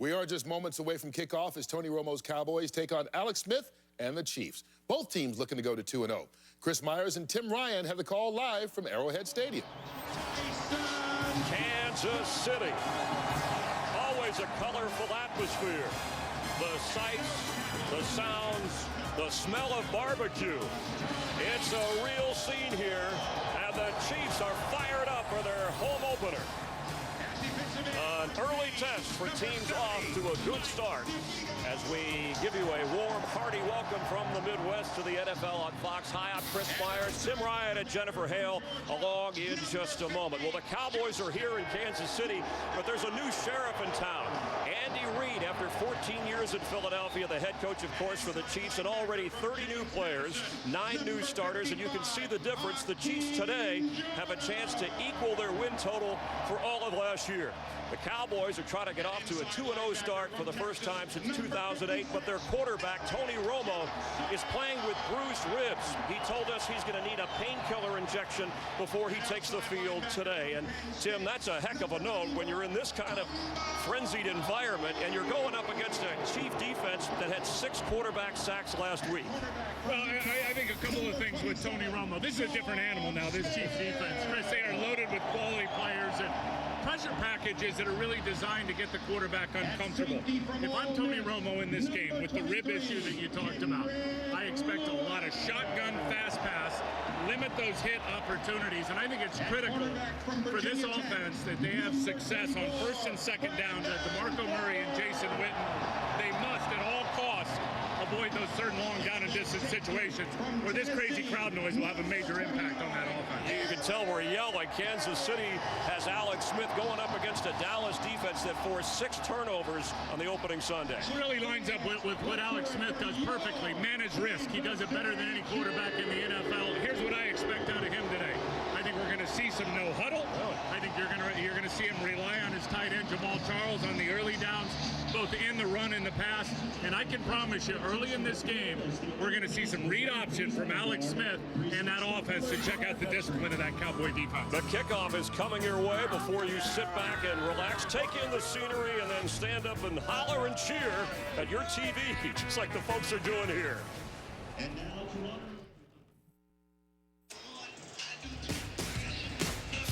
We are just moments away from kickoff as Tony Romo's Cowboys take on Alex Smith and the Chiefs. Both teams looking to go to 2-0. Chris Myers and Tim Ryan have the call live from Arrowhead Stadium. Kansas City. Always a colorful atmosphere. The sights, the sounds, the smell of barbecue. It's a real scene here, and the Chiefs are fired up for their home opener. An early test for teams off to a good start as we give you a warm, hearty welcome from the Midwest to the NFL on Fox. Hi, I'm Chris Myers, Tim Ryan and Jennifer Hale along in just a moment. Well, the Cowboys are here in Kansas City, but there's a new sheriff in town. Andy Reid, after 14 years in Philadelphia, the head coach, of course, for the Chiefs, and already 30 new players, 9 new starters, and you can see the difference. The Chiefs today have a chance to equal their win total for all of last year. The Cowboys are trying to get off to a 2-0 start for the first time since 2008, but their quarterback, Tony Romo, is playing with bruised ribs. He told us he's going to need a painkiller injection before he takes the field today. And, Tim, that's a heck of a note when you're in this kind of frenzied environment and you're going up against a Chief defense that had 6 quarterback sacks last week. Well, I think a couple of things with Tony Romo. This is a different animal now, this Chiefs defense. Chris, they are loaded with quality players and pressure packages that are really designed to get the quarterback uncomfortable. If I'm Tony Romo in this game with the rib issue that you talked about, I expect a lot of shotgun fast pass, limit those hit opportunities, and I think it's critical for this offense that they have success on first and second downs at DeMarco Murray and Jason Witten. They must at all costs avoid those certain long down and distance situations where this crazy crowd noise will have a major impact on that offense. You can tell we're yelling. Kansas City has Alex Smith going up against a Dallas defense that forced 6 turnovers on the opening Sunday. It really lines up with what Alex Smith does perfectly, manage risk. He does it better than any quarterback in the NFL. Here's what I expect out of him today. I think we're going to see some no huddle. I think you're going to see him rely on his tight end Jamal Charles on the early downs, both in the run and the pass. And I can promise you, early in this game, we're going to see some read option from Alex Smith and that offense to check out the discipline of that Cowboy defense. The kickoff is coming your way. Before you sit back and relax, take in the scenery, and then stand up and holler and cheer at your TV, just like the folks are doing here. And now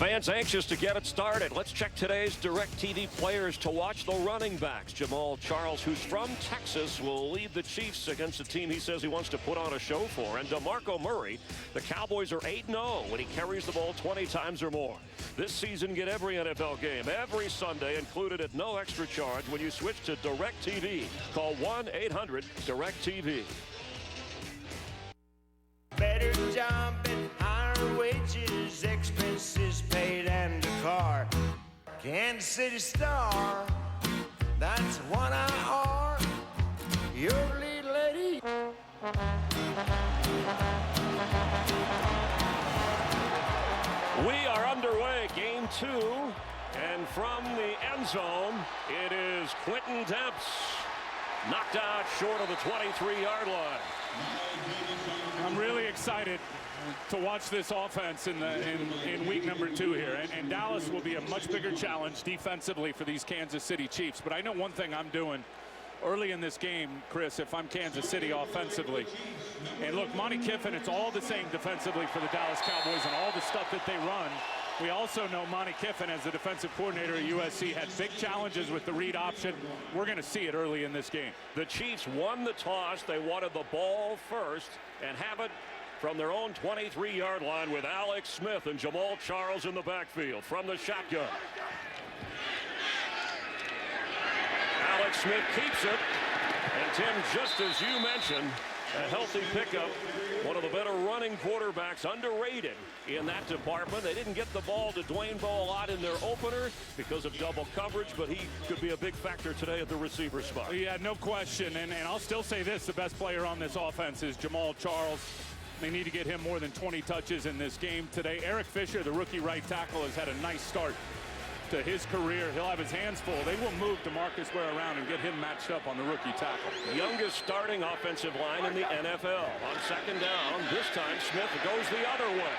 Fans anxious to get it started. Let's check today's DirecTV players to watch. The running backs. Jamal Charles, who's from Texas, will lead the Chiefs against a team he says he wants to put on a show for. And DeMarco Murray, the Cowboys are 8-0 when he carries the ball 20 times or more. This season, get every NFL game every Sunday included at no extra charge when you switch to DirecTV. Call 1-800-DirecTV. Better jump and higher wages, expenses paid, and a car. Kansas City Star, that's what I are. Your lead lady. We are underway, game 2, and from the end zone, it is Quentin Dempsey, knocked out short of the 23-yard line. I'm really excited to watch this offense in week number 2 here. And Dallas will be a much bigger challenge defensively for these Kansas City Chiefs. But I know one thing I'm doing early in this game, Chris, if I'm Kansas City offensively. And look, Monty Kiffin, it's all the same defensively for the Dallas Cowboys and all the stuff that they run. We also know Monty Kiffin, as the defensive coordinator at USC, had big challenges with the read option. We're going to see it early in this game. The Chiefs won the toss. They wanted the ball first and have it from their own 23-yard line with Alex Smith and Jamal Charles in the backfield from the shotgun. Alex Smith keeps it. And Tim, just as you mentioned, a healthy pickup. One of the better running quarterbacks, underrated in that department. They didn't get the ball to Dwayne Bowe a lot in their opener because of double coverage, but he could be a big factor today at the receiver spot. Yeah, no question. And I'll still say this, the best player on this offense is Jamal Charles. They need to get him more than 20 touches in this game today. Eric Fisher, the rookie right tackle, has had a nice start to his career. He'll have his hands full. They will move DeMarcus Ware around and get him matched up on the rookie tackle. Youngest starting offensive line in the NFL. On second down, this time Smith goes the other way.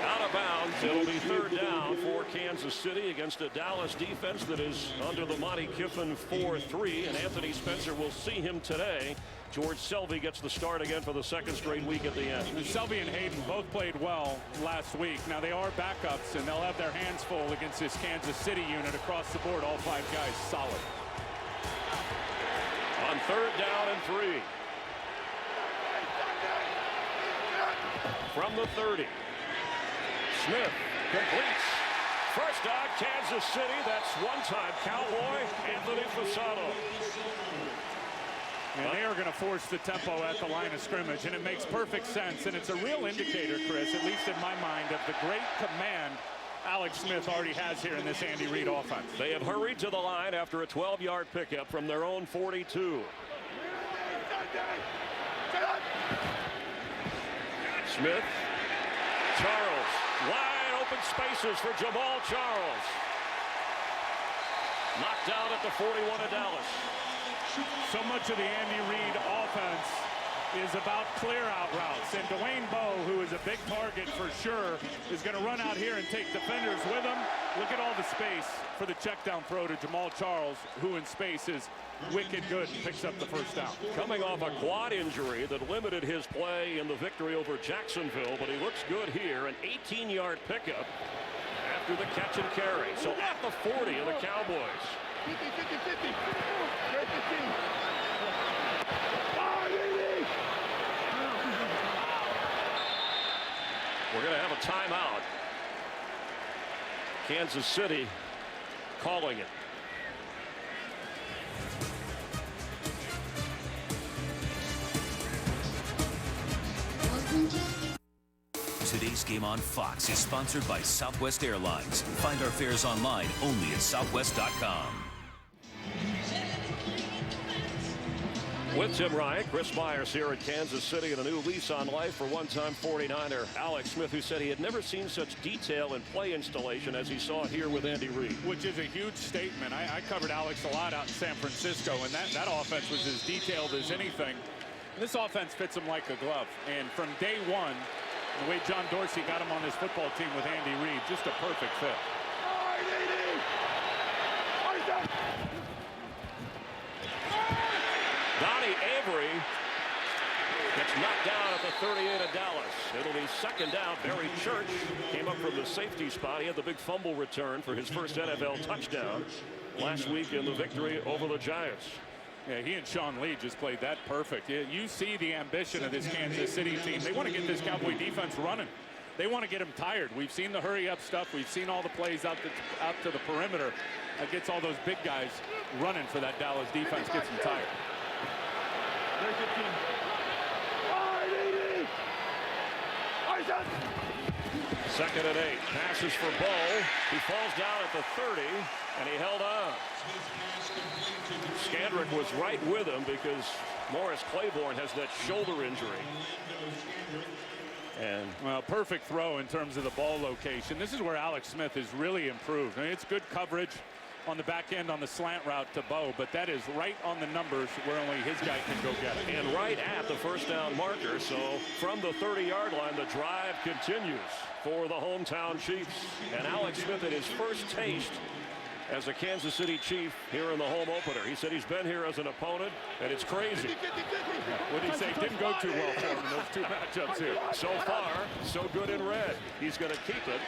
Out of bounds It'll be third down for Kansas City against a Dallas defense that is under the Monty Kiffin 4-3, and Anthony Spencer will see him today. George Selvey gets the start again for the second straight week at the end. Selvey and Hayden both played well last week. Now they are backups, and they'll have their hands full against this Kansas City unit across the board. All 5 guys solid. On third down and 3. From the 30. Smith completes. First down, Kansas City. That's one-time Cowboy Anthony Fasano. And they are going to force the tempo at the line of scrimmage, and it makes perfect sense. And it's a real indicator, Chris, at least in my mind, of the great command Alex Smith already has here in this Andy Reid offense. They have hurried to the line after a 12-yard pickup from their own 42. Smith, Charles, wide open spaces for Jamal Charles. Knocked out at the 41 of Dallas. So much of the Andy Reid offense is about clear-out routes. And Dwayne Bowe, who is a big target for sure, is going to run out here and take defenders with him. Look at all the space for the check-down throw to Jamal Charles, who in space is wicked good and picks up the first down. Coming off a quad injury that limited his play in the victory over Jacksonville, but he looks good here. An 18-yard pickup after the catch and carry. So at the 40 of the Cowboys. 50, 50, 50. Great 15. We're going to have a timeout. Kansas City calling it. Today's game on Fox is sponsored by Southwest Airlines. Find our fares online only at southwest.com. With Tim Ryan, Chris Myers here at Kansas City, and a new lease on life for one-time 49er Alex Smith, who said he had never seen such detail in play installation as he saw here with Andy Reid. Which is a huge statement. I covered Alex a lot out in San Francisco, and that offense was as detailed as anything. And this offense fits him like a glove. And from day one, the way John Dorsey got him on this football team with Andy Reid, just a perfect fit. Donnie Avery gets knocked down at the 38 of Dallas. It'll be second down. Barry Church came up from the safety spot. He had the big fumble return for his first NFL touchdown last week in the victory over the Giants. Yeah, he and Sean Lee just played that perfect. You see the ambition of this Kansas City team. They want to get this Cowboy defense running. They want to get them tired. We've seen the hurry-up stuff. We've seen all the plays out to the perimeter. That gets all those big guys running for that Dallas defense, gets them tired. Second and 8. Passes for Bowe. He falls down at the 30, and he held on. Scandrick was right with him because Morris Claiborne has that shoulder injury. And well, perfect throw in terms of the ball location. This is where Alex Smith has really improved. I mean, it's good coverage on the back end on the slant route to Bowe, but that is right on the numbers where only his guy can go get it. And right at the first down marker. So from the 30-yard line, the drive continues for the hometown Chiefs. And Alex Smith at his first taste as a Kansas City Chief here in the home opener. He said he's been here as an opponent, and it's crazy. What did he say? Didn't go too well for him in those two matchups here. So far, so good in red. He's going to keep it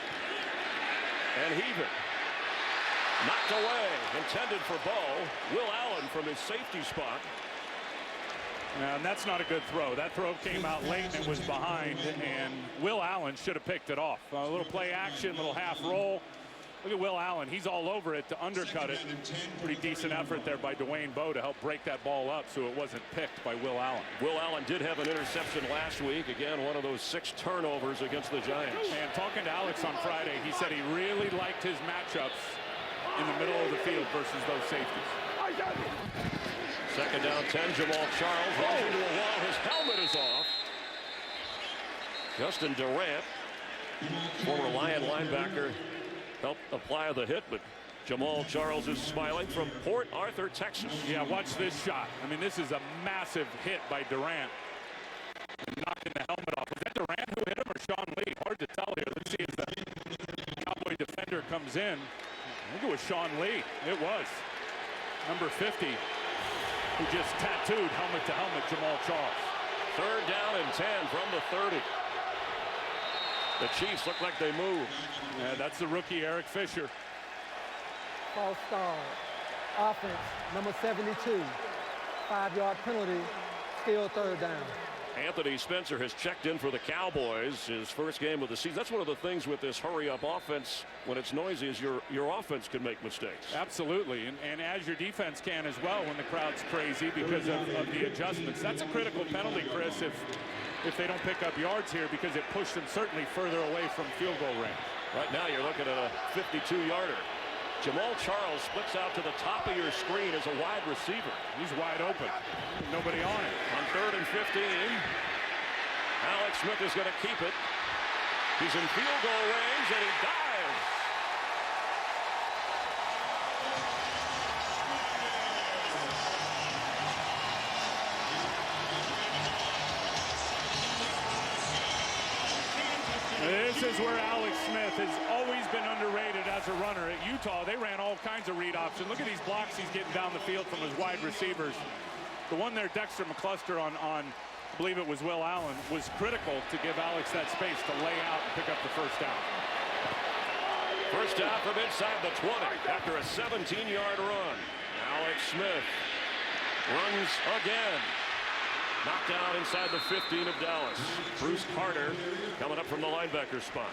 and heave it. Knocked away, intended for Bowe. Will Allen from his safety spot. And that's not a good throw. That throw came out late and it was behind, and Will Allen should have picked it off. A little play action, little half roll. Look at Will Allen. He's all over it to undercut it. Pretty decent effort there by Dwayne Bowe to help break that ball up so it wasn't picked by Will Allen. Will Allen did have an interception last week. Again, one of those 6 turnovers against the Giants. And talking to Alex on Friday, he said he really liked his matchups in the middle of the field versus those safeties. Second down, 10. Jamal Charles runs into a wall. His helmet is off. Justin Durant, former Lion linebacker, helped apply the hit, but Jamal Charles is smiling from Port Arthur, Texas. Yeah, watch this shot. I mean, this is a massive hit by Durant. Knocking the helmet off. Was that Durant who hit him or Sean Lee? Hard to tell here. Let's see. Cowboy defender comes in. I think it was Sean Lee. It was. Number 50, who just tattooed helmet to helmet Jamal Charles. 3rd down and 10 from the 30. The Chiefs look like they move. Yeah, that's the rookie Eric Fisher. False start. Offense, number 72. 5-yard penalty, still 3rd down. Anthony Spencer has checked in for the Cowboys, his first game of the season. That's one of the things with this hurry-up offense, when it's noisy, is your offense can make mistakes. Absolutely, and as your defense can as well when the crowd's crazy because of the adjustments. That's a critical penalty, Chris, if they don't pick up yards here, because it pushed them certainly further away from field goal range. Right now you're looking at a 52-yarder. Jamal Charles splits out to the top of your screen as a wide receiver. He's wide open. Nobody on it. On 3rd and 15, Alex Smith is going to keep it. He's in field goal range, and he dives. This is where Alex Smith has always been underrated as a runner. At Utah, they ran all kinds of read options. Look at these blocks he's getting down the field from his wide receivers. The one there, Dexter McCluster on I believe it was Will Allen, was critical to give Alex that space to lay out and pick up the 1st down. First down from inside the 20 after a 17-yard run. Alex Smith runs again. Knocked out inside the 15 of Dallas. Bruce Carter coming up from the linebacker spot.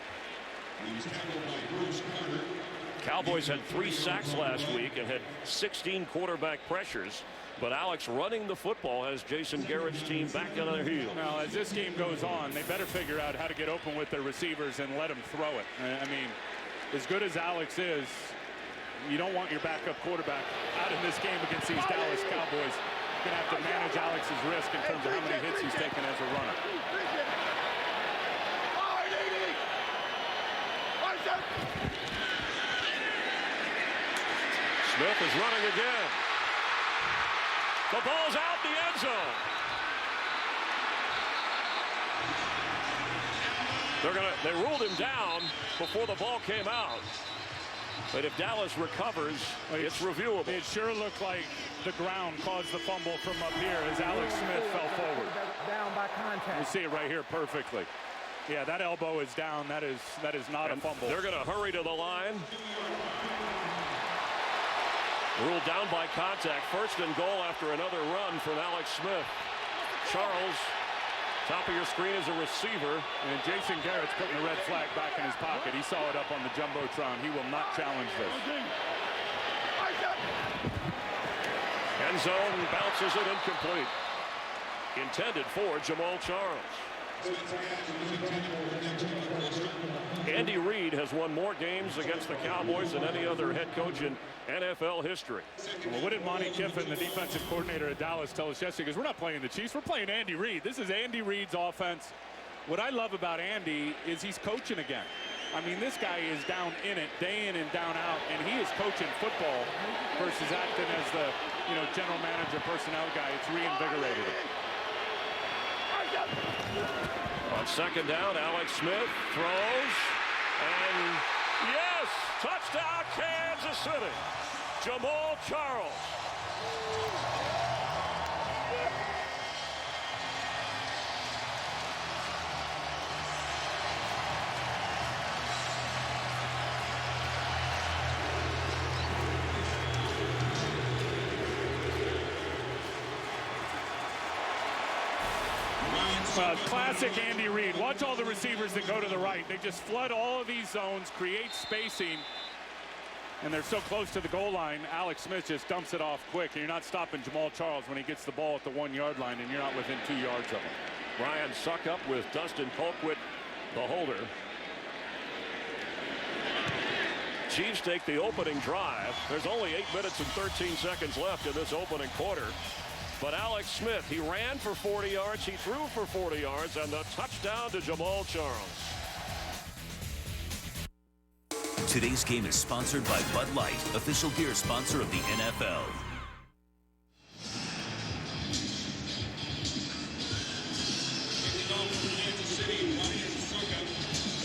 Cowboys had 3 sacks last week and had 16 quarterback pressures. But Alex running the football has Jason Garrett's team back on their heels. Now, as this game goes on, they better figure out how to get open with their receivers and let them throw it. I mean, as good as Alex is, you don't want your backup quarterback out in this game against these Dallas Cowboys. You're going to have to manage Alex's risk in terms of how many hits he's taken as a runner. Smith is running again. The ball's out the end zone. They ruled him down before the ball came out. But if Dallas recovers, it's reviewable. It sure looked like the ground caused the fumble from up here as Alex Smith fell forward. Down by contact. You see it right here perfectly. Yeah, that elbow is down. That is not a fumble. They're going to hurry to the line. Ruled down by contact. 1st and goal after another run from Alex Smith. Charles, top of your screen is a receiver. And Jason Garrett's putting the red flag back in his pocket. He saw it up on the Jumbotron. He will not challenge this. End zone bounces it incomplete. Intended for Jamal Charles. Andy Reid has won more games against the Cowboys than any other head coach in NFL history. Well, what did Monty Kiffin, the defensive coordinator at Dallas, tell us yesterday? Because we're not playing the Chiefs, we're playing Andy Reid. This is Andy Reid's offense. What I love about Andy is he's coaching again. I mean, this guy is down in it, day in and down out, and he is coaching football versus acting as the, general manager, personnel guy. It's reinvigorated him. On 2nd down, Alex Smith throws, and yes, touchdown Kansas City. Jamal Charles. Classic Andy Reid. Watch all the receivers that go to the right. They just flood all of these zones, create spacing, and they're so close to the goal line. Alex Smith just dumps it off quick, and you're not stopping Jamal Charles when he gets the ball at the 1-yard line, and you're not within 2 yards of him. Ryan Suckup with Dustin Colquitt, the holder. Chiefs take the opening drive. There's only 8 minutes and 13 seconds left in this opening quarter. But Alex Smith, he ran for 40 yards, he threw for 40 yards, and the touchdown to Jamal Charles. Today's game is sponsored by Bud Light, official beer sponsor of the NFL.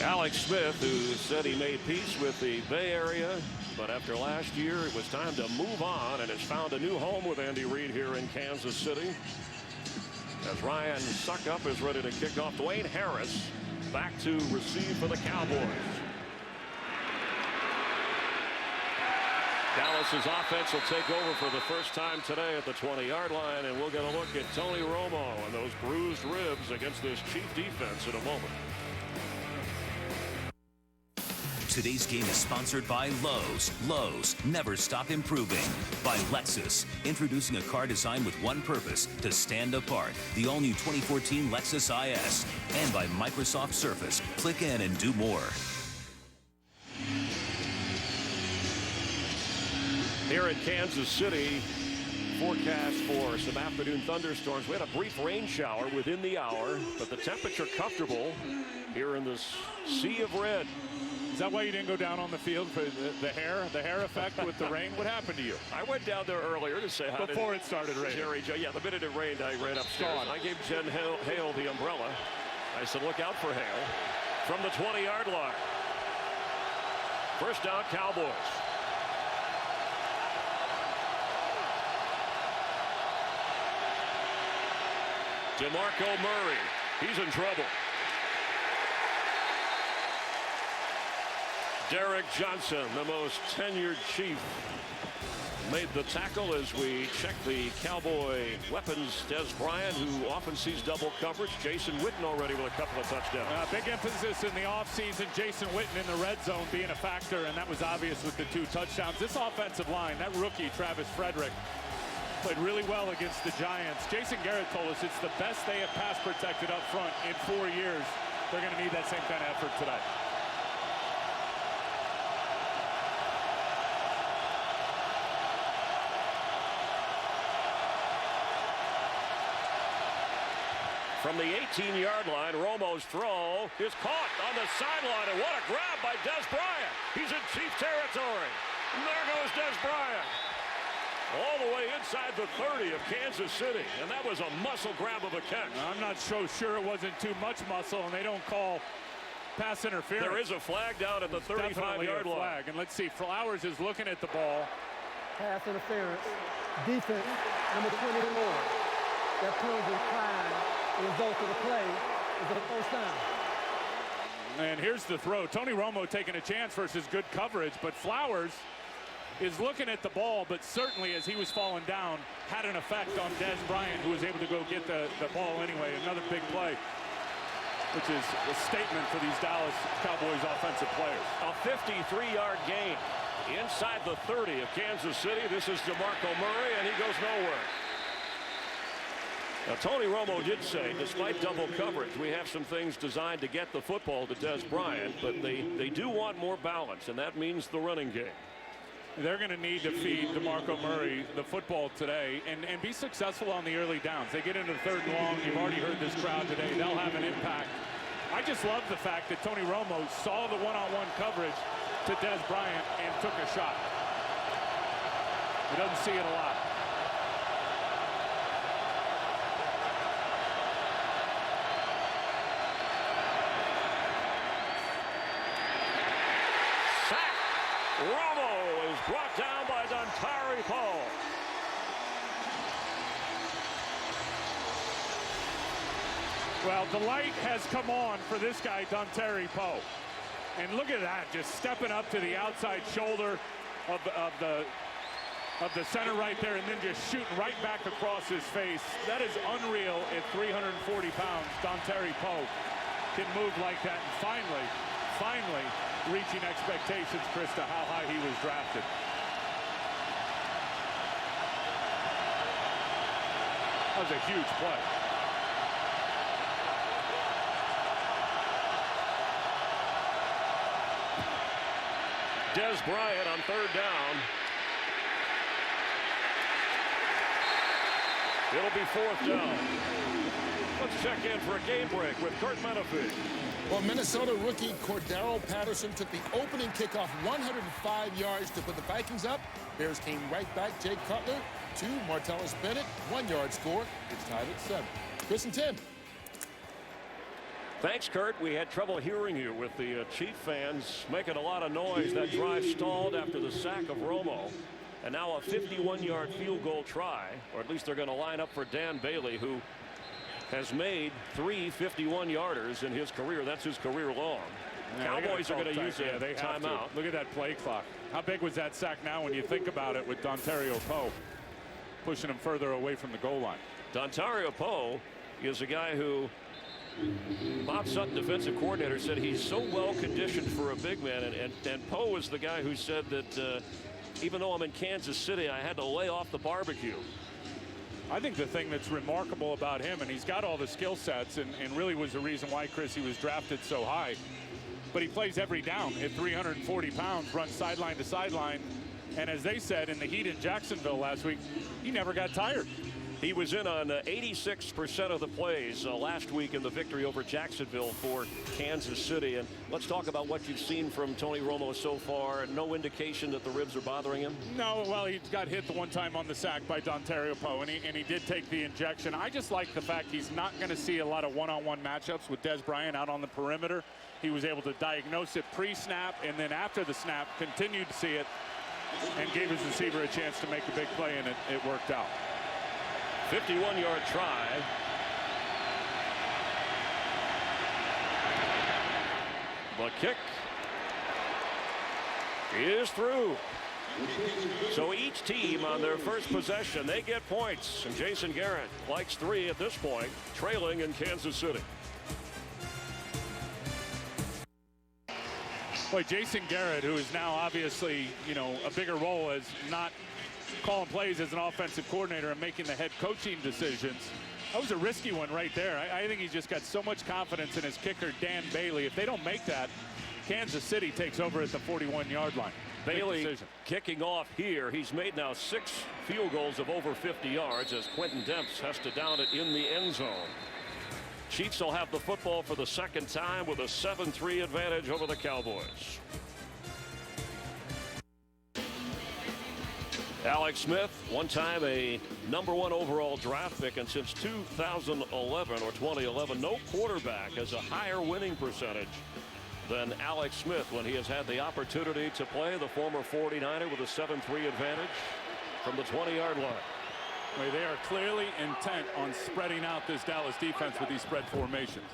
Alex Alex Smith, who said he made peace with the Bay Area, but after last year, it was time to move on and has found a new home with Andy Reid here in Kansas City. As Ryan Suckup is ready to kick off, Dwayne Harris back to receive for the Cowboys. Dallas's offense will take over for the first time today at the 20-yard line, and we'll get a look at Tony Romo and those bruised ribs against this Chief defense in a moment. Today's game is sponsored by Lowe's. Lowe's, never stop improving. By Lexus, introducing a car designed with one purpose, to stand apart. The all-new 2014 Lexus IS. And by Microsoft Surface. Click in and do more. Here in Kansas City, forecast for some afternoon thunderstorms. We had a brief rain shower within the hour, but the temperature comfortable here in this sea of red. Is that why you didn't go down on the field for the hair effect with the rain? What happened to you? I went down there earlier to say hi. Before it started raining. Jerry Joe. Yeah, the minute it rained, I ran upstairs. I gave Jen Hale the umbrella. I said, look out for Hale. From the 20-yard line. First down, Cowboys. DeMarco Murray. He's in trouble. Derek Johnson, the most tenured Chief, made the tackle as we check the Cowboy weapons. Dez Bryant, who often sees double coverage. Jason Witten already with a couple of touchdowns. Big emphasis in the offseason. Jason Witten in the red zone being a factor, and that was obvious with the 2 touchdowns. This offensive line, that rookie, Travis Frederick, played really well against the Giants. Jason Garrett told us it's the best they have pass protected up front in 4 years. They're going to need that same kind of effort today. From the 18-yard line, Romo's throw is caught on the sideline, and what a grab by Dez Bryant. He's in Chief territory. And there goes Dez Bryant. All the way inside the 30 of Kansas City, and that was a muscle grab of a catch. I'm not so sure it wasn't too much muscle, and they don't call pass interference. There is a flag down at the 35-yard line. And let's see, Flowers is looking at the ball. Pass interference. Defense, number 24. That penalty flag. The result of the play is a first down. And here's the throw. Tony Romo taking a chance versus good coverage, but Flowers is looking at the ball, but certainly as he was falling down, had an effect on Dez Bryant, who was able to go get the ball anyway. Another big play, which is a statement for these Dallas Cowboys offensive players. A 53-yard gain inside the 30 of Kansas City. This is DeMarco Murray, and he goes nowhere. Now, Tony Romo did say, despite double coverage, we have some things designed to get the football to Dez Bryant, but they do want more balance, and that means the running game. They're going to need to feed DeMarco Murray the football today and be successful on the early downs. They get into the 3rd and long. You've already heard this crowd today. They'll have an impact. I just love the fact that Tony Romo saw the one-on-one coverage to Dez Bryant and took a shot. He doesn't see it a lot. Romo is brought down by Dontari Poe. Well, the light has come on for this guy, Dontari Poe. And look at that, just stepping up to the outside shoulder of the center right there, and then just shooting right back across his face. That is unreal at 340 pounds. Dontari Poe can move like that, and finally reaching expectations, Chris, to how high he was drafted. That was a huge play. Dez Bryant on 3rd down. It'll be 4th down. Let's check in for a game break with Kurt Menefee. Well, Minnesota rookie Cordero Patterson took the opening kickoff 105 yards to put the Vikings up. Bears came right back. Jake Cutler, 2. Martellus Bennett, 1-yard score. It's tied at 7. Chris and Tim. Thanks, Kurt. We had trouble hearing you with the Chief fans making a lot of noise. That drive stalled after the sack of Romo. And now a 51-yard field goal try, or at least they're going to line up for Dan Bailey, who has made 3 51-yarders in his career. That's his career long. Yeah, Cowboys are going to use a they timeout. Look at that play clock. How big was that sack now when you think about it, with Dontario Poe pushing him further away from the goal line? Dontario Poe is a guy who Bob Sutton, defensive coordinator, said he's so well conditioned for a big man. And Poe is the guy who said that even though I'm in Kansas City, I had to lay off the barbecue. I think the thing that's remarkable about him, and he's got all the skill sets, and really was the reason why, Chris, he was drafted so high, but he plays every down at 340 pounds, runs sideline to sideline, and as they said in the heat in Jacksonville last week, he never got tired. He was in on 86% of the plays last week in the victory over Jacksonville for Kansas City. And let's talk about what you've seen from Tony Romo so far. No indication that the ribs are bothering him? No, well, he got hit the one time on the sack by Dontario Poe, and he did take the injection. I just like the fact he's not going to see a lot of one-on-one matchups with Dez Bryant out on the perimeter. He was able to diagnose it pre-snap, and then after the snap, continued to see it and gave his receiver a chance to make a big play, and it worked out. 51-yard try. The kick is through. So each team on their first possession, they get points. And Jason Garrett likes 3 at this point, trailing in Kansas City. Boy, Jason Garrett, who is now obviously, a bigger role as not calling plays as an offensive coordinator and making the head coaching decisions. That was a risky one right there. I think he's just got so much confidence in his kicker, Dan Bailey. If they don't make that, Kansas City takes over at the 41-yard line. Bailey kicking off here. He's made now 6 field goals of over 50 yards as Quentin Demps has to down it in the end zone. Chiefs will have the football for the second time with a 7-3 advantage over the Cowboys. Alex Smith, one time a #1 overall draft pick, and since 2011 or 2011, no quarterback has a higher winning percentage than Alex Smith when he has had the opportunity to play. The former 49er with a 7-3 advantage from the 20-yard line. Well, they are clearly intent on spreading out this Dallas defense with these spread formations.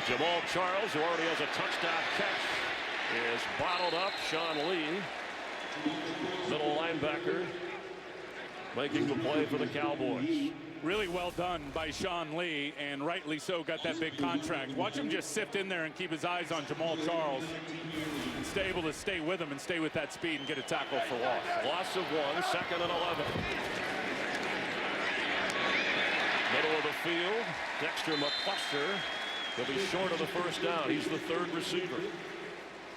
Jamal Charles, who already has a touchdown catch, is bottled up. Sean Lee, middle linebacker, making the play for the Cowboys. Really well done by Sean Lee, and rightly so, got that big contract. Watch him just sift in there and keep his eyes on Jamal Charles and stay able to stay with him and stay with that speed and get a tackle for loss. Loss of 1, 2nd and 11. Middle of the field, Dexter McCluster will be short of the first down. He's the 3rd receiver.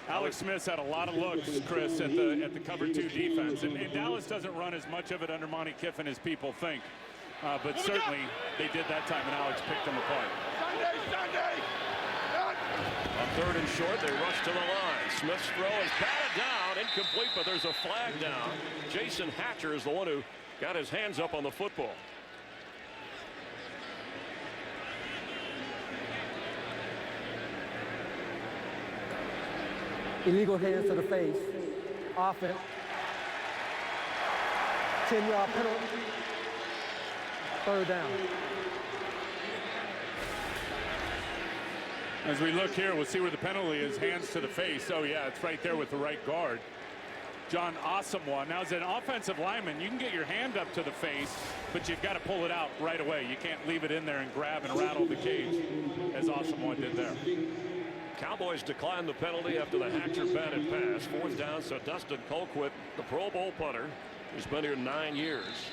Alex Smith's had a lot of looks, Chris, at the cover 2 defense, and Dallas doesn't run as much of it under Monty Kiffin as people think, but certainly they did that time, and Alex picked them apart. Sunday. On 3rd and short, they rush to the line. Smith's throw is batted down, incomplete, but there's a flag down. Jason Hatcher is the one who got his hands up on the football. Illegal hands to the face. Offense. 10-yard penalty. 3rd down. As we look here, we'll see where the penalty is. Hands to the face. Oh, yeah, it's right there with the right guard. John Asamoah. Now, as an offensive lineman, you can get your hand up to the face, but you've got to pull it out right away. You can't leave it in there and grab and rattle the cage, as Asamoah did there. Cowboys declined the penalty after the Hatcher batted pass. 4th down, so Dustin Colquitt, the Pro Bowl punter, who's been here 9 years.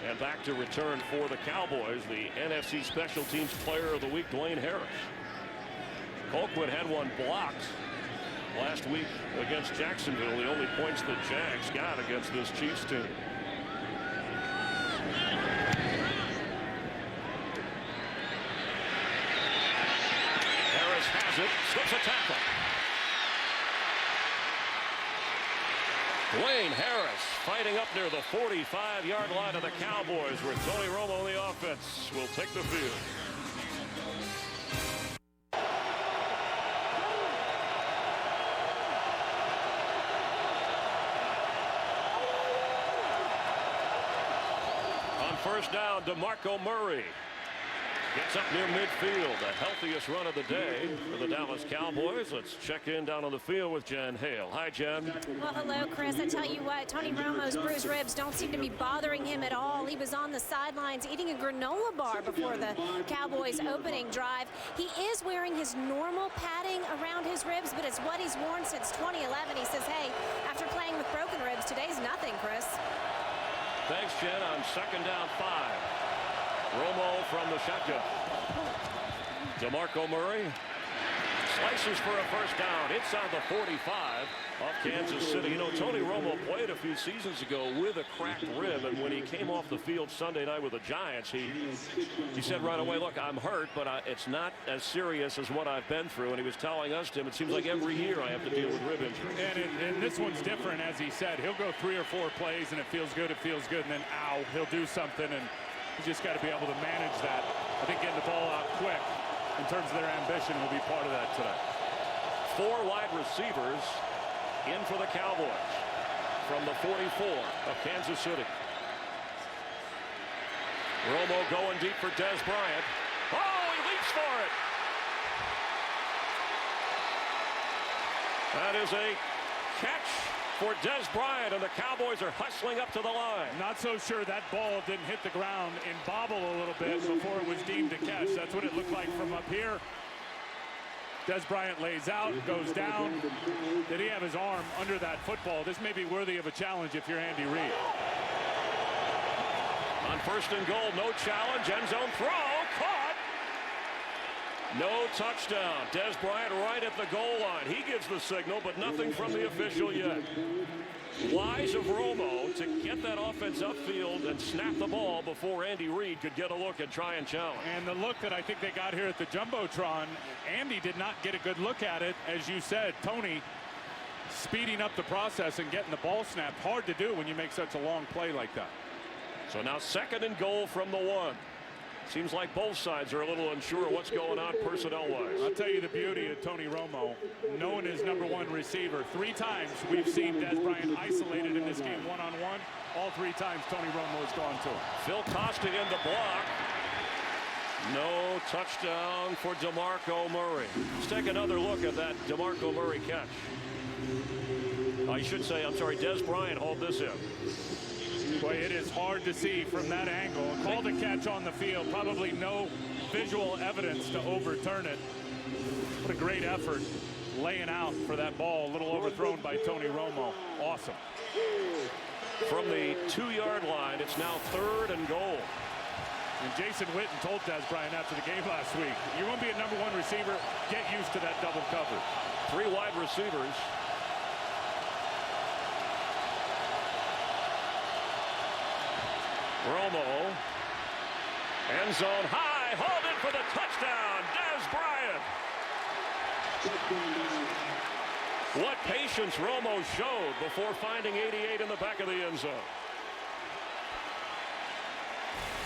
And back to return for the Cowboys, the NFC Special Teams Player of the Week, Dwayne Harris. Colquitt had one blocked last week against Jacksonville, the only points that Jags got against this Chiefs team. Slips a tackle. Dwayne Harris fighting up near the 45-yard line of the Cowboys, where Tony Romo on the offense will take the field. first down. DeMarco Murray gets up near midfield. The healthiest run of the day for the Dallas Cowboys. Let's check in down on the field with Jen Hale. Hi, Jen. Well, hello, Chris. I tell you what, Tony Romo's bruised ribs don't seem to be bothering him at all. He was on the sidelines eating a granola bar before the Cowboys' opening drive. He is wearing his normal padding around his ribs, but it's what he's worn since 2011. He says, hey, after playing with broken ribs, today's nothing, Chris. Thanks, Jen. On second down 5. Romo from the shotgun. DeMarco Murray slices for a first down inside the 45 of Kansas City. You know, Tony Romo played a few seasons ago with a cracked rib, and when he came off the field Sunday night with the Giants, he said right away, look, I'm hurt, but it's not as serious as what I've been through. And he was telling us, Tim, it seems like every year I have to deal with rib injury. And this one's different, as he said. He'll go 3 or 4 plays, and it feels good, and then, ow, he'll do something, and you just got to be able to manage that. I think getting the ball out quick in terms of their ambition will be part of that today. 4 wide receivers in for the Cowboys from the 44 of Kansas City. Romo going deep for Dez Bryant. Oh, he leaps for it. That is a catch for Dez Bryant, and the Cowboys are hustling up to the line. Not so sure that ball didn't hit the ground and bobble a little bit before it was deemed a catch. That's what it looked like from up here. Dez Bryant lays out, goes down. Did he have his arm under that football? This may be worthy of a challenge if you're Andy Reid. On first and goal, no challenge, end zone throw, caught. No touchdown. Dez Bryant right at the goal line. He gives the signal, but nothing from the official yet. Wise of Romo to get that offense upfield and snap the ball before Andy Reid could get a look and try and challenge. And the look that I think they got here at the Jumbotron, Andy did not get a good look at it. As you said, Tony speeding up the process and getting the ball snapped. Hard to do when you make such a long play like that. So now second and goal from the 1. Seems like both sides are a little unsure what's going on personnel-wise. I'll tell you the beauty of Tony Romo, knowing his #1 receiver. 3 times we've seen Dez Bryant isolated in this game one-on-one. All 3 times Tony Romo has gone to him. Phil Costa in the block. No touchdown for DeMarco Murray. Let's take another look at that DeMarco Murray catch. I should say, I'm sorry, Dez Bryant hauled this in. Boy, it is hard to see from that angle. Called a catch on the field. Probably no visual evidence to overturn it. What a great effort laying out for that ball. A little overthrown by Tony Romo. Awesome. From the 2-yard line, it's now 3rd and goal. And Jason Witten told Dez Bryant after the game last week, you're going to be a #1 receiver. Get used to that double cover. 3 wide receivers. Romo, end zone high, hauled in for the touchdown, Dez Bryant. What patience Romo showed before finding 88 in the back of the end zone.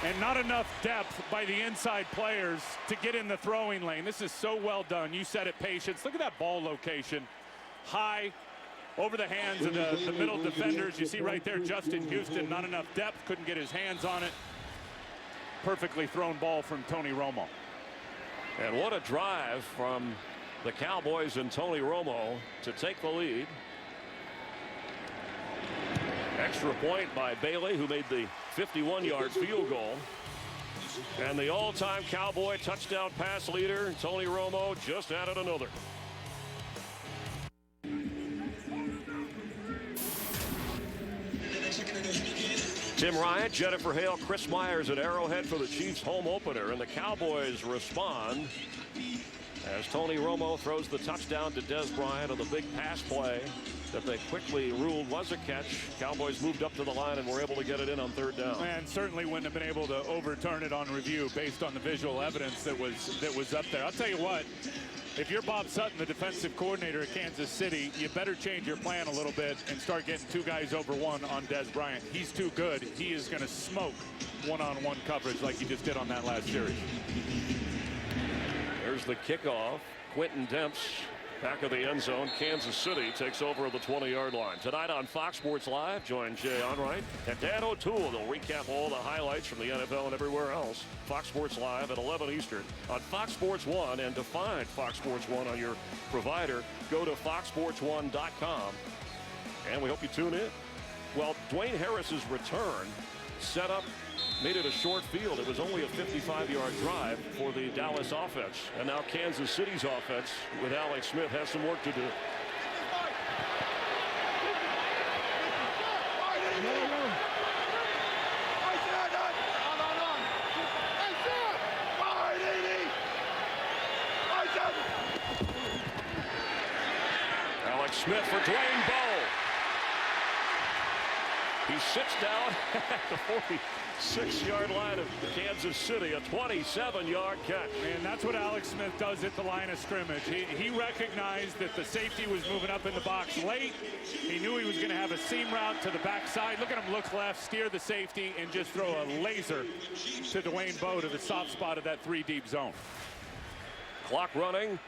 And not enough depth by the inside players to get in the throwing lane. This is so well done. You said it, patience. Look at that ball location. High, over the hands of the middle defenders. You see right there, Justin Houston, not enough depth, couldn't get his hands on it. Perfectly thrown ball from Tony Romo. And what a drive from the Cowboys and Tony Romo to take the lead. Extra point by Bailey, who made the 51-yard field goal. And the all-time Cowboy touchdown pass leader, Tony Romo, just added another. Tim Ryan, Jennifer Hale, Chris Myers at Arrowhead for the Chiefs home opener, and the Cowboys respond as Tony Romo throws the touchdown to Dez Bryant on the big pass play that they quickly ruled was a catch. Cowboys moved up to the line and were able to get it in on 3rd down. And certainly wouldn't have been able to overturn it on review based on the visual evidence that was up there. I'll tell you what, if you're Bob Sutton, the defensive coordinator at Kansas City, you better change your plan a little bit and start getting 2 guys over 1 on Dez Bryant. He's too good. He is going to smoke one-on-one coverage like he just did on that last series. There's the kickoff. Quentin Demps Back of the end zone, Kansas City takes over at the 20-yard line. Tonight on Fox Sports Live, join Jay Onright and Dan O'Toole. They'll recap all the highlights from the NFL and everywhere else. Fox Sports Live at 11 Eastern on Fox Sports 1. And to find Fox Sports 1 on your provider, go to foxsports1.com. And we hope you tune in. Well, Dwayne Harris's return set up, made it a short field. It was only a 55-yard drive for the Dallas offense. And now Kansas City's offense with Alex Smith has some work to do. Alex Smith for Dwayne Bowe. He sits down at the 46-yard line of Kansas City, a 27-yard catch. And that's what Alex Smith does at the line of scrimmage. He recognized that the safety was moving up in the box late. He knew he was going to have a seam route to the backside. Look at him look left, steer the safety, and just throw a laser to Dwayne Bowe to the soft spot of that 3-deep zone. Clock running.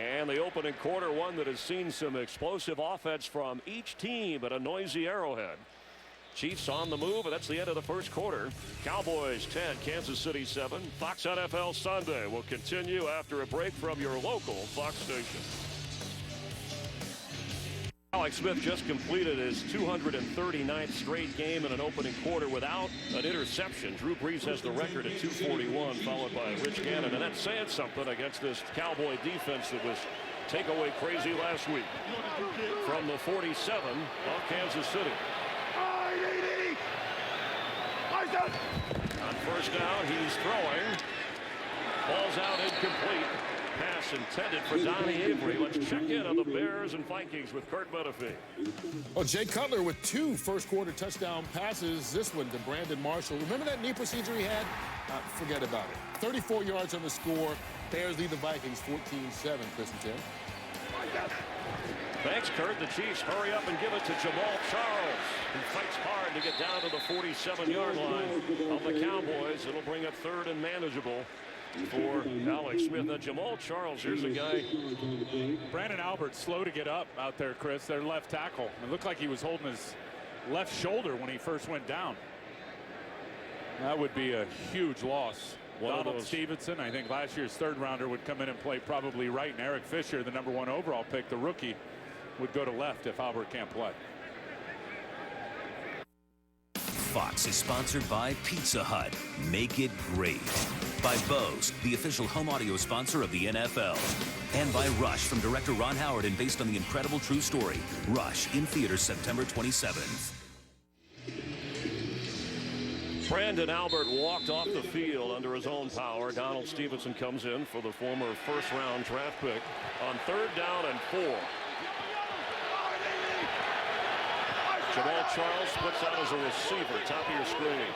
And the opening quarter, one that has seen some explosive offense from each team at a noisy Arrowhead. Chiefs on the move, and that's the end of the first quarter. Cowboys 10, Kansas City 7. Fox NFL Sunday will continue after a break from your local Fox station. Alex Smith just completed his 239th straight game in an opening quarter without an interception. Drew Brees has the record at 241, followed by Rich Gannon. And that's saying something against this Cowboy defense that was takeaway crazy last week. From the 47 of Kansas City. On first down, he's throwing. Ball's out incomplete. Pass intended for Donnie Avery. Let's check in on the Bears and Vikings with Kurt Menefee. Well, Jay Cutler with 2 first-quarter touchdown passes. This one to Brandon Marshall. Remember that knee procedure he had? Forget about it. 34 yards on the score. Bears lead the Vikings 14-7, Chris and Tim. Thanks, Kurt. The Chiefs hurry up and give it to Jamal Charles, who fights hard to get down to the 47-yard line of the Cowboys. It'll bring it third and manageable for Alex Smith. Now, Jamal Charles, here's a guy. Brandon Albert's slow to get up out there, Chris, their left tackle. It looked like he was holding his left shoulder when he first went down. That would be a huge loss. Donald Stevenson, I think last year's third-rounder, would come in and play probably right, and Eric Fisher, the #1 overall pick, the rookie, would go to left if Albert can't play. Fox is sponsored by Pizza Hut. Make it great. By Bose, the official home audio sponsor of the NFL. And by Rush, from director Ron Howard and based on the incredible true story. Rush, in theaters September 27th. Brandon Albert walked off the field under his own power. Donald Stevenson comes in for the former first-round draft pick on 3rd down and 4. Jamal Charles splits out as a receiver, top of your screen.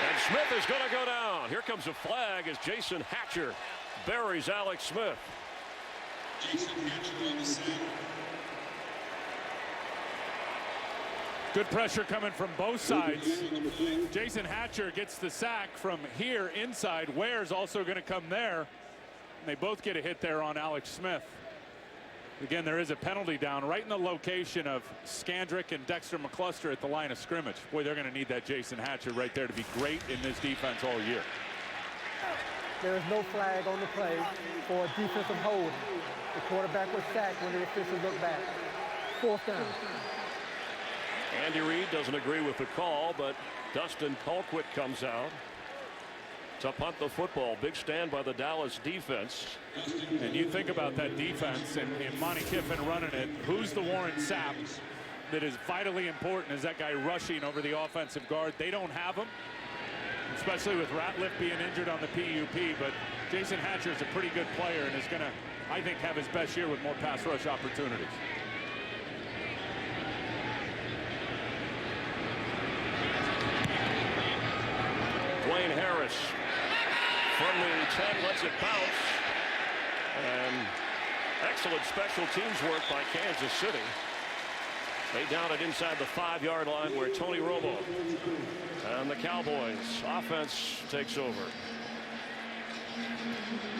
And Smith is going to go down. Here comes a flag as Jason Hatcher buries Alex Smith. Good pressure coming from both sides. Jason Hatcher gets the sack from here inside. Ware's also going to come there. And they both get a hit there on Alex Smith. Again, there is a penalty down right in the location of Scandrick and Dexter McCluster at the line of scrimmage. Boy, they're going to need that Jason Hatcher right there to be great in this defense all year. There is no flag on the play for a defensive hold. The quarterback was sacked when the official looked back. 4th down. Andy Reid doesn't agree with the call, but Dustin Colquitt comes out to punt the football. Big stand by the Dallas defense. And you think about that defense and Monty Kiffin running it. Who's the Warren Sapp that is vitally important? Is that guy rushing over the offensive guard? They don't have him, especially with Ratliff being injured on the PUP. But Jason Hatcher is a pretty good player and is going to, I think, have his best year with more pass rush opportunities. Dwayne Harris from the 10 lets it bounce. And excellent special teams work by Kansas City. They down it inside the 5-yard line where Tony Romo and the Cowboys offense takes over.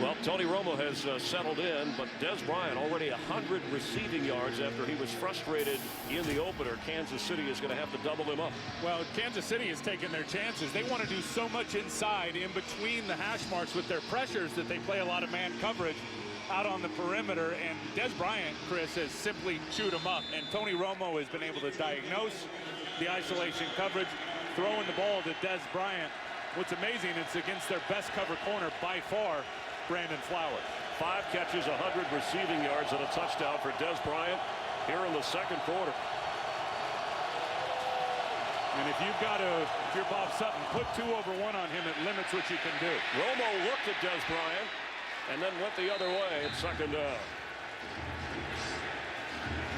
Well, Tony Romo has settled in, but Dez Bryant already 100 receiving yards after he was frustrated in the opener. Kansas City is going to have to double him up. Well, Kansas City is taking their chances. They want to do so much inside in between the hash marks with their pressures that they play a lot of man coverage out on the perimeter, and Dez Bryant, Chris, has simply chewed him up, and Tony Romo has been able to diagnose the isolation coverage, throwing the ball to Dez Bryant. What's amazing, it's against their best cover corner by far, Brandon Flowers. 5 catches, 100 receiving yards, and a touchdown for Dez Bryant here in the second quarter. And if you're Bob Sutton, put 2 over 1 on him, it limits what you can do. Romo looked at Dez Bryant and then went the other way at second down.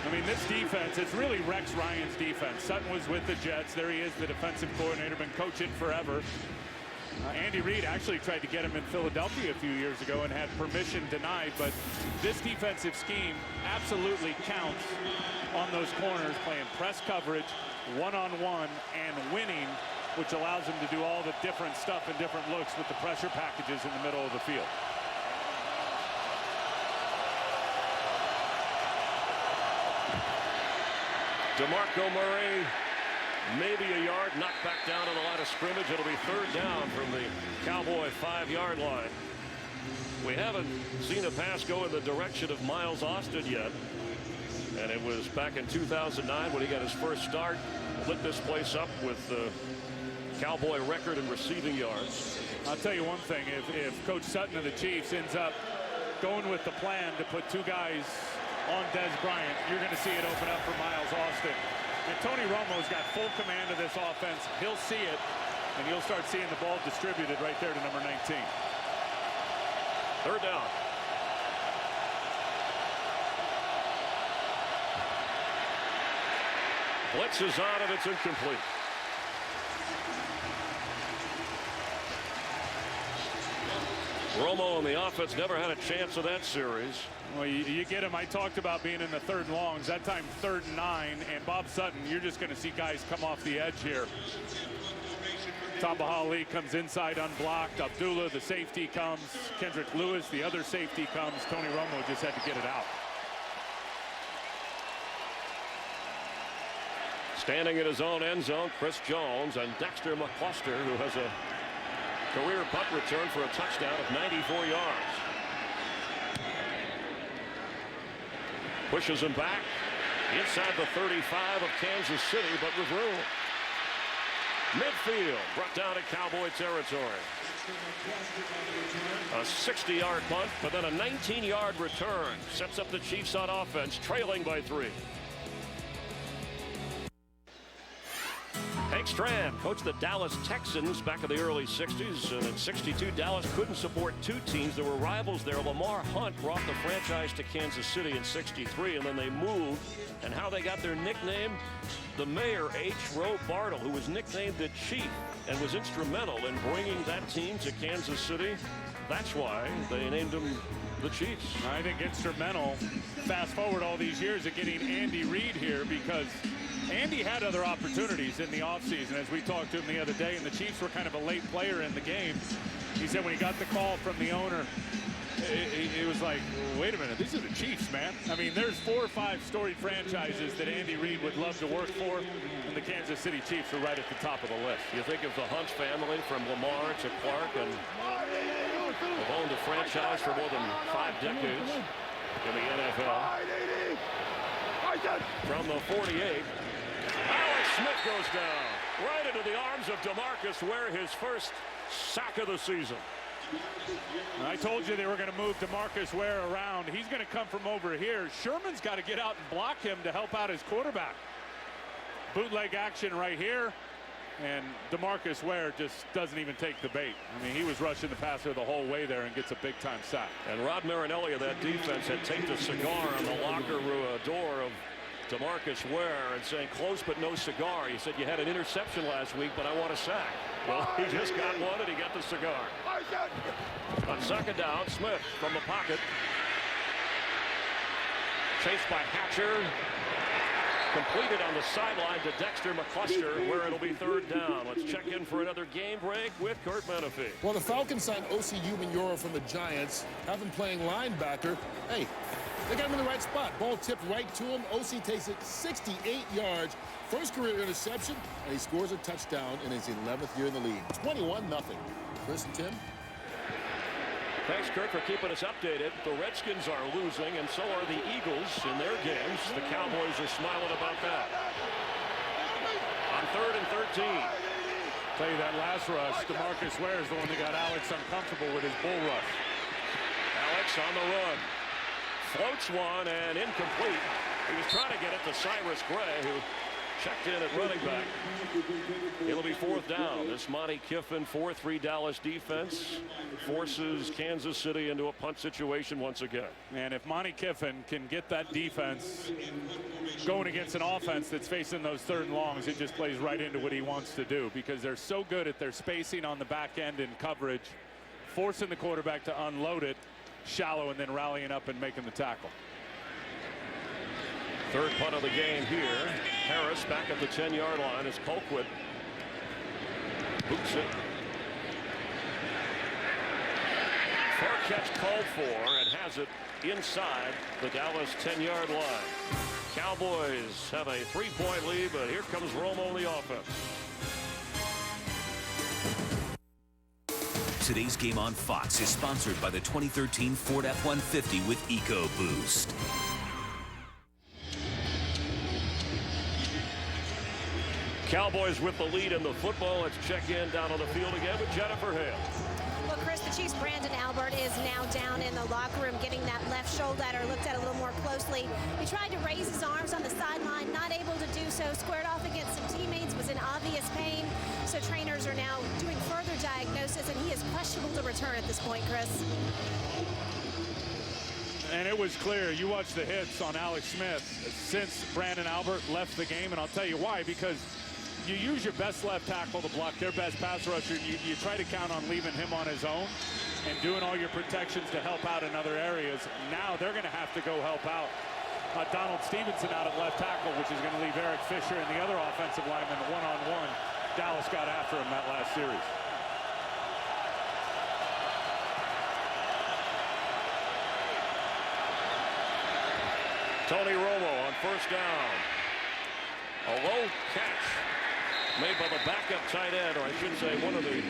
I mean, this defense, it's really Rex Ryan's defense. Sutton was with the Jets. There he is, the defensive coordinator, been coaching forever. Andy Reid actually tried to get him in Philadelphia a few years ago and had permission denied, but this defensive scheme absolutely counts on those corners, playing press coverage, one-on-one, and winning, which allows them to do all the different stuff and different looks with the pressure packages in the middle of the field. DeMarco Murray, maybe a yard, knocked back down on the line of scrimmage. It'll be third down from the Cowboy 5-yard line. We haven't seen a pass go in the direction of Miles Austin yet. And it was back in 2009 when he got his first start, lit this place up with the Cowboy record in receiving yards. I'll tell you one thing, if Coach Sutton of the Chiefs ends up going with the plan to put 2 guys on Dez Bryant, you're going to see it open up for Miles Austin. And Tony Romo's got full command of this offense. He'll see it, and you'll start seeing the ball distributed right there to number 19. Third down. Blitz is on and it's incomplete. Romo and the offense never had a chance of that series. Well, you get him. I talked about being in the 3rd and longs. That time 3rd and 9. And Bob Sutton, you're just going to see guys come off the edge here. Tamba Ali comes inside unblocked. Abdullah, the safety, comes. Kendrick Lewis, the other safety, comes. Tony Romo just had to get it out. Standing in his own end zone, Chris Jones and Dexter McCluster, who has a career punt return for a touchdown of 94 yards. Pushes him back inside the 35 of Kansas City, but with room. Midfield brought down to Cowboy territory. A 60-yard punt, but then a 19-yard return sets up the Chiefs on offense, trailing by 3. Hank Strand coached the Dallas Texans back in the early 60s, and in 62 Dallas couldn't support 2 teams that were rivals there. Lamar Hunt brought the franchise to Kansas City in 63, and then they moved. And how they got their nickname? The mayor, H. Roe Bartle, who was nicknamed the Chief and was instrumental in bringing that team to Kansas City. That's why they named him the Chiefs. I think instrumental, fast forward all these years, of getting Andy Reid here, because Andy had other opportunities in the offseason, as we talked to him the other day, and the Chiefs were kind of a late player in the game. He said when he got the call from the owner, it was like, wait a minute, these are the Chiefs, man. I mean, there's 4 or 5 storied franchises that Andy Reid would love to work for, and the Kansas City Chiefs are right at the top of the list. You think of the Hunt family, from Lamar to Clark, and they've owned the franchise for more than 5 decades in the NFL. From the 48, Alex Smith goes down right into the arms of DeMarcus Ware, his first sack of the season. I told you they were going to move DeMarcus Ware around. He's going to come from over here. Sherman's got to get out and block him to help out his quarterback. Bootleg action right here, and DeMarcus Ware just doesn't even take the bait. I mean, he was rushing the passer the whole way there and gets a big-time sack. And Rod Marinelli of that defense had taped a cigar on the locker room door of DeMarcus Ware and saying, close but no cigar. He said, you had an interception last week, but I want a sack. Well, he just got one, and he got the cigar. On second down, Smith from the pocket. Chased by Hatcher. Completed on the sideline to Dexter McCluster, where it'll be third down. Let's check in for another game break with Kurt Menefee. Well, the Falcons signed O.C. Umenyiora from the Giants, have him playing linebacker. Hey, they got him in the right spot. Ball tipped right to him. O.C. takes it 68 yards. First career interception, and he scores a touchdown in his 11th year in the league. 21-0. Chris and Tim. Thanks, Kurt, for keeping us updated. The Redskins are losing, and so are the Eagles in their games. The Cowboys are smiling about that. On 3rd and 13. Tell you that last rush, DeMarcus Ware is the one that got Alex uncomfortable with his bull rush. Alex on the run. Floats one and incomplete. He was trying to get it to Cyrus Gray, who checked in at running back. It'll be fourth down. This Monty Kiffin 4-3 Dallas defense forces Kansas City into a punt situation once again. And if Monty Kiffin can get that defense going against an offense that's facing those 3rd and longs, it just plays right into what he wants to do, because they're so good at their spacing on the back end and coverage, forcing the quarterback to unload it shallow and then rallying up and making the tackle. Third punt of the game here. Harris back at the 10-yard line as Colquitt boots it. Fair catch called for, and has it inside the Dallas 10-yard line. Cowboys have a 3-point lead, but here comes Romo in the offense. Today's game on Fox is sponsored by the 2013 Ford F-150 with EcoBoost. Cowboys with the lead in the football. Let's check in down on the field again with Jennifer Hale. Well, Chris, the Chiefs' Brandon Albert is now down in the locker room getting that left shoulder looked at a little more closely. He tried to raise his arms on the sideline, not able to do so, squared off against some teammates, was in obvious pain. So trainers are now doing further diagnosis, and he is questionable to return at this point, Chris. And it was clear. You watch the hits on Alex Smith since Brandon Albert left the game, and I'll tell you why, because you use your best left tackle to block their best pass rusher. You try to count on leaving him on his own and doing all your protections to help out in other areas. Now they're going to have to go help out Donald Stevenson out at left tackle, which is going to leave Eric Fisher and the other offensive lineman one-on-one. Dallas got after him that last series. Tony Romo on first down. A low catch made by the backup tight end, or I should say one of the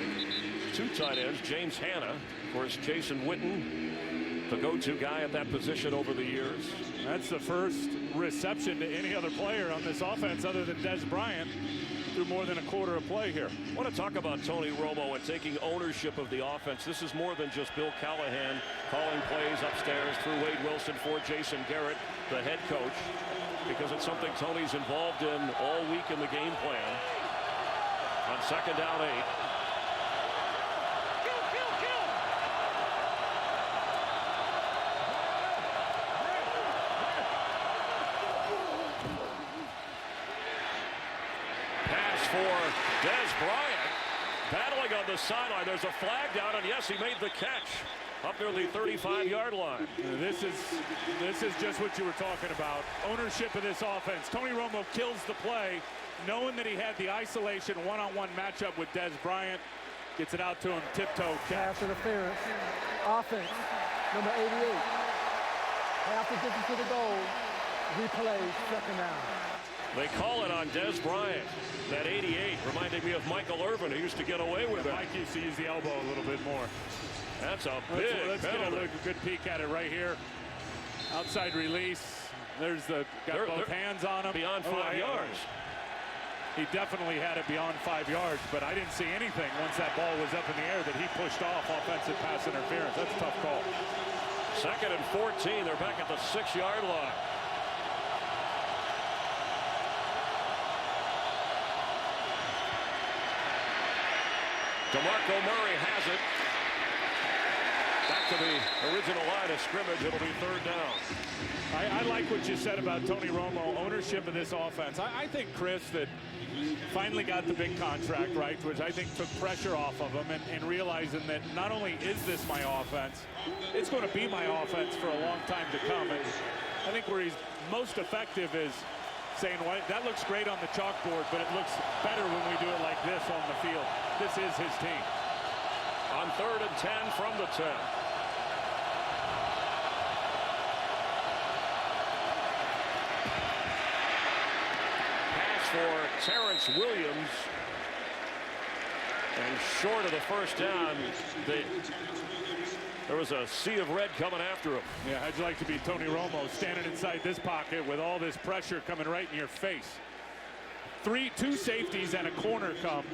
2 tight ends, James Hanna. Of course, Jason Witten, the go-to guy at that position over the years. That's the first reception to any other player on this offense other than Dez Bryant through more than a quarter of play here. I want to talk about Tony Romo and taking ownership of the offense. This is more than just Bill Callahan calling plays upstairs through Wade Wilson for Jason Garrett, the head coach, because it's something Tony's involved in all week in the game plan. On 2nd down 8. Pass for Dez Bryant. Battling on the sideline. There's a flag down, and yes, he made the catch up near the 35-yard line. This is just what you were talking about. Ownership of this offense. Tony Romo kills the play, knowing that he had the isolation one-on-one matchup with Dez Bryant. Gets it out to him, tiptoe catch. Pass interference. Offense, number 88. Half the distance to the goal. Replay, 2nd down. They call it on Dez Bryant. That 88 reminded me of Michael Irvin, who used to get away with it. Mike used to use the elbow a little bit more. That's a big Let's get a good peek at it right here. Outside release. There's got both hands on him. Beyond 5 yards. He definitely had it beyond 5 yards, but I didn't see anything once that ball was up in the air that he pushed off offensive pass interference. That's a tough call. 2nd and 14. They're back at the 6-yard line. DeMarco Murray has it. Back to the original line of scrimmage. It'll be 3rd down. I like what you said about Tony Romo, ownership of this offense. I think, Chris, that finally got the big contract, right, which I think took pressure off of him, and realizing that not only is this my offense, it's going to be my offense for a long time to come. And I think where he's most effective is saying, well, that looks great on the chalkboard, but it looks better when we do it like this on the field. This is his team. On 3rd and 10 from the 10. Pass for Terrence Williams. And short of the first down, there was a sea of red coming after him. Yeah, how'd you like to be Tony Romo standing inside this pocket with all this pressure coming right in your face? Two safeties and a corner come.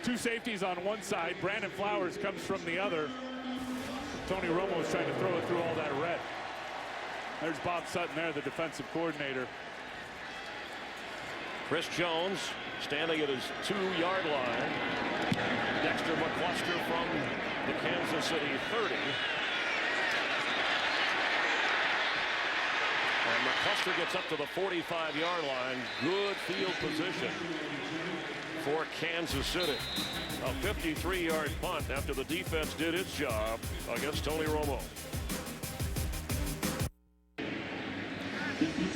2 safeties on one side. Brandon Flowers comes from the other. Tony Romo is trying to throw it through all that red. There's Bob Sutton there, the defensive coordinator. Chris Jones standing at his 2-yard line. Dexter McCluster from the Kansas City 30. And McCluster gets up to the 45-yard line. Good field position for Kansas City. A 53-yard punt after the defense did its job against Tony Romo.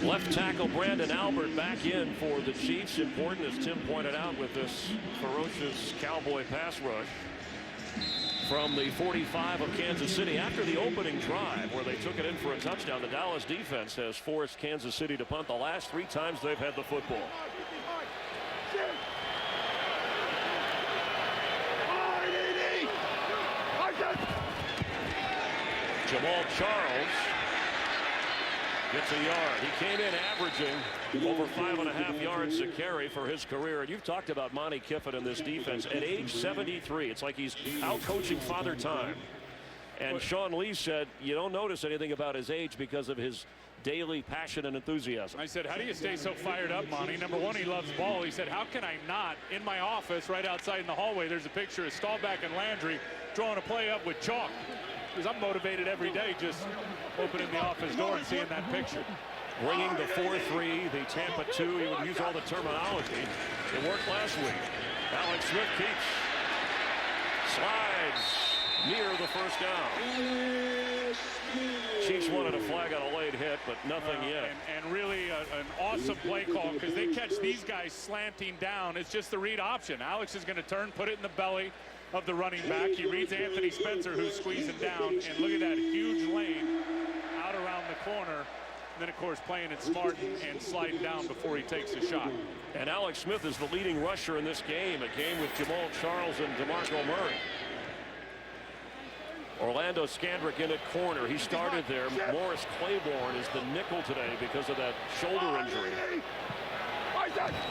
Left tackle Brandon Albert back in for the Chiefs. Important, as Tim pointed out, with this ferocious Cowboy pass rush from the 45 of Kansas City. After the opening drive where they took it in for a touchdown, the Dallas defense has forced Kansas City to punt the last 3 times they've had the football. Jamal Charles gets a yard. He came in averaging over 5.5 yards a carry for his career. And you've talked about Monty Kiffin in this defense. At age 73, it's like he's out coaching Father Time. And Sean Lee said you don't notice anything about his age because of his daily passion and enthusiasm. I said, how do you stay so fired up, Monty? Number one, he loves ball. He said, how can I not? In my office, right outside in the hallway, there's a picture of Staubach and Landry drawing a play up with chalk. Because I'm motivated every day just opening the office door and seeing that picture. Bringing the 4-3, the Tampa 2. He would use all the terminology. It worked last week. Alex Smith keeps. Slides near the first down. Chiefs wanted a flag on a late hit, but nothing yet. And really an awesome play call because they catch these guys slanting down. It's just the read option. Alex is going to turn, put it in the belly of the running back. He reads Anthony Spencer, who's squeezing down, and look at that huge lane out around the corner. And then, of course, playing it smart and sliding down before he takes a shot. And Alex Smith is the leading rusher in this game, a game with Jamal Charles and DeMarco Murray. Orlando Scandrick in at corner. He started there. Morris Claiborne is the nickel today because of that shoulder injury.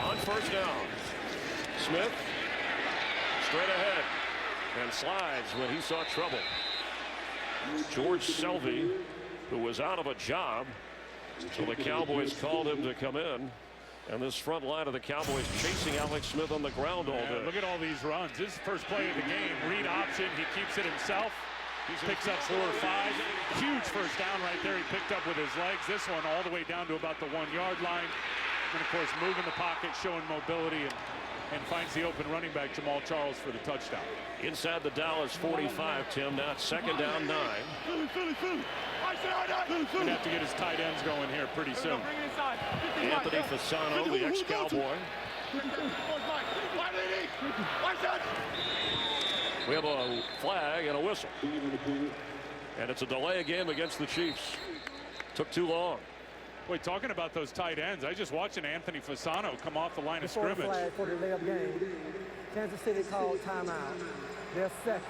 On first down, Smith straight ahead and slides when he saw trouble. George Selvey, who was out of a job, so the Cowboys called him to come in. And this front line of the Cowboys chasing Alex Smith on the ground all day. Look at all these runs. This is the first play of the game. Read option. He keeps it himself. He picks up 4 or 5. Huge first down right there. He picked up with his legs. This one all the way down to about the 1-yard line. And, of course, moving the pocket, showing mobility, and finds the open running back, Jamal Charles, for the touchdown. Inside the Dallas 45, Tim. Now it's 2nd down 9. Gonna have to get his tight ends going here pretty soon. Anthony Fasano, the ex-Cowboy. We have a flag and a whistle. And it's a delay game against the Chiefs. Took too long. Boy, talking about those tight ends, I just watched Anthony Fasano come off the line of scrimmage. Flag for the layup game. Kansas City called timeout. They're second.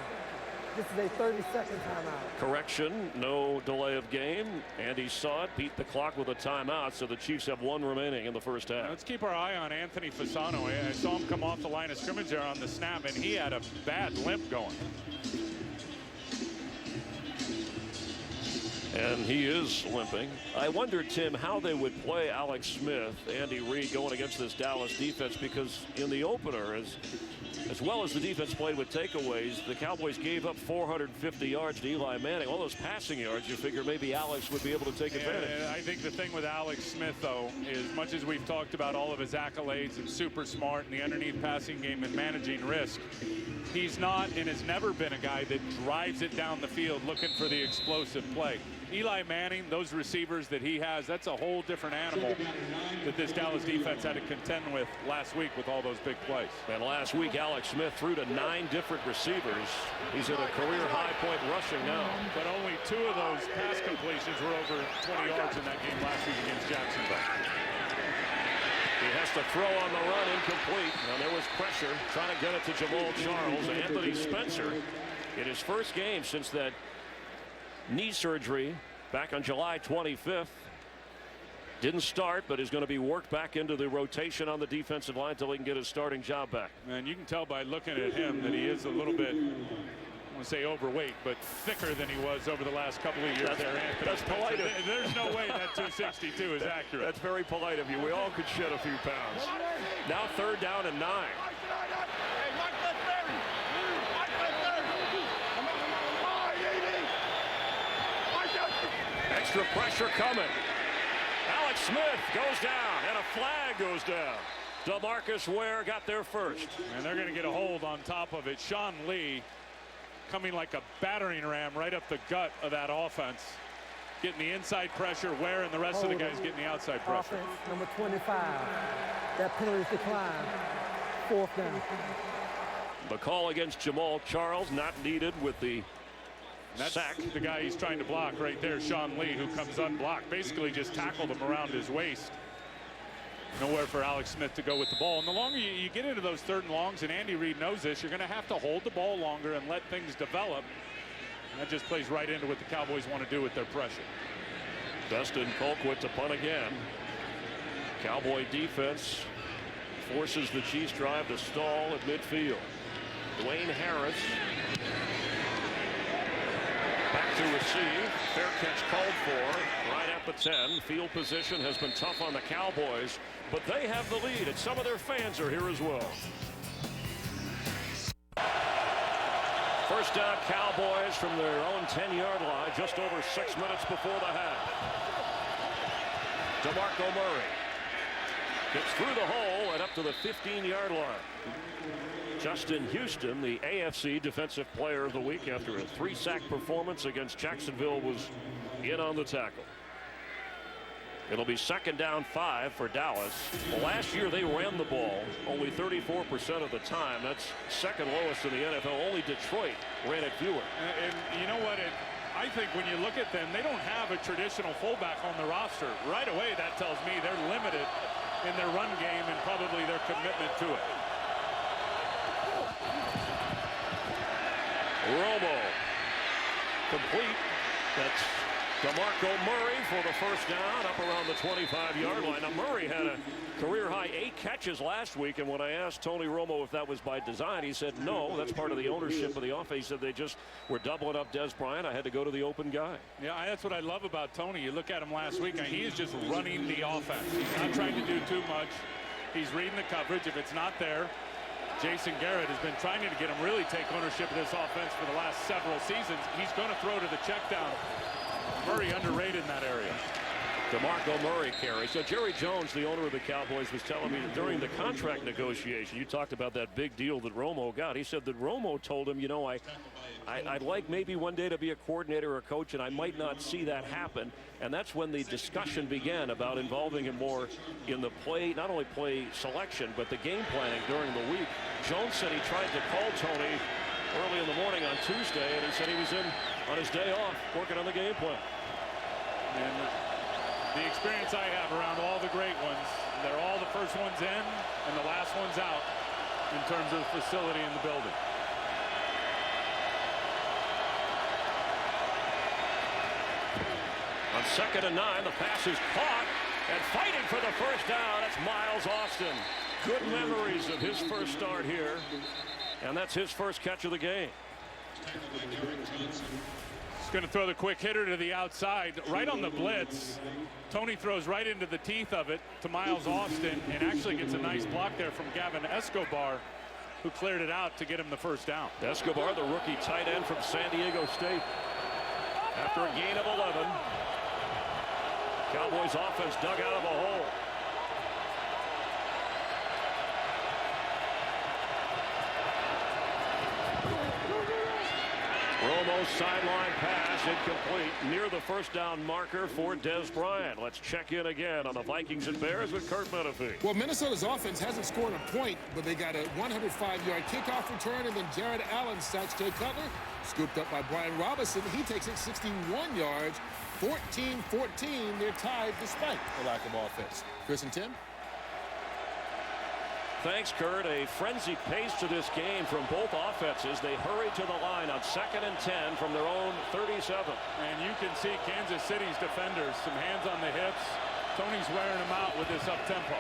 This is a 30-second timeout. Correction, no delay of game. Andy saw it, beat the clock with a timeout, so the Chiefs have 1 remaining in the first half. Now let's keep our eye on Anthony Fasano. I saw him come off the line of scrimmage there on the snap, and he had a bad limp going. And he is limping. I wondered, Tim, how they would play Alex Smith, Andy Reid, going against this Dallas defense, because in the opener, as well as the defense played with takeaways, the Cowboys gave up 450 yards to Eli Manning. All those passing yards, you figure maybe Alex would be able to take advantage. I think the thing with Alex Smith, though, is much as we've talked about all of his accolades and super smart in the underneath passing game and managing risk, he's not and has never been a guy that drives it down the field looking for the explosive play. Eli Manning, those receivers that he has, that's a whole different animal that this Dallas defense had to contend with last week with all those big plays. And last week, Alex Smith threw to 9 different receivers. He's at a career high point rushing now. But only 2 of those pass completions were over 20 yards in that game last week against Jacksonville. He has to throw on the run, incomplete. Now there was pressure trying to get it to Jamal Charles. Anthony Spencer, in his first game since that knee surgery back on July 25th, didn't start, but is going to be worked back into the rotation on the defensive line until he can get his starting job back. And you can tell by looking at him that he is a little bit, I want to say overweight, but thicker than he was over the last couple of years. That's polite. There's no way that 262 is accurate. That's very polite of you. We all could shed a few pounds. Now 3rd down and 9. Extra pressure coming. Alex Smith goes down, and a flag goes down. DeMarcus Ware got there first. And they're going to get a hold on top of it. Sean Lee coming like a battering ram right up the gut of that offense. Getting the inside pressure. Ware and the rest of the guys getting the outside pressure. Offense, number 25. That penalties decline. 4th down. The call against Jamal Charles not needed with the sack. The guy he's trying to block right there, Sean Lee, who comes unblocked. Basically just tackled him around his waist. Nowhere for Alex Smith to go with the ball. And the longer you get into those 3rd and longs, and Andy Reid knows this, you're going to have to hold the ball longer and let things develop. And that just plays right into what the Cowboys want to do with their pressure. Dustin Colquitt to punt again. Cowboy defense forces the Chiefs drive to stall at midfield. Dwayne Harris back to receive. Fair catch called for right at the 10. Field position has been tough on the Cowboys, but they have the lead, and some of their fans are here as well. First down, Cowboys from their own 10-yard line, just over 6 minutes before the half. DeMarco Murray gets through the hole and up to the 15-yard line. Justin Houston, the AFC Defensive Player of the Week after a 3-sack performance against Jacksonville, was in on the tackle. It'll be 2nd down 5 for Dallas. Well, last year they ran the ball only 34% of the time. That's 2nd lowest in the NFL. Only Detroit ran it fewer. And you know what? I think when you look at them, they don't have a traditional fullback on the roster. Right away, that tells me they're limited in their run game and probably their commitment to it. Romo complete. That's DeMarco Murray for the first down up around the 25-yard line. Now Murray had a career-high 8 catches last week, and when I asked Tony Romo if that was by design, he said no, that's part of the ownership of the offense. He said they just were doubling up Dez Bryant. I had to go to the open guy. Yeah, that's what I love about Tony. You look at him last week, and he is just running the offense. He's not trying to do too much. He's reading the coverage. If it's not there, Jason Garrett has been trying to get him really take ownership of this offense for the last several seasons. He's going to throw to the check down. Murray underrated in that area. DeMarco Murray carries. So Jerry Jones, the owner of the Cowboys, was telling me that during the contract negotiation, you talked about that big deal that Romo got. He said that Romo told him, you know, I'd like maybe one day to be a coordinator or a coach, and I might not see that happen. And that's when the discussion began about involving him more in the play, not only play selection, but the game planning during the week. Jones said he tried to call Tony early in the morning on Tuesday, and he said he was in on his day off working on the game plan. And the experience I have around all the great ones, they're all the first ones in and the last ones out in terms of the facility in the building. On 2nd and 9, the pass is caught, and fighting for the first down, that's Miles Austin. Good memories of his first start here, and that's his first catch of the game. He's going to throw the quick hitter to the outside, right on the blitz. Tony throws right into the teeth of it to Miles Austin, and actually gets a nice block there from Gavin Escobar, who cleared it out to get him the first down. Escobar, the rookie tight end from San Diego State. After a gain of 11, Cowboys offense dug out of a hole. Romo's sideline pass incomplete near the first down marker for Dez Bryant. Let's check in again on the Vikings and Bears with Kurt Menefee. Well, Minnesota's offense hasn't scored a point, but they got a 105-yard kickoff return, and then Jared Allen sacks Jay Cutler, scooped up by Brian Robinson. He takes it 61 yards, 14-14. They're tied despite the lack of offense. Chris and Tim? Thanks, Kurt. A frenzied pace to this game from both offenses. They hurried to the line on 2nd and 10 from their own 37. And you can see Kansas City's defenders, some hands on the hips. Tony's wearing them out with this up-tempo.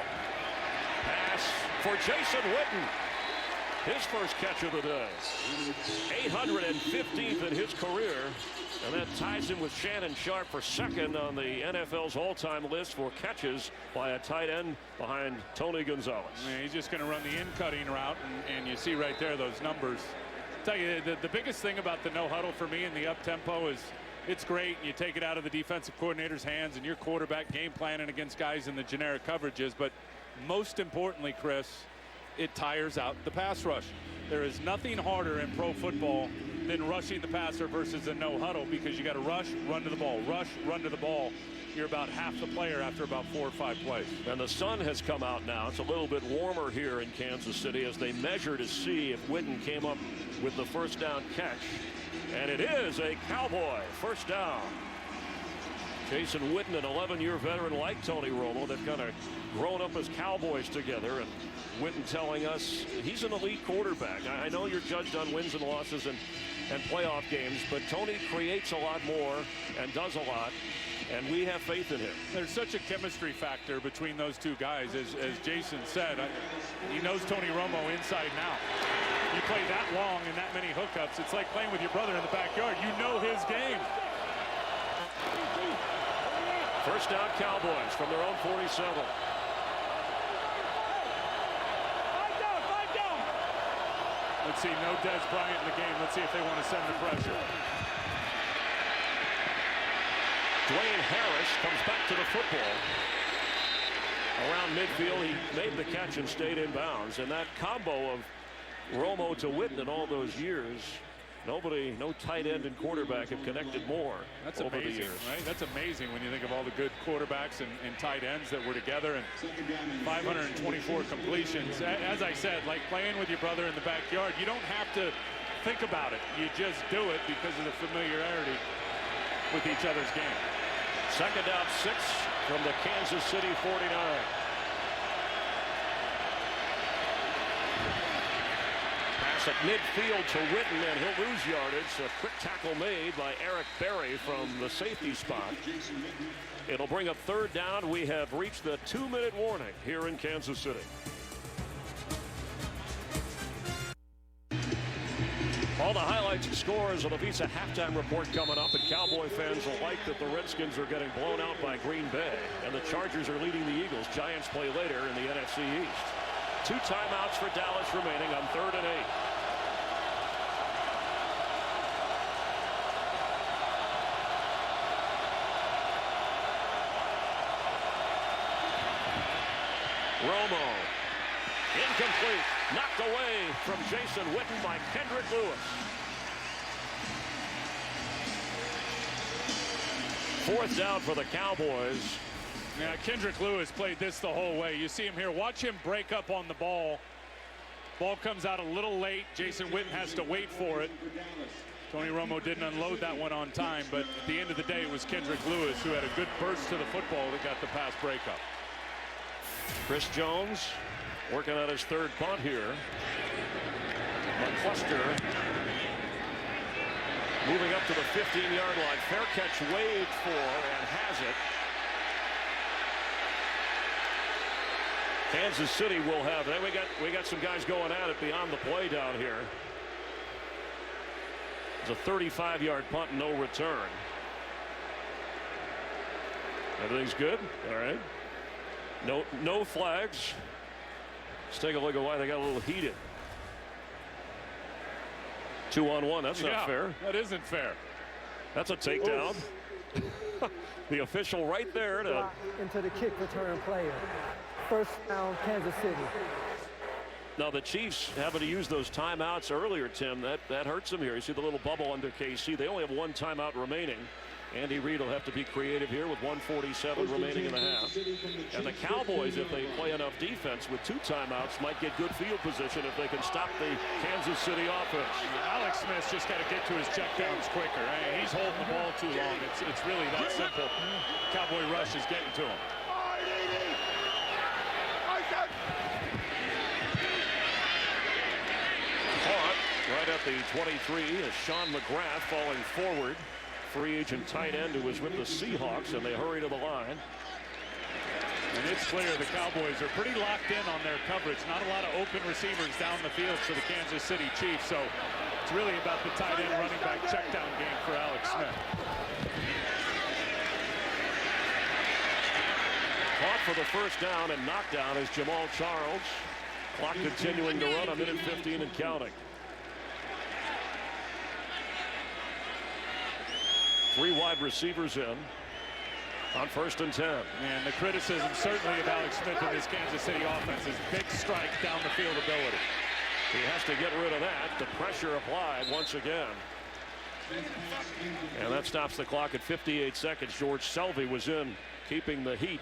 Pass for Jason Witten. His first catch of the day. 815th in his career. And that ties him with Shannon Sharpe for second on the NFL's all-time list for catches by a tight end behind Tony Gonzalez. Yeah, he's just going to run the in-cutting route, and you see right there those numbers. I'll tell you, the biggest thing about the no-huddle for me in the up-tempo is it's great. You take it out of the defensive coordinator's hands and your quarterback game planning against guys in the generic coverages. But most importantly, Chris, it tires out the pass rush. There is nothing harder in pro football than rushing the passer versus a no-huddle, because you got to rush, run to the ball, rush, run to the ball. You're about half the player after about 4 or 5 plays. And the sun has come out now. It's a little bit warmer here in Kansas City as they measure to see if Witten came up with the first down catch. And it is a Cowboy first down. Jason Witten, an 11-year veteran like Tony Romo. They've kind of grown up as Cowboys together. And Witten telling us he's an elite quarterback. I know you're judged on wins and losses and playoff games, but Tony creates a lot more and does a lot, and we have faith in him. There's such a chemistry factor between those two guys. As Jason said, he knows Tony Romo inside and out. You play that long and that many hookups, it's like playing with your brother in the backyard. You know his game. First down Cowboys from their own 47. Let's see, no Dez Bryant in the game. Let's see if they want to send the pressure. Dwayne Harris comes back to the football. Around midfield, he made the catch and stayed in bounds. And that combo of Romo to Witten in all those years, no tight end and quarterback have connected more. That's over amazing, the years. right? That's amazing when you think of all the good quarterbacks and tight ends that were together, and 524 completions. As I said, like playing with your brother in the backyard, you don't have to think about it. You just do it because of the familiarity with each other's game. Second down 6 from the Kansas City 49. At midfield to Witten, and he'll lose yardage. A quick tackle made by Eric Berry from the safety spot. It'll bring up third down. We have reached the 2-minute warning here in Kansas City. All the highlights and scores of the Visa halftime report coming up, and Cowboy fans will like that the Redskins are getting blown out by Green Bay, and the Chargers are leading the Eagles. Giants play later in the NFC East. 2 timeouts for Dallas remaining on 3rd and 8. Romo, incomplete, knocked away from Jason Witten by Kendrick Lewis. 4th down for the Cowboys. Yeah, Kendrick Lewis played this the whole way. You see him here. Watch him break up on the ball. Ball comes out a little late. Jason Witten has to wait for it. Tony Romo didn't unload that one on time, but at the end of the day, it was Kendrick Lewis who had a good burst to the football that got the pass breakup. Chris Jones working on his 3rd punt here. McCluster moving up to the 15-yard line. Fair catch waved for and has it. Kansas City will have it. We got some guys going at it beyond the play down here. It's a 35-yard punt, no return. Everything's good. All right. No flags. Let's take a look at why they got a little heated. 2-on-1. That's not fair. That isn't fair. That's a takedown. The official right there to into the kick return player. First down, Kansas City. Now the Chiefs having to use those timeouts earlier, Tim, that hurts them here. You see the little bubble under KC. They only have one timeout remaining. Andy Reid will have to be creative here with 1:47 remaining in the half. And the Cowboys, if they play enough defense with 2 timeouts, might get good field position if they can stop the Kansas City offense. Alex Smith's just got to get to his checkdowns quicker. He's holding the ball too long. It's really that simple. Cowboy rush is getting to him. Caught right at the 23 is Sean McGrath falling forward. Free agent tight end who was with the Seahawks, and they hurry to the line. And it's clear the Cowboys are pretty locked in on their coverage. Not a lot of open receivers down the field for the Kansas City Chiefs. So it's really about the tight end running back checkdown game for Alex Smith. Caught for the first down and knocked down is Jamal Charles. Clock continuing to run, 1:15 and counting. 3 wide receivers in on 1st and 10. And the criticism certainly of Alex Smith in this Kansas City offense is big strike down the field ability. He has to get rid of that. The pressure applied once again. And that stops the clock at 58 seconds. George Selvey was in, keeping the heat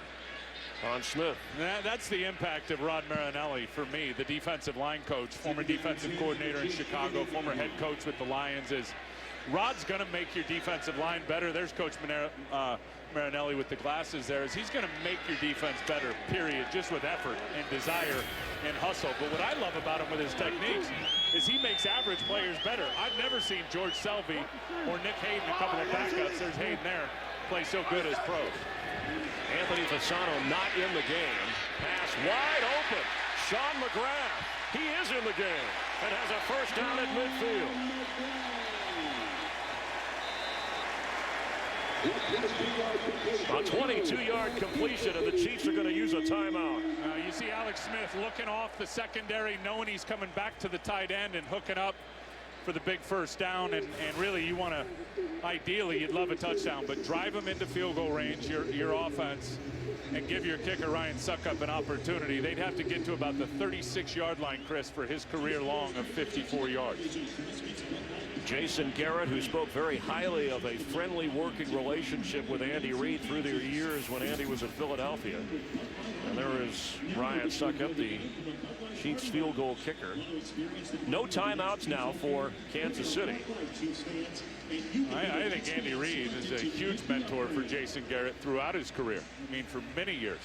on Smith. That's the impact of Rod Marinelli for me, the defensive line coach, former defensive coordinator in Chicago, former head coach with the Lions. Is Rod's going to make your defensive line better. There's Coach Marinelli with the glasses there. He's going to make your defense better, period, just with effort and desire and hustle. But what I love about him with his techniques is he makes average players better. I've never seen George Selvey or Nick Hayden, a couple of backups, there's Hayden there, play so good as pros. Anthony Fasano not in the game. Pass wide open. Sean McGrath. He is in the game and has a first down at midfield. A 22-yard completion, and the Chiefs are going to use a timeout. You see Alex Smith looking off the secondary, knowing he's coming back to the tight end and hooking up for the big first down. And really, you want to, ideally, you'd love a touchdown, but drive him into field goal range, your offense, and give your kicker, Ryan Succop, an opportunity. They'd have to get to about the 36-yard line, Chris, for his career long of 54 yards. Jason Garrett, who spoke very highly of a friendly working relationship with Andy Reid through their years when Andy was in Philadelphia. And there is Ryan Succop, the Chiefs field goal kicker. No timeouts now for Kansas City. I think Andy Reid is a huge mentor for Jason Garrett throughout his career. I mean, for many years.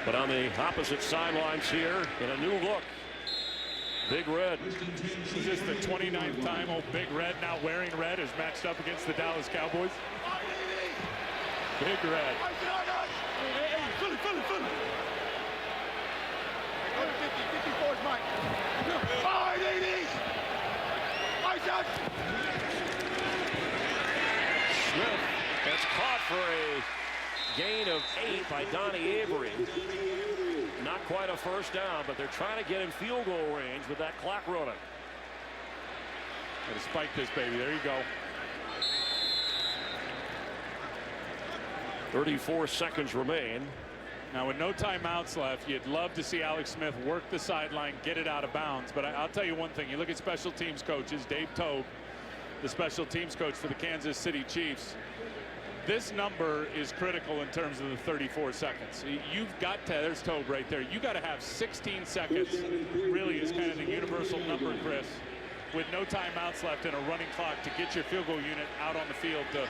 But on the opposite sidelines here in a new look, Big Red. Is this the 29th time old Big Red, now wearing red, is matched up against the Dallas Cowboys? Big Red. Smith that's caught for a gain of 8 by Donnie Avery. Not quite a first down, but they're trying to get in field goal range with that clock running. Gotta spike this baby. There you go. 34 seconds remain. Now with no timeouts left, you'd love to see Alex Smith work the sideline, get it out of bounds. But I'll tell you one thing. You look at special teams coaches, Dave Toub, the special teams coach for the Kansas City Chiefs. This number is critical in terms of the 34 seconds. You've got to, there's Toub right there. You got to have 16 seconds, really is kind of the universal number, Chris, with no timeouts left and a running clock to get your field goal unit out on the field to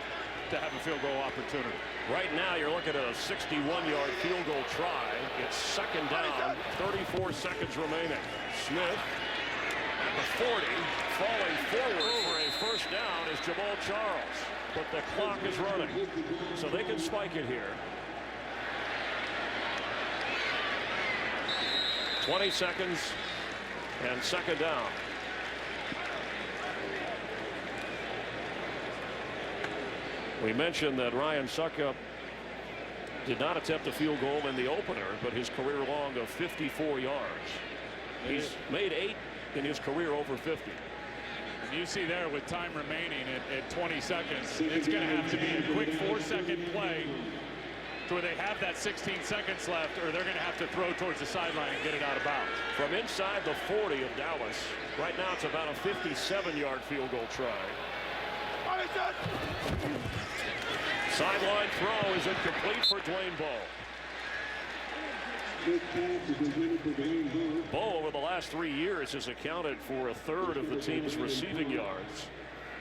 have a field goal opportunity. Right now, you're looking at a 61-yard field goal try. It's second down, 34 seconds remaining. Smith at the 40, falling forward for a first down is Jamal Charles. But the clock is running, so they can spike it here. 20 seconds and second down. We mentioned that Ryan Succop did not attempt a field goal in the opener, but his career long of 54 yards. He's made 8 in his career over 50. You see there with time remaining at 20 seconds, it's going to have to be a quick 4-second play to where they have that 16 seconds left, or they're going to have to throw towards the sideline and get it out of bounds. From inside the 40 of Dallas. Right now it's about a 57-yard field goal try. Sideline throw is incomplete for Dwayne Bowe. Bowe over the last 3 years has accounted for a third of the team's receiving yards.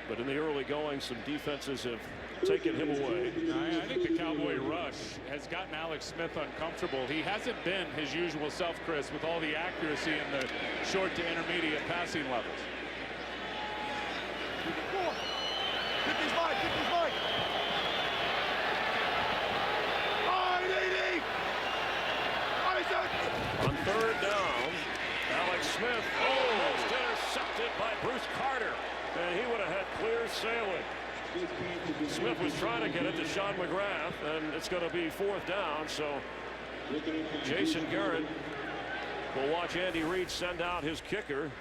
But in the early going, some defenses have taken him away. I think the Cowboy rush has gotten Alex Smith uncomfortable. He hasn't been his usual self, Chris, with all the accuracy in the short to intermediate passing levels. On third down, Alex Smith almost intercepted by Bruce Carter, and he would have had clear sailing. Smith was trying to get it to Sean McGrath, and it's going to be fourth down. So Jason Garrett will watch Andy Reid send out his kicker.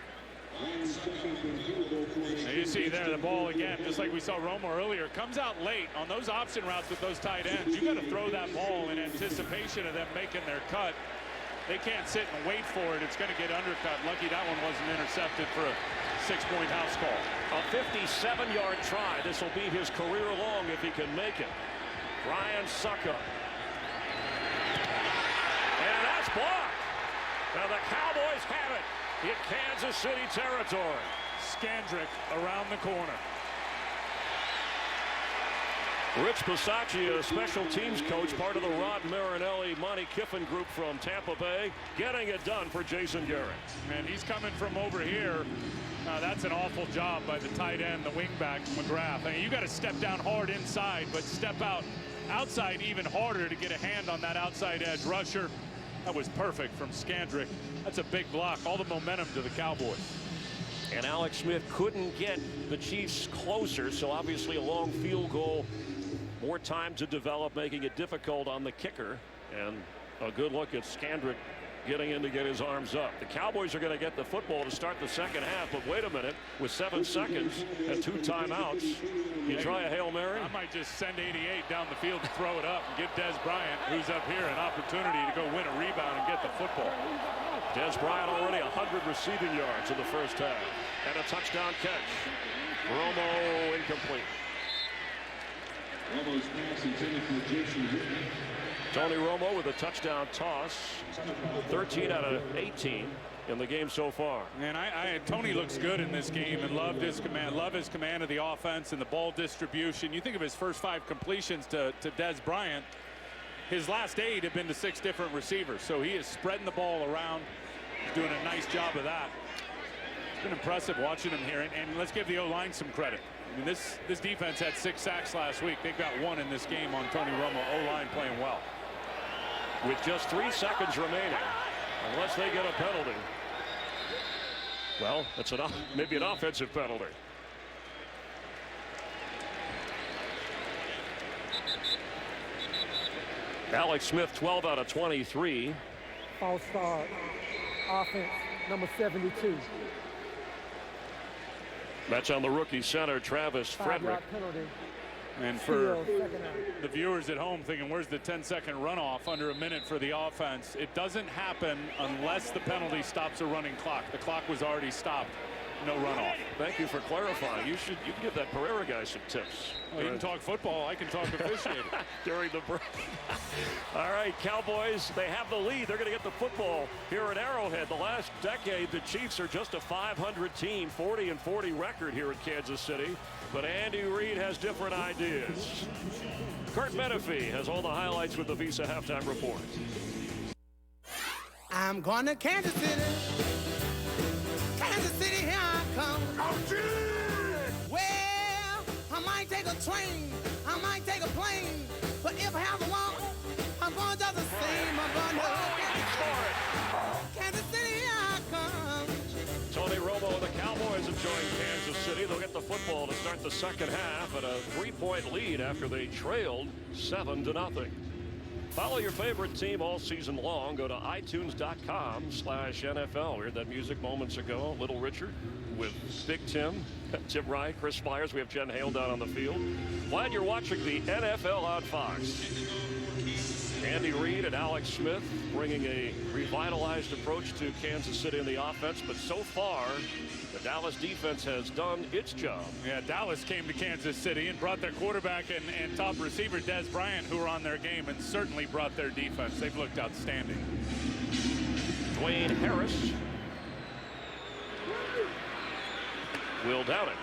Now you see there the ball again, just like we saw Romo earlier, comes out late on those option routes with those tight ends. You got to throw that ball in anticipation of them making their cut. They can't sit and wait for it. It's going to get undercut. Lucky that one wasn't intercepted for a 6-point house call. A 57-yard try. This will be his career long if he can make it. Ryan Suckup. And that's blocked. Now the Cowboys have it in Kansas City territory. Scandrick around the corner. Rich Bisaccia, a special teams coach, part of the Rod Marinelli, Monty Kiffin group from Tampa Bay, getting it done for Jason Garrett. And he's coming from over here. That's an awful job by the tight end, the wingback, McGrath. I mean, you got to step down hard inside, but step out outside even harder to get a hand on that outside edge rusher. That was perfect from Scandrick. That's a big block. All the momentum to the Cowboys. And Alex Smith couldn't get the Chiefs closer, so obviously a long field goal. More time to develop, making it difficult on the kicker. And a good look at Scandrick getting in to get his arms up. The Cowboys are going to get the football to start the second half, but wait a minute, with 7 seconds and 2 timeouts, you try a Hail Mary? I might just send 88 down the field to throw it up and give Dez Bryant, who's up here, an opportunity to go win a rebound and get the football. Dez Bryant already 100 receiving yards in the first half. And a touchdown catch. Romo incomplete. Romo's pass intended for Jason Garrett. Tony Romo with a touchdown toss. 13 out of 18 in the game so far. And Tony looks good in this game and loved his command. Love his command of the offense and the ball distribution. You think of his first 5 completions to Dez Bryant. His last 8 have been to 6 different receivers. So he is spreading the ball around. He's doing a nice job of that. It's been impressive watching him here. And let's give the O-line some credit. I mean, this defense had 6 sacks last week. They've got 1 in this game on Tony Romo. O-line playing well. With just 3 seconds remaining, unless they get a penalty. Well, that's maybe an offensive penalty. Alex Smith, 12 out of 23. False start. Offense, number 72. That's on the rookie center, Travis Frederick. 5-yard penalty. And for the viewers at home thinking, where's the 10-second runoff under a minute for the offense? It doesn't happen unless the penalty stops a running clock. The clock was already stopped. No runoff. Thank you for clarifying. You can give that Pereira guy some tips. Well, you can talk football. I can talk officiating. During the break. All right, Cowboys, they have the lead. They're going to get the football here at Arrowhead. The last decade, the Chiefs are just a 500 team, 40-40 record here at Kansas City. But Andy Reid has different ideas. Kurt Menefee has all the highlights with the Visa Halftime Report. I'm going to Kansas City. Kansas City, here I come. Well, I might take a train, I might take a plane, but if I have to walk, I'm going just the same. I'm going to Kansas City, here I come. Tony Romo and the Cowboys have joined Kansas City. They'll get the football to start the second half at a 3-point lead after they trailed 7-0. Follow your favorite team all season long. Go to itunes.com/NFL. We heard that music moments ago. Little Richard with Big Tim, Tim Wright, Chris Flyers. We have Jen Hale down on the field. Glad you're watching the NFL on Fox. Andy Reid and Alex Smith bringing a revitalized approach to Kansas City in the offense, but so far the Dallas defense has done its job. Yeah, Dallas came to Kansas City and brought their quarterback and top receiver Dez Bryant, who were on their game, and certainly brought their defense. They've looked outstanding. Dwayne Harris will down it.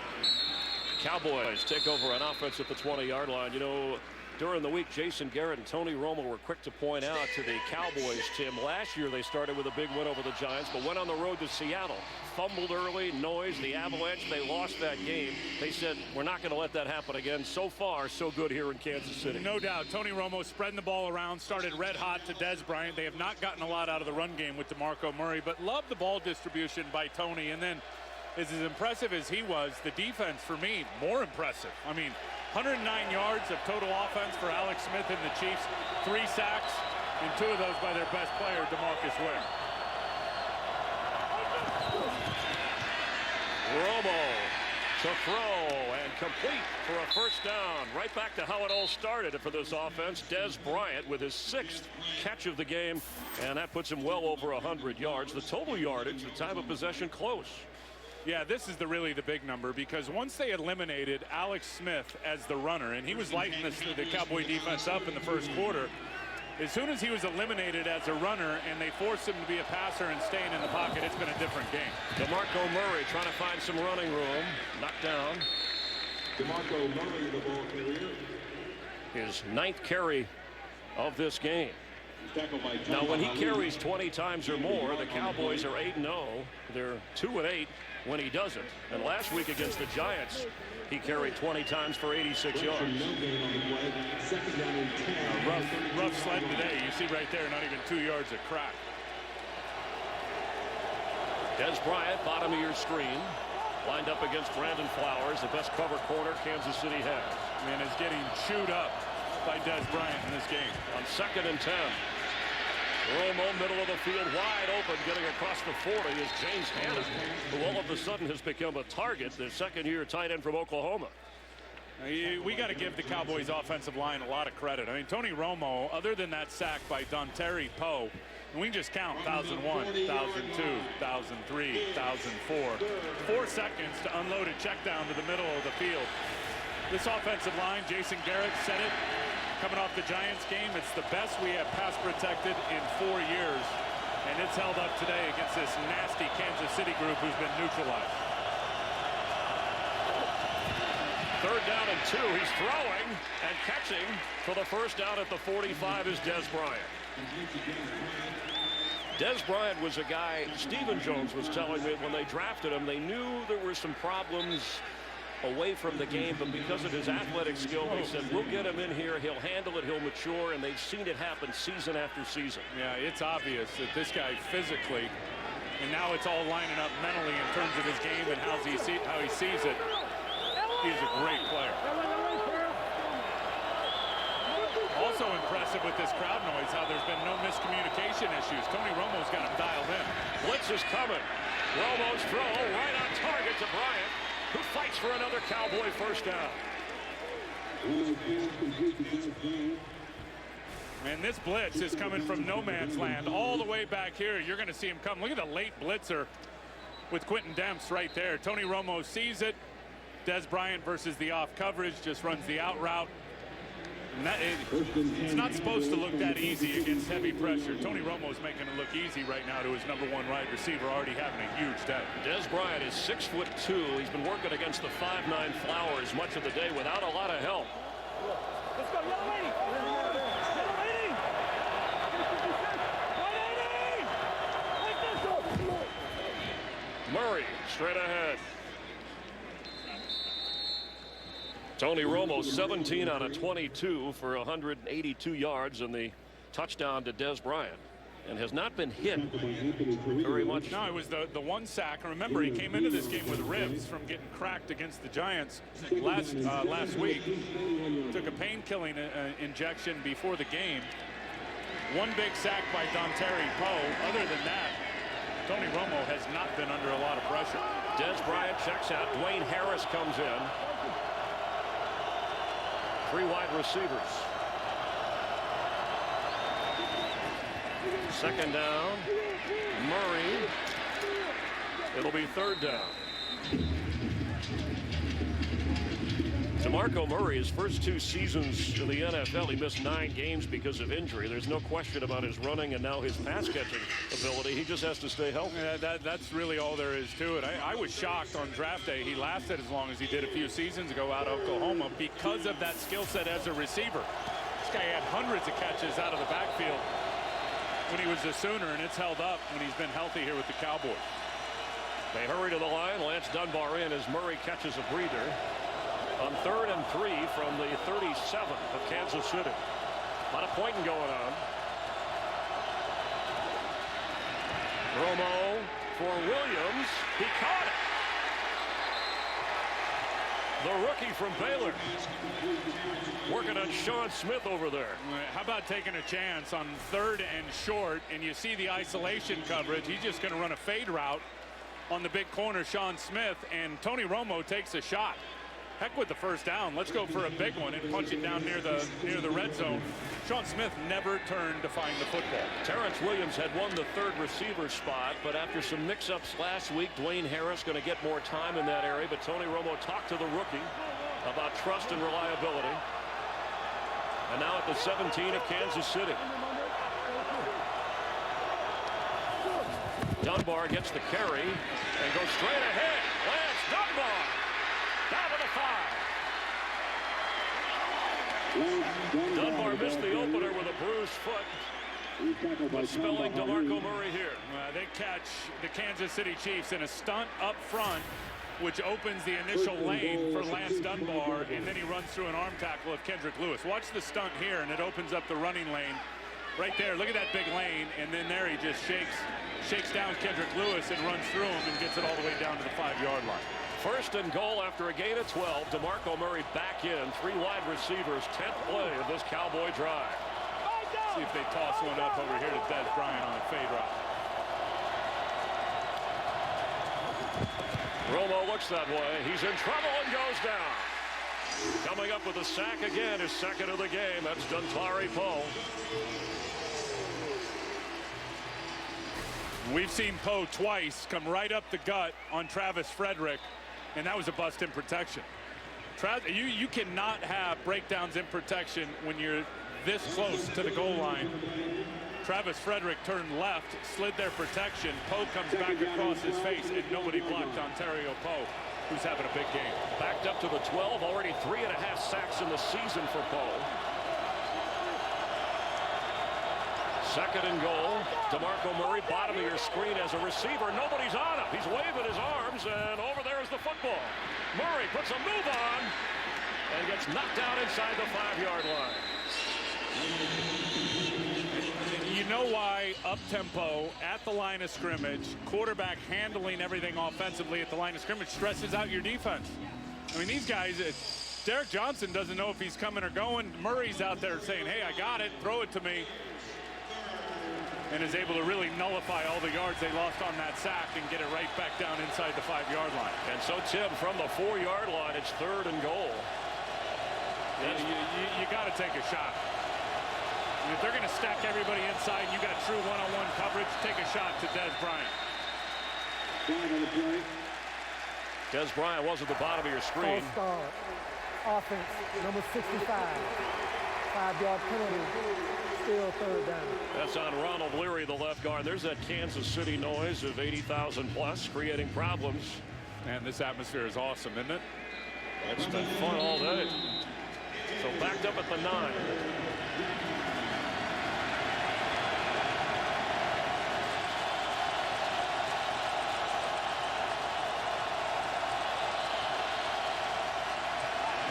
Cowboys take over an offense at the 20-yard line. You know, during the week, Jason Garrett and Tony Romo were quick to point out to the Cowboys, Tim, last year they started with a big win over the Giants, but went on the road to Seattle. Fumbled early, noise, the Avalanche, they lost that game. They said, we're not going to let that happen again. So far, so good here in Kansas City. No doubt. Tony Romo spreading the ball around, started red hot to Dez Bryant. They have not gotten a lot out of the run game with DeMarco Murray, but love the ball distribution by Tony. And then, as impressive as he was, the defense, for me, more impressive. I mean, 109 yards of total offense for Alex Smith and the Chiefs, 3 sacks, and 2 of those by their best player, DeMarcus Ware. Romo to throw and complete for a first down. Right back to how it all started for this offense. Dez Bryant with his 6th catch of the game, and that puts him well over 100 yards. The total yardage, the time of possession, close. Yeah, this is really the big number, because once they eliminated Alex Smith as the runner, and he was lighting the Cowboy defense up in the first quarter, as soon as he was eliminated as a runner and they forced him to be a passer and staying in the pocket, it's been a different game. DeMarco Murray trying to find some running room. Knocked down. DeMarco Murray, the ball carrier. His 9th carry of this game. Now, when he carries 20 times or more, the Cowboys are 8-0. They're 2-8 when he doesn't. And last week against the Giants, he carried 20 times for 86 yards. Rough sled today. You see right there, not even 2 yards of crack. Dez Bryant, bottom of your screen, lined up against Brandon Flowers, the best cover corner Kansas City has. And is getting chewed up by Dez Bryant in this game. On 2nd and 10. Romo, middle of the field, wide open, getting across the 40 is James Hannon, who all of a sudden has become a target, the 2nd-year tight end from Oklahoma. We got to give the Cowboys offensive line a lot of credit. I mean, Tony Romo, other than that sack by Dontari Poe, and we can just count 1001, 1002, 1003, 1004. 4 seconds to unload a check down to the middle of the field. This offensive line, Jason Garrett said it, coming off the Giants game, it's the best we have pass protected in 4 years, and it's held up today against this nasty Kansas City group who's been neutralized. 3rd down and 2. He's throwing and catching for the first down at the 45 is Dez Bryant. Dez Bryant was a guy, Stephen Jones was telling me when they drafted him, they knew there were some problems away from the game, but because of his athletic skill, they said, we'll get him in here, he'll handle it, he'll mature, and they've seen it happen season after season. Yeah, it's obvious that this guy physically, and now it's all lining up mentally in terms of his game and how he sees it. He's a great player. Also impressive with this crowd noise, how there's been no miscommunication issues. Tony Romo's got him dialed in. Blitz is coming. Romo's throw right on target to Bryant, who fights for another Cowboy first down. And this blitz is coming from no man's land all the way back here. You're going to see him come. Look at the late blitzer with Quentin Demps right there. Tony Romo sees it. Dez Bryant versus the off coverage, just runs the out route. And it's not supposed to look that easy against heavy pressure. Tony Romo's making it look easy right now to his #1 wide receiver, already having a huge day. Dez Bryant is 6'2". He's been working against the 5'9" Flowers much of the day without a lot of help. Let's go, yellow lady! Yellow lady! 180! Murray straight ahead. Tony Romo 17 out of 22 for 182 yards and the touchdown to Dez Bryant, and has not been hit very much. No, it was the 1 sack. And remember, he came into this game with ribs from getting cracked against the Giants last week. Took a pain-killing injection before the game. 1 big sack by Dontari Poe. Other than that, Tony Romo has not been under a lot of pressure. Dez Bryant checks out. Dwayne Harris comes in. 3 wide receivers. Second down. Murray. It'll be third down. DeMarco Murray, his first 2 seasons in the NFL, he missed 9 games because of injury. There's no question about his running and now his pass catching ability. He just has to stay healthy. Yeah, that's really all there is to it. I was shocked on draft day he lasted as long as he did a few seasons ago out of Oklahoma because of that skill set as a receiver. This guy had hundreds of catches out of the backfield when he was a Sooner, and it's held up when he's been healthy here with the Cowboys. They hurry to the line. Lance Dunbar in as Murray catches a breather on 3rd and 3 from the 37 of Kansas City. A lot of pointing going on. Romo for Williams. He caught it. The rookie from Baylor working on Sean Smith over there. How about taking a chance on 3rd and short, and you see the isolation coverage. He's just going to run a fade route on the big corner, Sean Smith, and Tony Romo takes a shot. Heck with the first down. Let's go for a big one and punch it down near the red zone. Sean Smith never turned to find the football. Terrence Williams had won the 3rd receiver spot, but after some mix-ups last week, Dwayne Harris going to get more time in that area. But Tony Romo talked to the rookie about trust and reliability. And now at the 17 of Kansas City. Dunbar gets the carry and goes straight ahead. Lance Dunbar down to the 5. Dunbar missed the opener with a bruised foot. But spelling DeMarco Murray here. They catch the Kansas City Chiefs in a stunt up front, which opens the initial lane for Lance Dunbar, and then he runs through an arm tackle of Kendrick Lewis. Watch the stunt here, and it opens up the running lane right there. Look at that big lane, and then there he just shakes down Kendrick Lewis and runs through him and gets it all the way down to the 5-yard line. 1st and goal after a gain of 12. DeMarco Murray back in. 3 wide receivers. 10th play of this Cowboy drive. See if they toss one up over here to Dez Bryant on a fade route. Romo looks that way. He's in trouble and goes down. Coming up with a sack again, his 2nd of the game. That's Dontari Poe. We've seen Poe twice come right up the gut on Travis Frederick, and that was a bust in protection. You cannot have breakdowns in protection when you're this close to the goal line. Travis Frederick turned left, slid their protection. Poe comes back across his face, and nobody blocked Ontario Poe, who's having a big game. Backed up to the 12, already 3.5 sacks in the season for Poe. 2nd and goal. DeMarco Murray, bottom of your screen as a receiver. Nobody's on him. He's waving his arms, and over there is the football. Murray puts a move on and gets knocked out inside the 5-yard line. You know why up-tempo at the line of scrimmage, quarterback handling everything offensively at the line of scrimmage stresses out your defense. I mean, these guys, Derek Johnson doesn't know if he's coming or going. Murray's out there saying, hey, I got it, throw it to me. And is able to really nullify all the yards they lost on that sack and get it right back down inside the 5-yard line. And so, Tim, from the 4-yard line, it's 3rd and goal. You got to take a shot. And if they're going to stack everybody inside, you got true one-on-one coverage, take a shot to Dez Bryant. Dez Bryant was at the bottom of your screen. All-star offense, number 65. 5-yard penalty. Still 3rd down. That's on Ronald Leary, the left guard. There's that Kansas City noise of 80,000 plus, creating problems. Man, this atmosphere is awesome, isn't it? It's been fun all day. So backed up at the 9.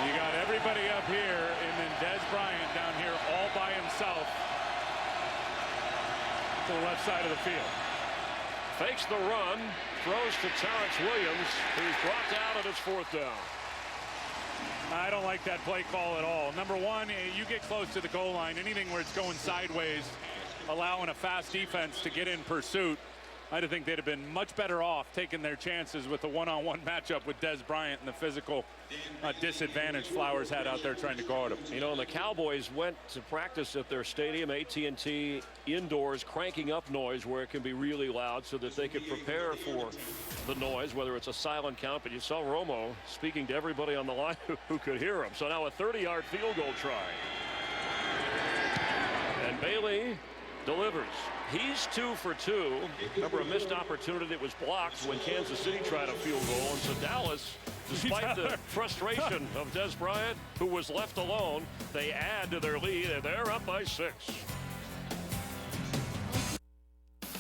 You got everybody up here, and then Dez Bryant down here all by himself to the left side of the field. Fakes the run, throws to Terrence Williams, who's brought down at his 4th down. I don't like that play call at all. Number one, you get close to the goal line, anything where it's going sideways, allowing a fast defense to get in pursuit. I think they'd have been much better off taking their chances with a one-on-one matchup with Dez Bryant and the physical disadvantage Flowers had out there trying to guard him. You know, and the Cowboys went to practice at their stadium, AT&T indoors, cranking up noise where it can be really loud so that they could prepare for the noise, whether it's a silent count. But you saw Romo speaking to everybody on the line who could hear him. So now a 30-yard field goal try. And Bailey delivers. He's 2 for 2. Remember, a missed opportunity that was blocked when Kansas City tried a field goal. And so Dallas, despite the frustration of Dez Bryant, who was left alone, they add to their lead, and they're up by 6.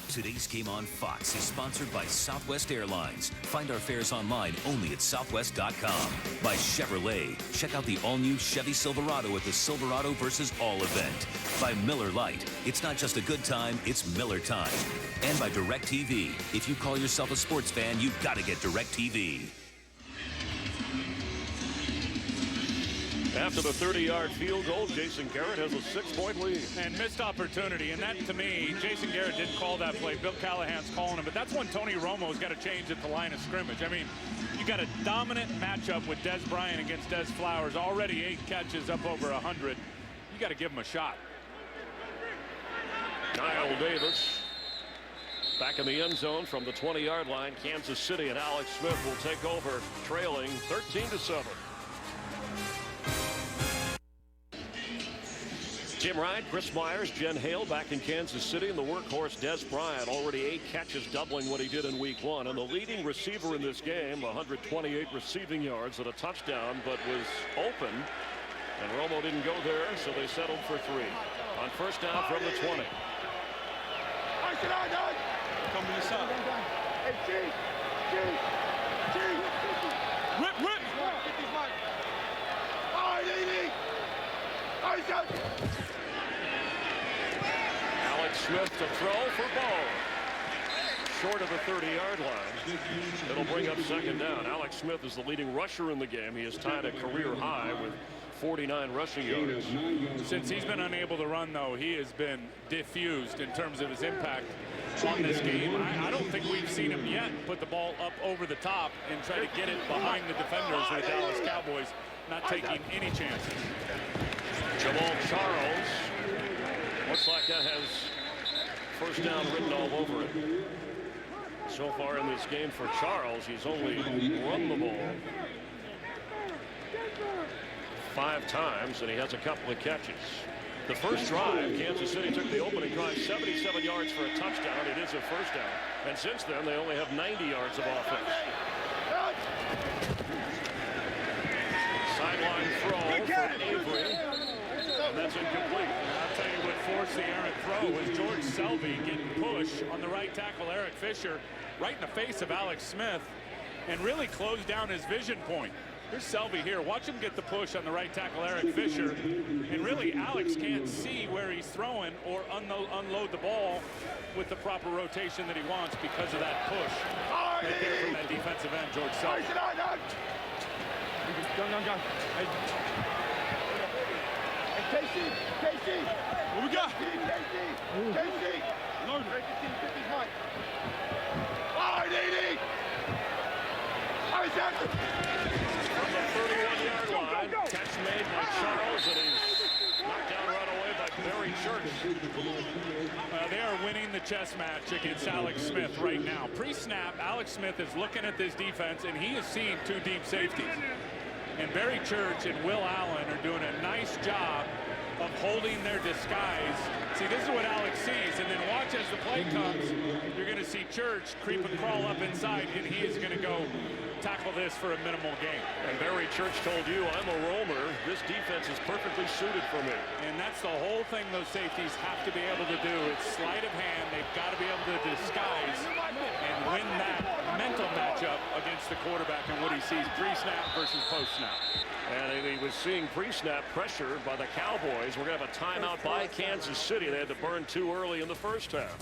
Today's game on Fox is sponsored by Southwest Airlines. Find our fares online only at southwest.com. By Chevrolet. Check out the all-new Chevy Silverado at the Silverado versus All event. By Miller Lite. It's not just a good time, it's Miller time. And by DirecTV. If you call yourself a sports fan, you've got to get DirecTV. After the 30-yard field goal, Jason Garrett has a 6-point lead. And missed opportunity. And that, to me, Jason Garrett didn't call that play. Bill Callahan's calling him. But that's when Tony Romo's got to change at the line of scrimmage. I mean, you got a dominant matchup with Dez Bryant against Dez Flowers. Already 8 catches, up over 100. You got to give him a shot. Kyle Davis back in the end zone from the 20-yard line. Kansas City and Alex Smith will take over, trailing 13-7. Tim Wright, Chris Myers, Jen Hale back in Kansas City, and the workhorse Dez Bryant, already 8 catches, doubling what he did in week 1. And the leading receiver in this game, 128 receiving yards and a touchdown, but was open. And Romo didn't go there, so they settled for 3. On first down from the 20. Come to the side. Hey, Chief. Rip. Alex Smith to throw for Bowe. Short of the 30-yard line. It'll bring up second down. Alex Smith is the leading rusher in the game. He has tied a career high with 49 rushing yards. Since he's been unable to run, though, he has been diffused in terms of his impact on this game. I don't think we've seen him yet put the ball up over the top and try to get it behind the defenders of the Dallas Cowboys, not taking any chances. Jamal Charles. Looks like that has first down written all over it. So far in this game for Charles, he's only run the ball 5 times, and he has a couple of catches. The first drive, Kansas City took the opening drive 77 yards for a touchdown. It is a first down. And since then, they only have 90 yards of offense. Sideline throw from Avery. And that's incomplete. I'll tell you what forced the errant throw was George Selvey getting push on the right tackle, Eric Fisher, right in the face of Alex Smith, and really closed down his vision point. Here's Selvey here. Watch him get the push on the right tackle, Eric Fisher. And really, Alex can't see where he's throwing or unload the ball with the proper rotation that he wants because of that push. Right there from that defensive end, George Selvey. Go. Hey, Casey. What we got? Casey. Load it. From the 31-yard line, catch made by Charles, and he's knocked down right away by Barry Church. They are winning the chess match against Alex Smith right now. Pre-snap, Alex Smith is looking at this defense, and he is seeing 2 deep safeties. And Barry Church and Will Allen are doing a nice job of holding their disguise. See, this is what Alex sees, and then watch as the play comes. You're going to see Church creep and crawl up inside, and he is going to go tackle this for a minimal gain. And Barry Church told you, I'm a roamer. This defense is perfectly suited for me. And that's the whole thing those safeties have to be able to do. It's sleight of hand. They've got to be able to disguise and win that mental matchup against the quarterback and what he sees pre-snap versus post-snap. And he was seeing pre-snap pressure by the Cowboys. We're going to have a timeout by Kansas City. They had to burn 2 early in the first half.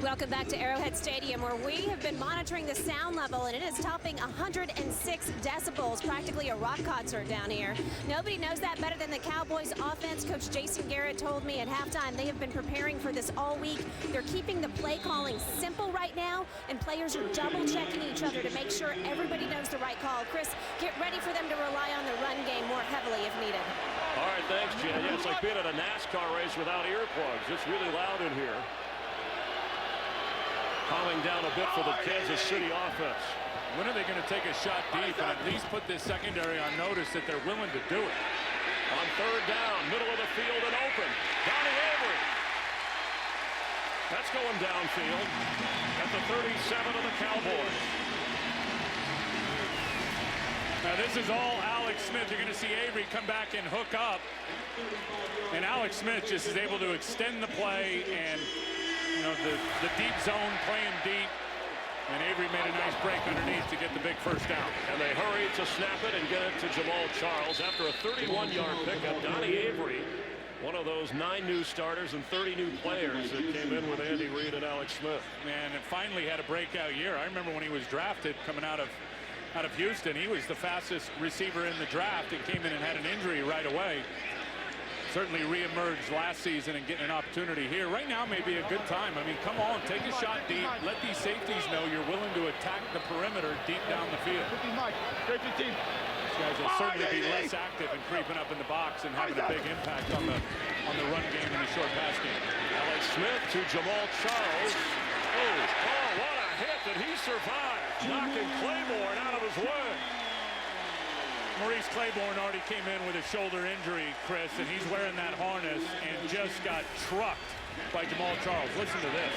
Well, Welcome back to Arrowhead Stadium, where we have been monitoring the sound level, and it is topping 106 decibels, practically a rock concert down here. Nobody knows that better than the Cowboys offense. Coach Jason Garrett told me at halftime they have been preparing for this all week. They're keeping the play calling simple right now, and players are double checking each other to make sure everybody knows the right call. Chris, get ready for them to rely on the run game more heavily if needed. All right, thanks, Jen. Yeah, it's like being at a NASCAR race without earplugs. It's really loud in here. Calming down a bit for the Kansas City offense. When are they going to take a shot deep and at least put this secondary on notice that they're willing to do it? On third down, middle of the field and open. Donnie Avery. That's going downfield at the 37 of the Cowboys. Now this is all Alex Smith. You're going to see Avery come back and hook up. And Alex Smith just is able to extend the play and, you know, the deep zone, playing deep. And Avery made a nice break underneath to get the big first down. And they hurry to snap it and get it to Jamal Charles. After a 31-yard pickup, Donnie Avery, one of those 9 new starters and 30 new players that came in with Andy Reid and Alex Smith. Man, and finally had a breakout year. I remember when he was drafted coming out of Houston. He was the fastest receiver in the draft and came in and had an injury right away. Certainly reemerged last season and getting an opportunity here. Right now may be a good time. I mean, come on, take a shot deep. Let these safeties know you're willing to attack the perimeter deep down the field. These guys will certainly be less active and creeping up in the box and having a big impact on the run game and the short pass game. Alex Smith to Jamal Charles. Oh, what a hit that he survived. Knocking Claiborne out of his way. Maurice Claiborne already came in with a shoulder injury, Chris, and he's wearing that harness and just got trucked by Jamal Charles. Listen to this.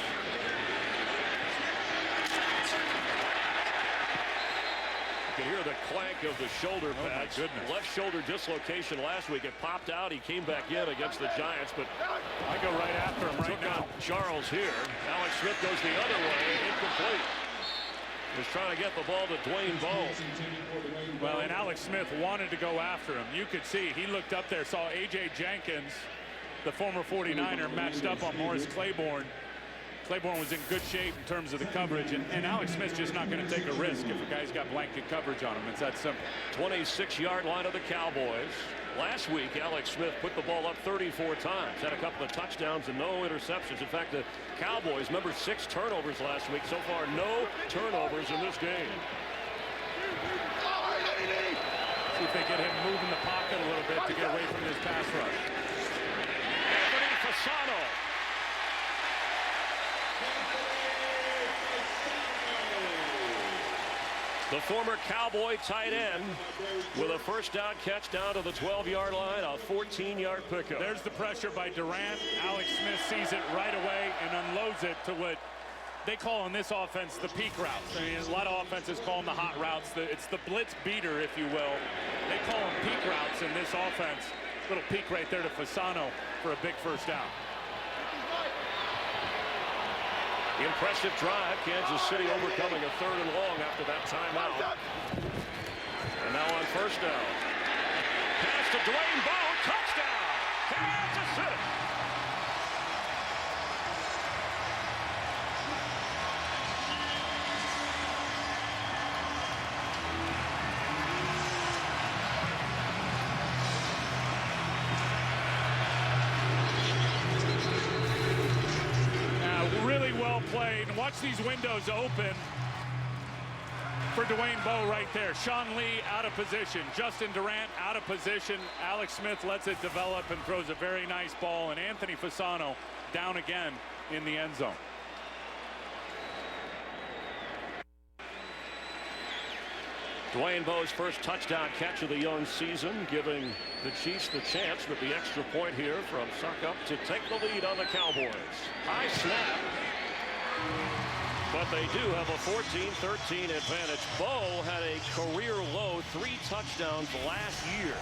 You can hear the clank of the shoulder pads. Oh, my goodness. Left shoulder dislocation last week. It popped out. He came back in against the Giants, but I go right after him right now. Charles here. Alex Smith goes the other way. Incomplete. Was trying to get the ball to Dwayne Bowe. Well, and Alex Smith wanted to go after him. You could see he looked up there, saw A.J. Jenkins, the former 49er, matched up on Maurice Claiborne. Claiborne was in good shape in terms of the coverage, and Alex Smith's just not going to take a risk if a guy's got blanket coverage on him. It's that simple. 26-yard line of the Cowboys. Last week, Alex Smith put the ball up 34 times, had a couple of touchdowns and no interceptions. In fact, the Cowboys, remember, 6 turnovers last week. So far, no turnovers in this game. See if they get him moving the pocket a little bit to get away from this pass rush. Anthony Fasano. The former Cowboy tight end with a first down catch down to the 12-yard line, a 14-yard pickup. There's the pressure by Durant. Alex Smith sees it right away and unloads it to what they call in this offense the peak routes. I mean, a lot of offenses call them the hot routes. It's the blitz beater, if you will. They call them peak routes in this offense. Little peek right there to Fasano for a big first down. Impressive drive. Kansas City overcoming a 3rd and long after that timeout. And now on first down. Pass to Dwayne Bowe. Touchdown. Kansas City. Really well played. Watch these windows open for Dwayne Bowe right there. Sean Lee out of position. Justin Durant out of position. Alex Smith lets it develop and throws a very nice ball. And Anthony Fasano down again in the end zone. Dwayne Bowe's first touchdown catch of the young season, giving the Chiefs the chance with the extra point here from Suckup to take the lead on the Cowboys. High snap. But they do have a 14-13 advantage. Bowe had a career-low 3 touchdowns last year.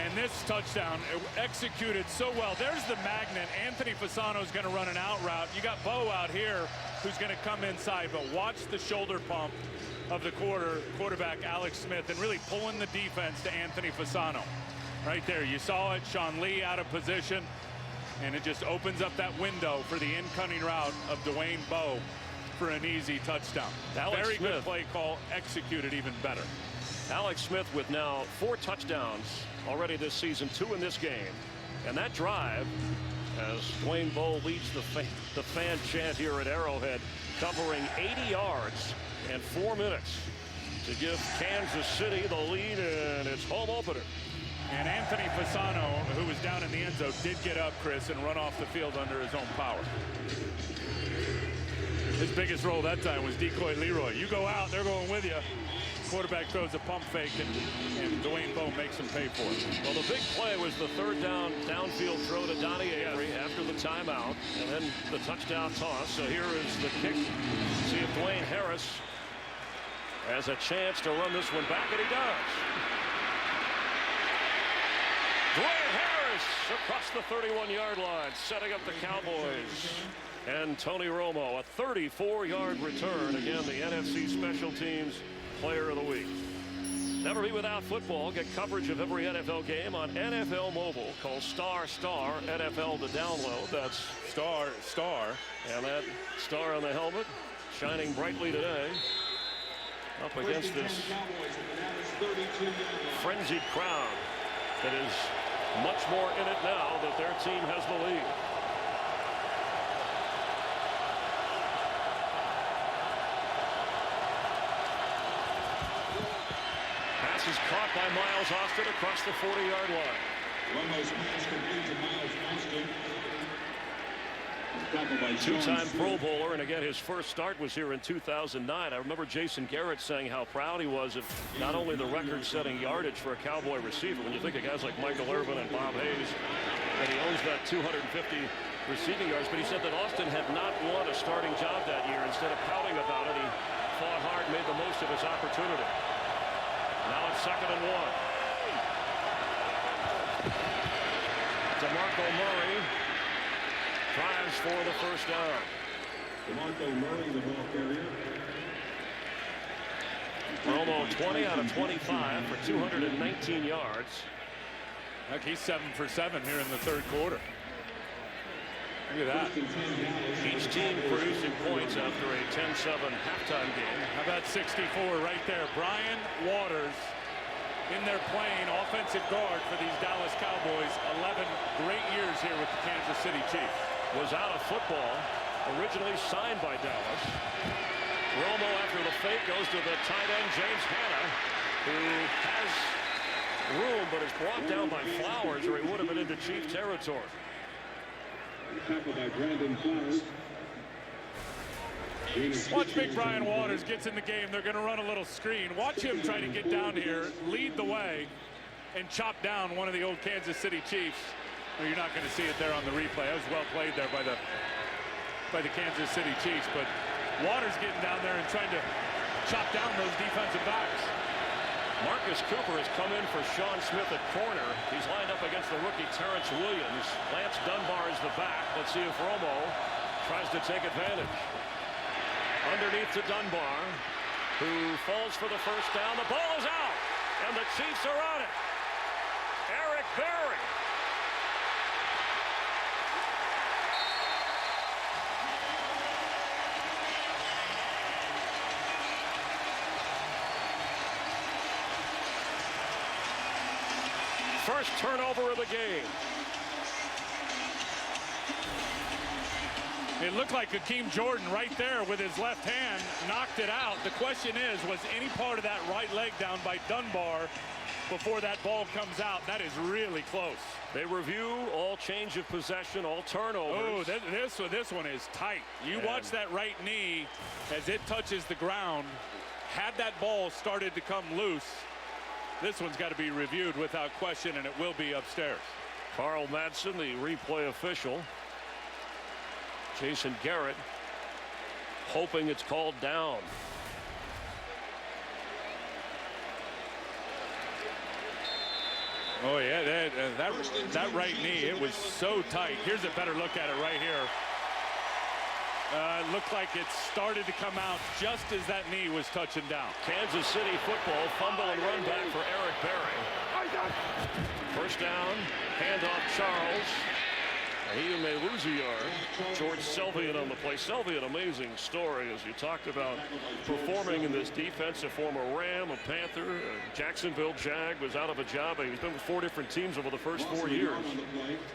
And this touchdown executed so well. There's the magnet. Anthony Fasano is going to run an out route. You got Bowe out here who's going to come inside. But watch the shoulder pump of the quarterback Alex Smith and really pulling the defense to Anthony Fasano. Right there, you saw it. Sean Lee out of position. And it just opens up that window for the incoming route of Dwayne Bowe for an easy touchdown. Very good play call, executed even better. Alex Smith with now 4 touchdowns already this season, 2 in this game. And that drive, as Dwayne Bowe leads the fan chant here at Arrowhead, covering 80 yards and 4 minutes to give Kansas City the lead in its home opener. And Anthony Fasano, who was down in the end zone, did get up, Chris, and run off the field under his own power. His biggest role that time was decoy Leroy. You go out, they're going with you. Quarterback throws a pump fake, and Dwayne Bowe makes him pay for it. Well, the big play was the third downfield throw to Donnie Avery after the timeout, and then the touchdown toss. So here is the kick. See if Dwayne Harris has a chance to run this one back, and he does. Dwayne Harris across the 31-yard line, setting up the Cowboys. And Tony Romo, a 34-yard return. Again, the NFC Special Teams Player of the Week. Never be without football. Get coverage of every NFL game on NFL Mobile. Call ** NFL to download. That's ***. And that star on the helmet shining brightly today up against this frenzied crowd that is much more in it now that their team has the lead. Pass is caught by Miles Austin across the 40-yard line. Romo's pass complete to Miles Austin. Two-time Pro Bowler, and again, his first start was here in 2009. I remember Jason Garrett saying how proud he was of not only the record-setting yardage for a Cowboy receiver. When you think of guys like Michael Irvin and Bob Hayes, and he owns that 250 receiving yards, but he said that Austin had not won a starting job that year. Instead of pouting about it, he fought hard, made the most of his opportunity. Now it's 2nd and 1. DeMarco Murray tries for the first down. DeMarco Murray, the ball carrier. Romo 20 out of 25 for 219 yards. Heck, he's 7 for 7 here in the third quarter. Look at that. Each team producing points after a 10-7 halftime game. How about 64 right there? Brian Waters in there playing offensive guard for these Dallas Cowboys. 11 great years here with the Kansas City Chiefs. Was out of football, originally signed by Dallas. Romo, after the fake, goes to the tight end, James Hanna, who has room but is brought down by Flowers, or he would have been into Chief territory. Tackled by Brandon Flowers. Watch big Brian Waters gets in the game. They're going to run a little screen. Watch him try to get down here, lead the way, and chop down one of the old Kansas City Chiefs. Well, you're not going to see it there on the replay. That was well played there by the Kansas City Chiefs. But Waters getting down there and trying to chop down those defensive backs. Marcus Cooper has come in for Sean Smith at corner. He's lined up against the rookie Terrence Williams. Lance Dunbar is the back. Let's see if Romo tries to take advantage. Underneath to Dunbar, who falls for the first down. The ball is out, and the Chiefs are on it. Eric Berry. First turnover of the game. It looked like Hakeem Jordan right there with his left hand knocked it out. The question is, was any part of that right leg down by Dunbar before that ball comes out? That is really close. They review all change of possession, all turnovers. Oh, this one is tight. You watch that right knee as it touches the ground. Had that ball started to come loose, this one's got to be reviewed without question, and it will be upstairs. Carl Madsen, the replay official. Jason Garrett hoping it's called down. Oh yeah, that right knee, it was so tight. Here's a better look at it right here. It looked like it started to come out just as that knee was touching down. Kansas City football, fumble and run back for Eric Berry. First down, handoff Charles. He may lose a yard. George Selvian on the play. Selvian, amazing story, as you talked about performing in this defense. A former Ram, a Panther, a Jacksonville Jag, was out of a job. He's been with 4 different teams over the first 4 years,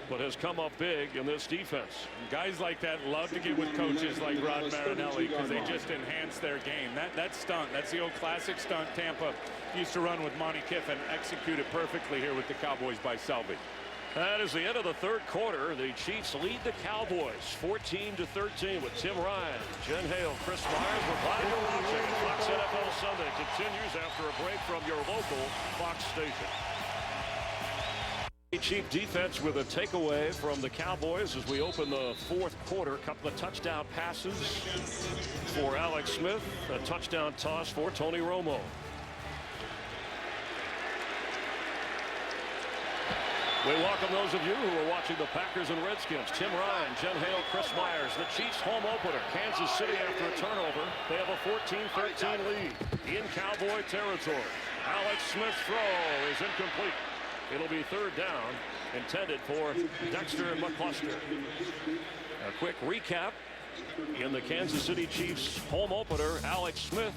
but has come up big in this defense. Guys like that love to get with coaches like Rod Marinelli because they just enhance their game. That stunt, that's the old classic stunt Tampa used to run with Monty Kiffin, executed perfectly here with the Cowboys by Selby. That is the end of the third quarter. The Chiefs lead the Cowboys 14-13 with Tim Ryan, Jen Hale, Chris Myers. We're glad you're watching. Fox NFL Sunday continues after a break from your local Fox station. Chief defense with a takeaway from the Cowboys as we open the fourth quarter. A couple of touchdown passes for Alex Smith. A touchdown toss for Tony Romo. We welcome those of you who are watching the Packers and Redskins. Tim Ryan, Jen Hale, Chris Myers. The Chiefs home opener. Kansas City after a turnover. They have a 14-13 lead in Cowboy territory. Alex Smith's throw is incomplete. It'll be third down, intended for Dexter McCluster. A quick recap in the Kansas City Chiefs home opener. Alex Smith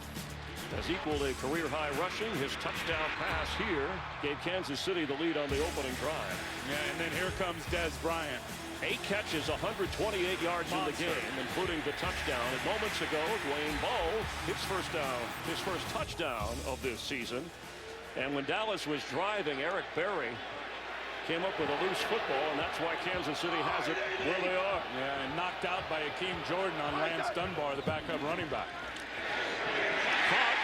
has equaled a career-high rushing. His touchdown pass here gave Kansas City the lead on the opening drive. Yeah, and then here comes Dez Bryant. 8 catches, 128 yards in the game, including the touchdown. And moments ago, Dwayne Bowe, his first touchdown of this season. And when Dallas was driving, Eric Berry came up with a loose football, and that's why Kansas City has it where they are. Yeah, and knocked out by Akeem Jordan on Lance Dunbar, the backup running back. Caught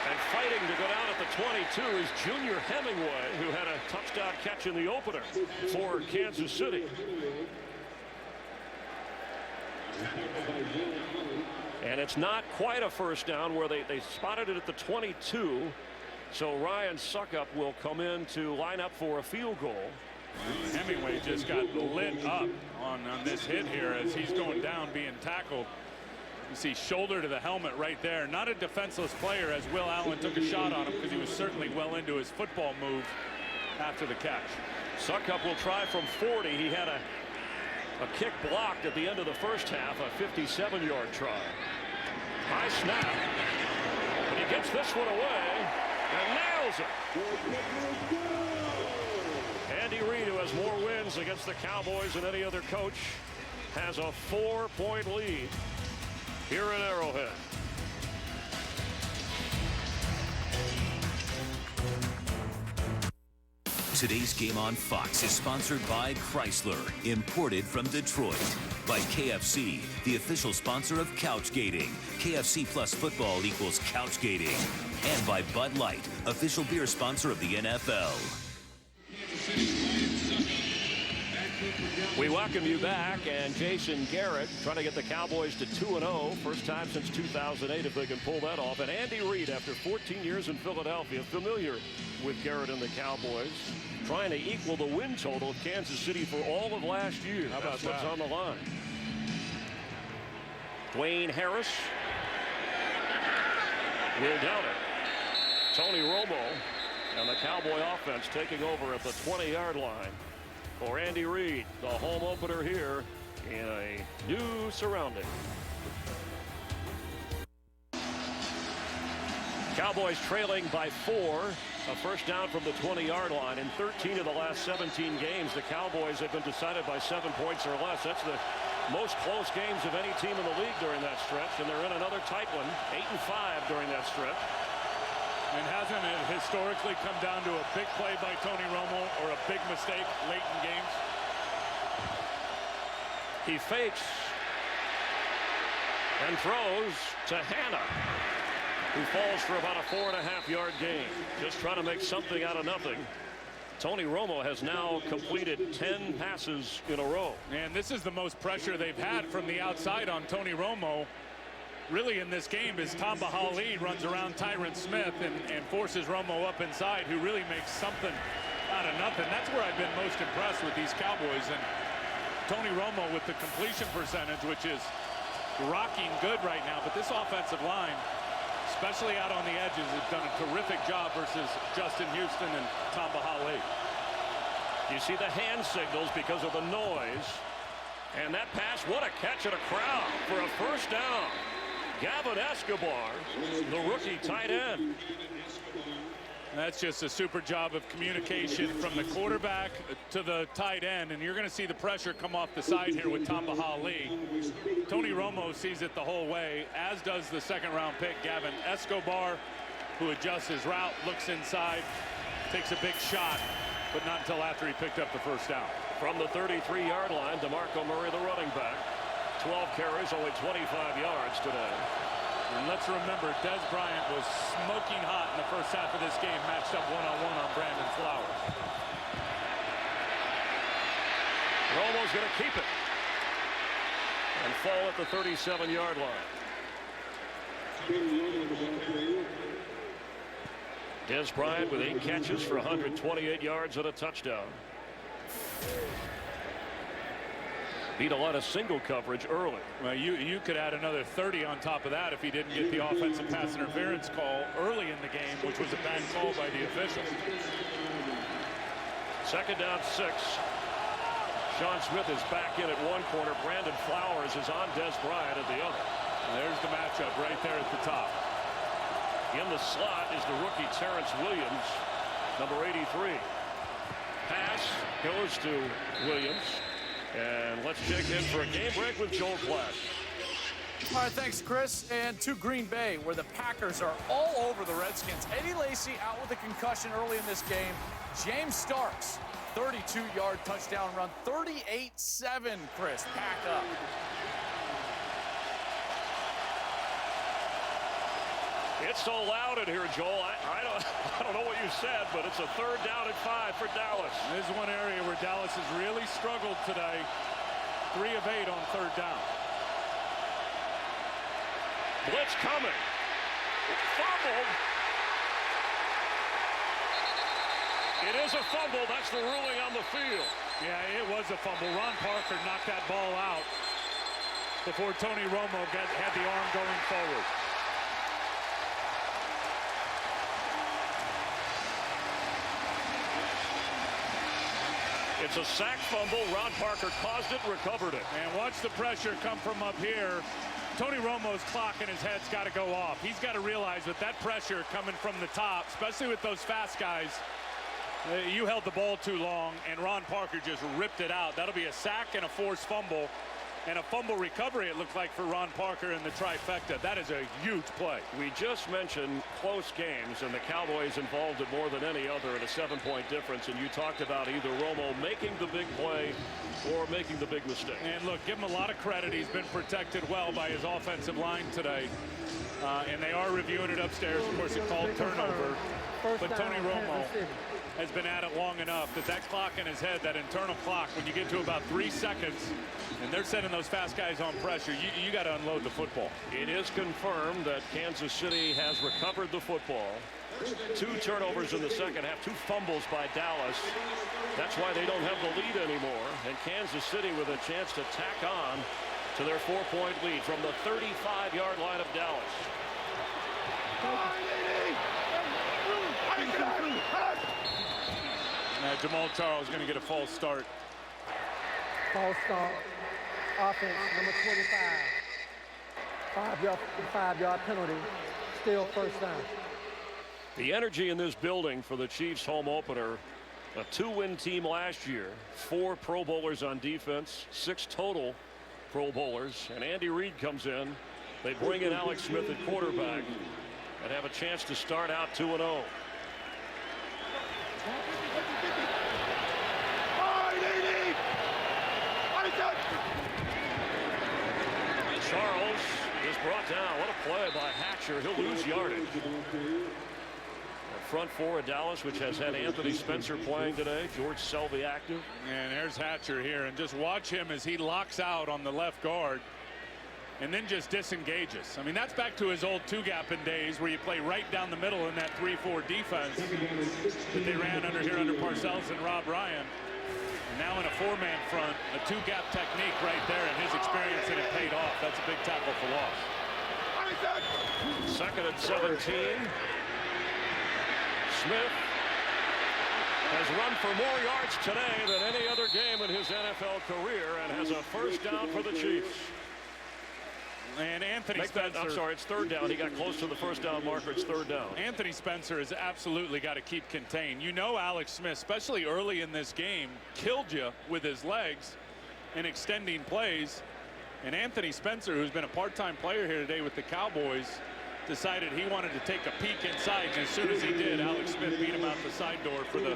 and fighting to go down at the 22 is Junior Hemingway, who had a touchdown catch in the opener for Kansas City. And it's not quite a first down where they spotted it at the 22. So Ryan Suckup will come in to line up for a field goal. Hemingway just got lit up on this hit here as he's going down being tackled. You see shoulder to the helmet right there. Not a defenseless player, as Will Allen took a shot on him because he was certainly well into his football move after the catch. Suckup will try from 40. He had a kick blocked at the end of the first half, a 57-yard try. High snap, but he gets this one away and nails it. Andy Reid, who has more wins against the Cowboys than any other coach, has a 4-point lead here in Arrowhead. Today's game on Fox is sponsored by Chrysler, imported from Detroit. By KFC, the official sponsor of Couchgating. KFC plus football equals Couchgating. And by Bud Light, official beer sponsor of the NFL. We welcome you back, and Jason Garrett trying to get the Cowboys to 2-0. First time since 2008 if they can pull that off. And Andy Reid, after 14 years in Philadelphia, familiar with Garrett and the Cowboys, trying to equal the win total of Kansas City for all of last year. How about That's what's that? on the line. Dwayne Harris will down it. Tony Romo and the Cowboy offense taking over at the 20-yard line for Andy Reid, the home opener here in a new surrounding. Cowboys trailing by 4. A first down from the 20-yard line. In 13 of the last 17 games, the Cowboys have been decided by 7 points or less. That's the most close games of any team in the league during that stretch, and they're in another tight one, 8-5 during that stretch. And hasn't it historically come down to a big play by Tony Romo or a big mistake late in games? He fakes and throws to Hannah, who falls for about a 4.5-yard gain. Just trying to make something out of nothing. Tony Romo has now completed 10 passes in a row. And this is the most pressure they've had from the outside on Tony Romo. Really in this game is Tamba Hali runs around Tyron Smith and forces Romo up inside, who really makes something out of nothing. That's where I've been most impressed with these Cowboys. And Tony Romo with the completion percentage, which is rocking good right now. But this offensive line, especially out on the edges, has done a terrific job versus Justin Houston and Tamba Hali. You see the hand signals because of the noise. And that pass, what a catch in a crowd for a first down. Gavin Escobar, the rookie tight end. That's just a super job of communication from the quarterback to the tight end, and you're going to see the pressure come off the side here with Tambaha Lee. Tony Romo sees it the whole way, as does the second-round pick, Gavin Escobar, who adjusts his route, looks inside, takes a big shot, but not until after he picked up the first down. From the 33-yard line, DeMarco Murray, the running back. 12 carries, only 25 yards today. And let's remember, Dez Bryant was smoking hot in the first half of this game, matched up one-on-one on Brandon Flowers. Romo's going to keep it and fall at the 37-yard line. Dez Bryant with 8 catches for 128 yards and a touchdown. Beat a lot of single coverage early. Well, you could add another 30 on top of that if he didn't get the offensive pass interference call early in the game, which was a bad call by the officials. Second down 6. Sean Smith is back in at one corner. Brandon Flowers is on Dez Bryant at the other. And there's the matchup right there at the top. In the slot is the rookie Terrence Williams, number 83. Pass goes to Williams. And let's check in for a game break with Joel Platt. All right, thanks, Chris. And to Green Bay, where the Packers are all over the Redskins. Eddie Lacy out with a concussion early in this game. James Starks, 32-yard touchdown run. 38-7, Chris. Pack up. It's so loud in here, Joel. I don't know what you said, but it's a third down and 5 for Dallas. This is one area where Dallas has really struggled today. 3 of 8 on third down. Blitz coming. Fumbled. It is a fumble. That's the ruling on the field. Yeah, it was a fumble. Ron Parker knocked that ball out before Tony Romo had the arm going forward. It's a sack fumble. Ron Parker caused it, recovered it. And watch the pressure come from up here. Tony Romo's clock in his head's got to go off. He's got to realize that that pressure coming from the top, especially with those fast guys, you held the ball too long, and Ron Parker just ripped it out. That'll be a sack and a forced fumble. And a fumble recovery, it looked like, for Ron Parker in the trifecta. That is a huge play. We just mentioned close games, and the Cowboys involved it more than any other in a 7-point difference. And you talked about either Romo making the big play or making the big mistake. And look, give him a lot of credit. He's been protected well by his offensive line today. And they are reviewing it upstairs. Of course, it called turnover. But Tony Romo has been at it long enough that that clock in his head, that internal clock, when you get to about 3 seconds, and they're sending those fast guys on pressure, you got to unload the football. It is confirmed that Kansas City has recovered the football. 2 turnovers in the second half, 2 fumbles by Dallas. That's why they don't have the lead anymore. And Kansas City with a chance to tack on to their 4-point lead from the 35-yard line of Dallas. Jamal Charles going to get a false start. False start. Offense, number 25. 5-yard penalty. Still first down. The energy in this building for the Chiefs home opener. A 2-win team last year. 4 Pro Bowlers on defense. 6 total Pro Bowlers. And Andy Reid comes in. They bring in Alex Smith at quarterback and have a chance to start out 2-0. Charles is brought down. What a play by Hatcher. He'll lose yardage. The front 4 of Dallas, which has had Anthony Spencer playing today. George Selvey active. And there's Hatcher here. And just watch him as he locks out on the left guard and then just disengages. I mean, that's back to his old 2-gapping days where you play right down the middle in that 3-4 defense that they ran under Parcells and Rob Ryan. Now in a 4-man front, a 2-gap technique right there, and his experience in it paid off. That's a big tackle for loss. Second and 17. Smith has run for more yards today than any other game in his NFL career and has a first down for the Chiefs. And Anthony Spencer. I'm sorry, it's third down. He got close to the first down marker. It's third down. Anthony Spencer has absolutely got to keep contained. You know, Alex Smith, especially early in this game, killed you with his legs and extending plays. And Anthony Spencer, who's been a part-time player here today with the Cowboys, decided he wanted to take a peek inside. And as soon as he did, Alex Smith beat him out the side door for the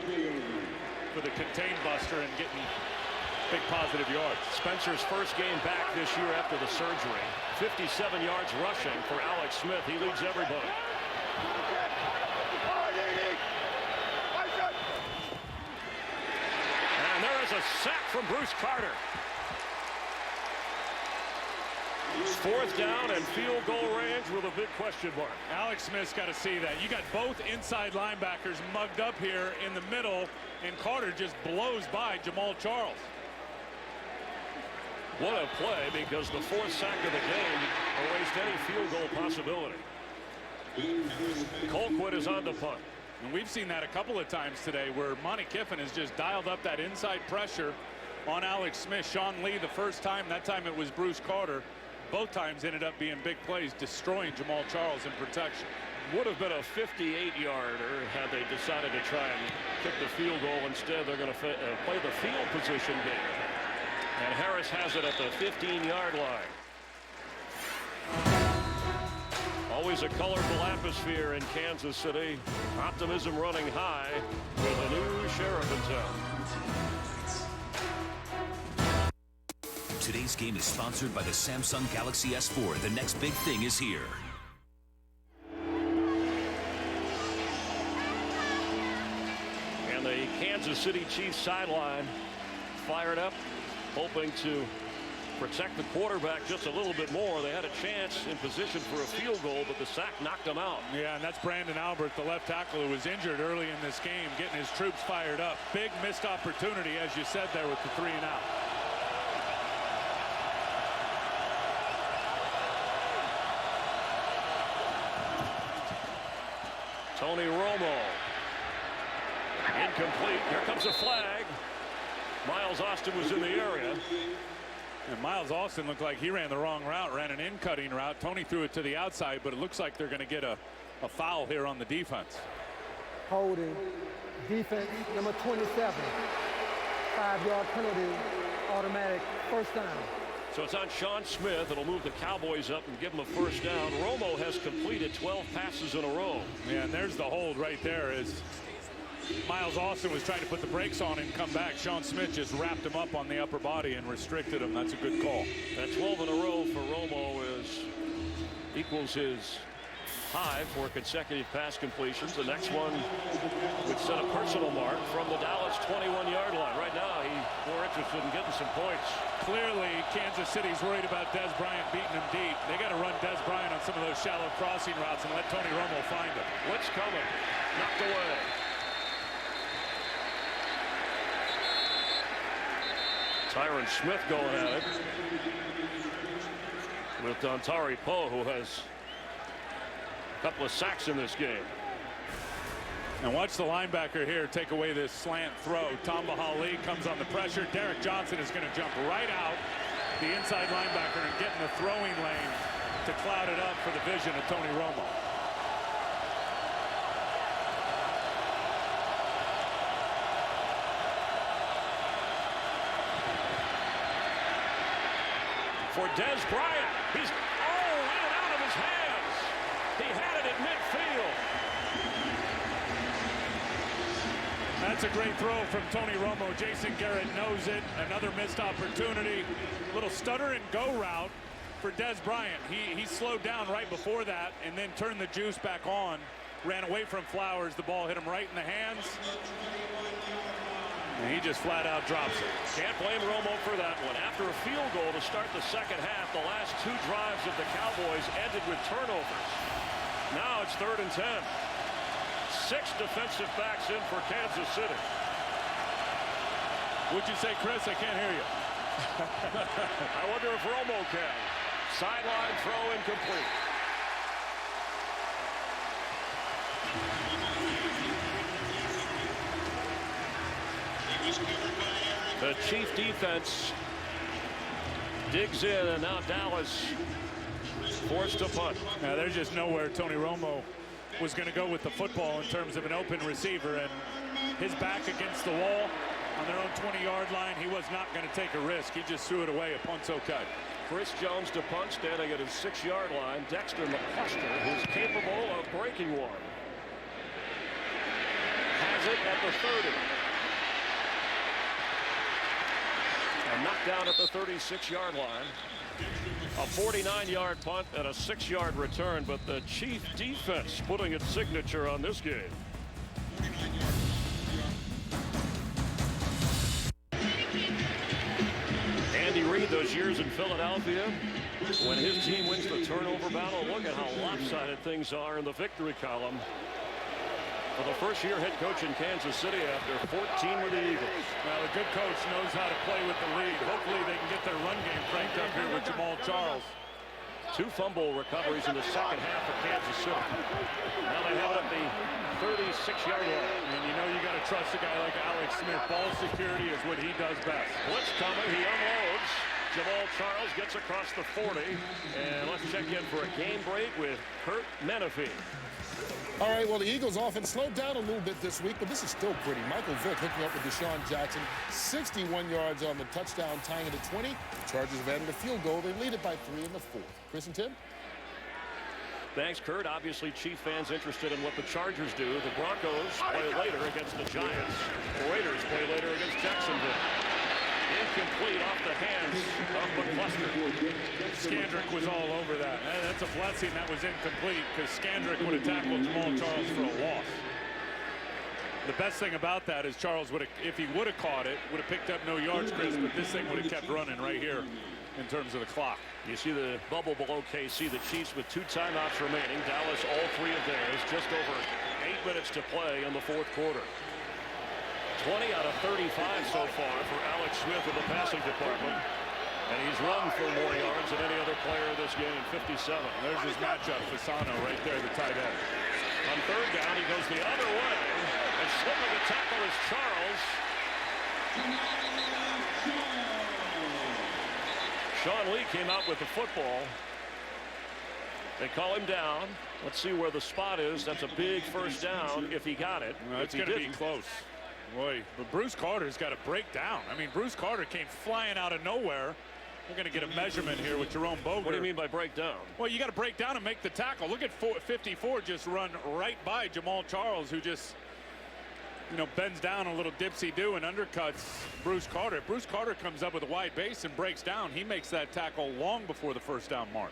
contain buster and getting big positive yards. Spencer's first game back this year after the surgery. 57 yards rushing for Alex Smith. He leads everybody. And there is a sack from Bruce Carter. Fourth down and field goal range with a big question mark. Alex Smith's got to see that. You got both inside linebackers mugged up here in the middle, and Carter just blows by Jamal Charles. What a play, because the fourth sack of the game erased any field goal possibility. Colquitt is on the punt. And we've seen that a couple of times today where Monty Kiffin has just dialed up that inside pressure on Alex Smith. Sean Lee the first time, that time it was Bruce Carter. Both times ended up being big plays, destroying Jamal Charles in protection. Would have been a 58-yarder had they decided to try and kick the field goal. Instead, they're going to play the field position game. And Harris has it at the 15-yard line. Always a colorful atmosphere in Kansas City. Optimism running high with a new sheriff in town. Today's game is sponsored by the Samsung Galaxy S4. The next big thing is here. And the Kansas City Chiefs sideline fired up, hoping to protect the quarterback just a little bit more. They had a chance in position for a field goal, but the sack knocked them out. Yeah, and that's Brandon Albert, the left tackle, who was injured early in this game, getting his troops fired up. Big missed opportunity, as you said there, with the 3 and out. Tony Romo. Incomplete. Here comes a flag. Miles Austin was in the area. And Miles Austin looked like he ran the wrong route, ran an in-cutting route. Tony threw it to the outside, but it looks like they're going to get a foul here on the defense. Holding, defense number 27. 5-yard penalty, automatic first down. So it's on Sean Smith. It'll move the Cowboys up and give them a first down. Romo has completed 12 passes in a row. Yeah, and there's the hold right there as Miles Austin was trying to put the brakes on him and come back. Sean Smith just wrapped him up on the upper body and restricted him. That's a good call. That 12 in a row for Romo equals his high for consecutive pass completions. The next one would set a personal mark from the Dallas 21-yard line. Right now, he's more interested in getting some points. Clearly, Kansas City's worried about Dez Bryant beating him deep. They got to run Dez Bryant on some of those shallow crossing routes and let Tony Romo find him. Blitz coming. Knocked away. Tyron Smith going at it with Dontari Poe, who has a couple of sacks in this game. And watch the linebacker here take away this slant throw. Tamba Hali comes on the pressure. Derek Johnson is going to jump right out the inside linebacker and get in the throwing lane to cloud it up for the vision of Tony Romo. For Dez Bryant, he's in and out of his hands. He had it at midfield. That's a great throw from Tony Romo. Jason Garrett knows it. Another missed opportunity. Little stutter and go route for Dez Bryant. He slowed down right before that and then turned the juice back on. Ran away from Flowers. The ball hit him right in the hands. And he just flat out drops it. Can't blame Romo for that one. After a field goal to start the second half, the last 2 drives of the Cowboys ended with turnovers. Now it's 3rd and 10. 6 defensive backs in for Kansas City. What'd you say, Chris? I can't hear you. I wonder if Romo can. Sideline throw incomplete. The Chief defense digs in, and now Dallas forced to punt. Now, there's just nowhere Tony Romo was going to go with the football in terms of an open receiver, and his back against the wall on their own 20-yard line. He was not going to take a risk. He just threw it away. A punt's okay. Chris Jones to punt, standing at his 6-yard line. Dexter McCluster, who's capable of breaking one, has it at the 30. And knocked down at the 36-yard line. A 49-yard punt and a 6-yard return, but the Chief defense putting its signature on this game. Andy Reid, those years in Philadelphia, when his team wins the turnover battle, look at how lopsided things are in the victory column. For the first-year head coach in Kansas City after 14 with the Eagles. Well, a good coach knows how to play with the lead. Hopefully they can get their run game cranked up here with Jamal Charles. 2 fumble recoveries in the second half of Kansas City. Now they have it at the 36-yard line. And you know you got to trust a guy like Alex Smith. Ball security is what he does best. Blitz coming. He unloads. Jamal Charles gets across the 40. And let's check in for a game break with Kurt Menefee. All right, well, the Eagles offense slowed down a little bit this week, but this is still pretty. Michael Vick hooking up with Deshaun Jackson. 61 yards on the touchdown, tying it at 20. The Chargers have added a field goal. They lead it by 3 in the 4th. Chris and Tim? Thanks, Kurt. Obviously, Chief fans interested in what the Chargers do. The Broncos play later against the Giants. The Raiders play later against Jacksonville. Incomplete off the hands of McCluster. Skandrick was all over that. That's a blessing that was incomplete, because Skandrick would have tackled Jamal Charles for a loss. The best thing about that is Charles would have, if he would have caught it, would have picked up no yards, Chris, but this thing would have kept running right here in terms of the clock. You see the bubble below KC, the Chiefs with 2 timeouts remaining. Dallas, all 3 of theirs. Just over 8 minutes to play in the 4th quarter. 20 out of 35 so far for Alex Smith in the passing department. And he's run for more yards than any other player in this game, 57. There's his matchup, Fasano, right there, the tight end. On 3rd down, he goes the other way. And slipping the tackle is Charles. Sean Lee came out with the football. They call him down. Let's see where the spot is. That's a big first down if he got it. Well, it's going to be close. Boy, but Bruce Carter's got to break down. I mean, Bruce Carter came flying out of nowhere. We're going to get a measurement here with Jerome Boger. What do you mean by break down? Well, you got to break down and make the tackle. Look at 54 just run right by Jamal Charles, who just, you know, bends down a little dipsy-do and undercuts Bruce Carter. Bruce Carter comes up with a wide base and breaks down. He makes that tackle long before the first down mark.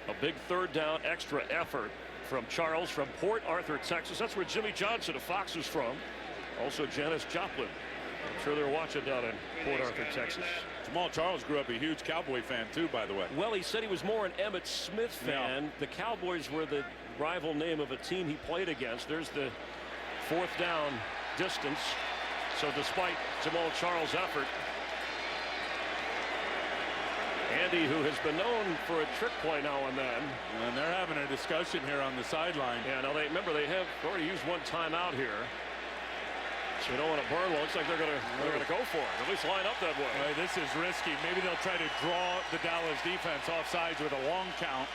A big 3rd down extra effort from Charles from Port Arthur, Texas. That's where Jimmy Johnson of Fox is from. Also Janis Joplin. I'm sure they're watching down in Port Arthur, Texas. Jamal Charles grew up a huge Cowboy fan too, by the way. Well, he said he was more an Emmitt Smith fan. Yeah. The Cowboys were the rival name of a team he played against. There's the 4th down distance. So despite Jamal Charles' effort, Andy, who has been known for a trick play now and then. And they're having a discussion here on the sideline. Yeah, now they have already used 1 timeout here. So you don't want to burn one. Looks like they're gonna go for it. At least line up that way. Right, this is risky. Maybe they'll try to draw the Dallas defense off sides with a long count.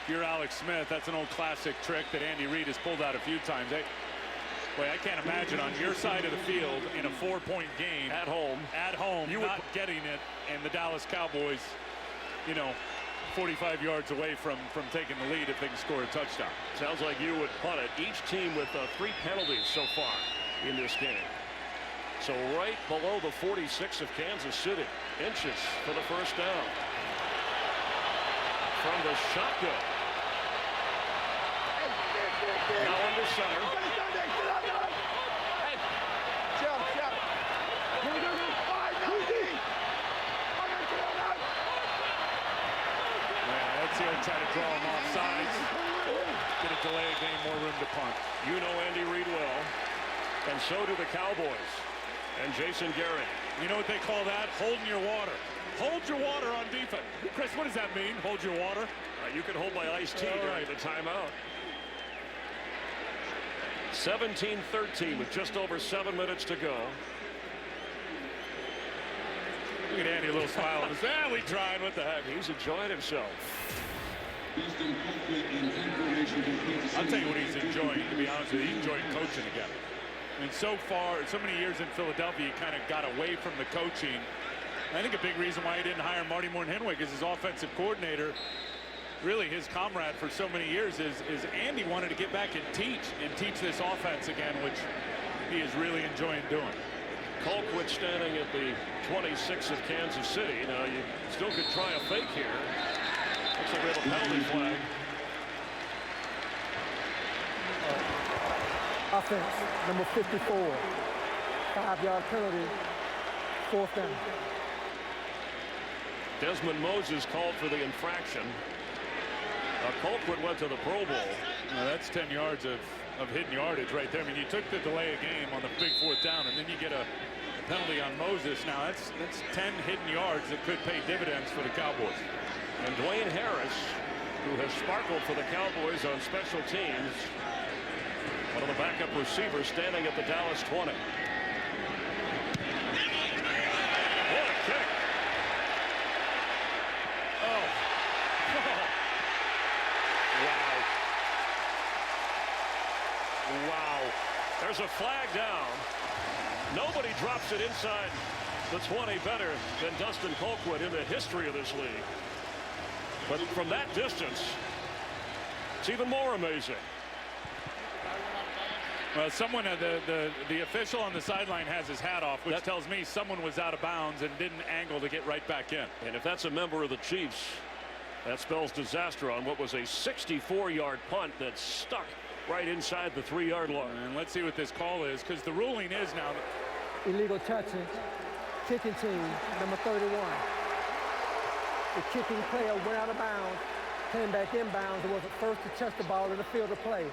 If you're Alex Smith, that's an old classic trick that Andy Reid has pulled out a few times. Boy, I can't imagine on your side of the field in a 4-point game at home, you not getting it, and the Dallas Cowboys, you know, 45 yards away from taking the lead if they can score a touchdown. Sounds like you would punt it. Each team with 3 penalties so far in this game. So right below the 46 of Kansas City. Inches for the first down. From the shotgun. Now under center. Let's see him try to draw him off sides. Get a delay game, more room to punt. You know Andy Reid well. And so do the Cowboys and Jason Garrett. You know what they call that? Holding your water. Hold your water on defense. Chris, what does that mean? Hold your water? You can hold my iced tea during the timeout. 17-13 with just over 7 minutes to go. Look at Andy, a little smile on his face. We tried. What the heck? He's enjoying himself. I'll tell you what he's enjoying, to be honest with you. He's enjoying coaching again. I mean, so far, so many years in Philadelphia, he kind of got away from the coaching. I think a big reason why he didn't hire Marty Morton-Henwig as his offensive coordinator, really his comrade for so many years, is Andy wanted to get back and teach this offense again, which he is really enjoying doing. Colquitt standing at the 26 of Kansas City. Now, you still could try a fake here. Looks like we have a penalty flag. Offense, number 54. 5-yard penalty, 4th down. Desmond Moses called for the infraction. Colquitt went to the Pro Bowl. Now that's 10 yards of hidden yardage right there. I mean, you took the delay of game on the big 4th down, and then you get a penalty on Moses. Now that's 10 hidden yards that could pay dividends for the Cowboys. And Dwayne Harris, who has sparkled for the Cowboys on special teams, one of the backup receivers standing at the Dallas 20. What a kick. Oh. Wow. Wow. There's a flag down. Nobody drops it inside the 20 better than Dustin Colquitt in the history of this league. But from that distance, it's even more amazing. Well, someone, the official on the sideline has his hat off, which tells me someone was out of bounds and didn't angle to get right back in. And if that's a member of the Chiefs, that spells disaster on what was a 64-yard punt that stuck right inside the 3-yard line. And let's see what this call is, because the ruling is now Illegal touching, kicking team, number 31. The kicking player went out of bounds, came back inbounds, and was the first to touch the ball in the field of play.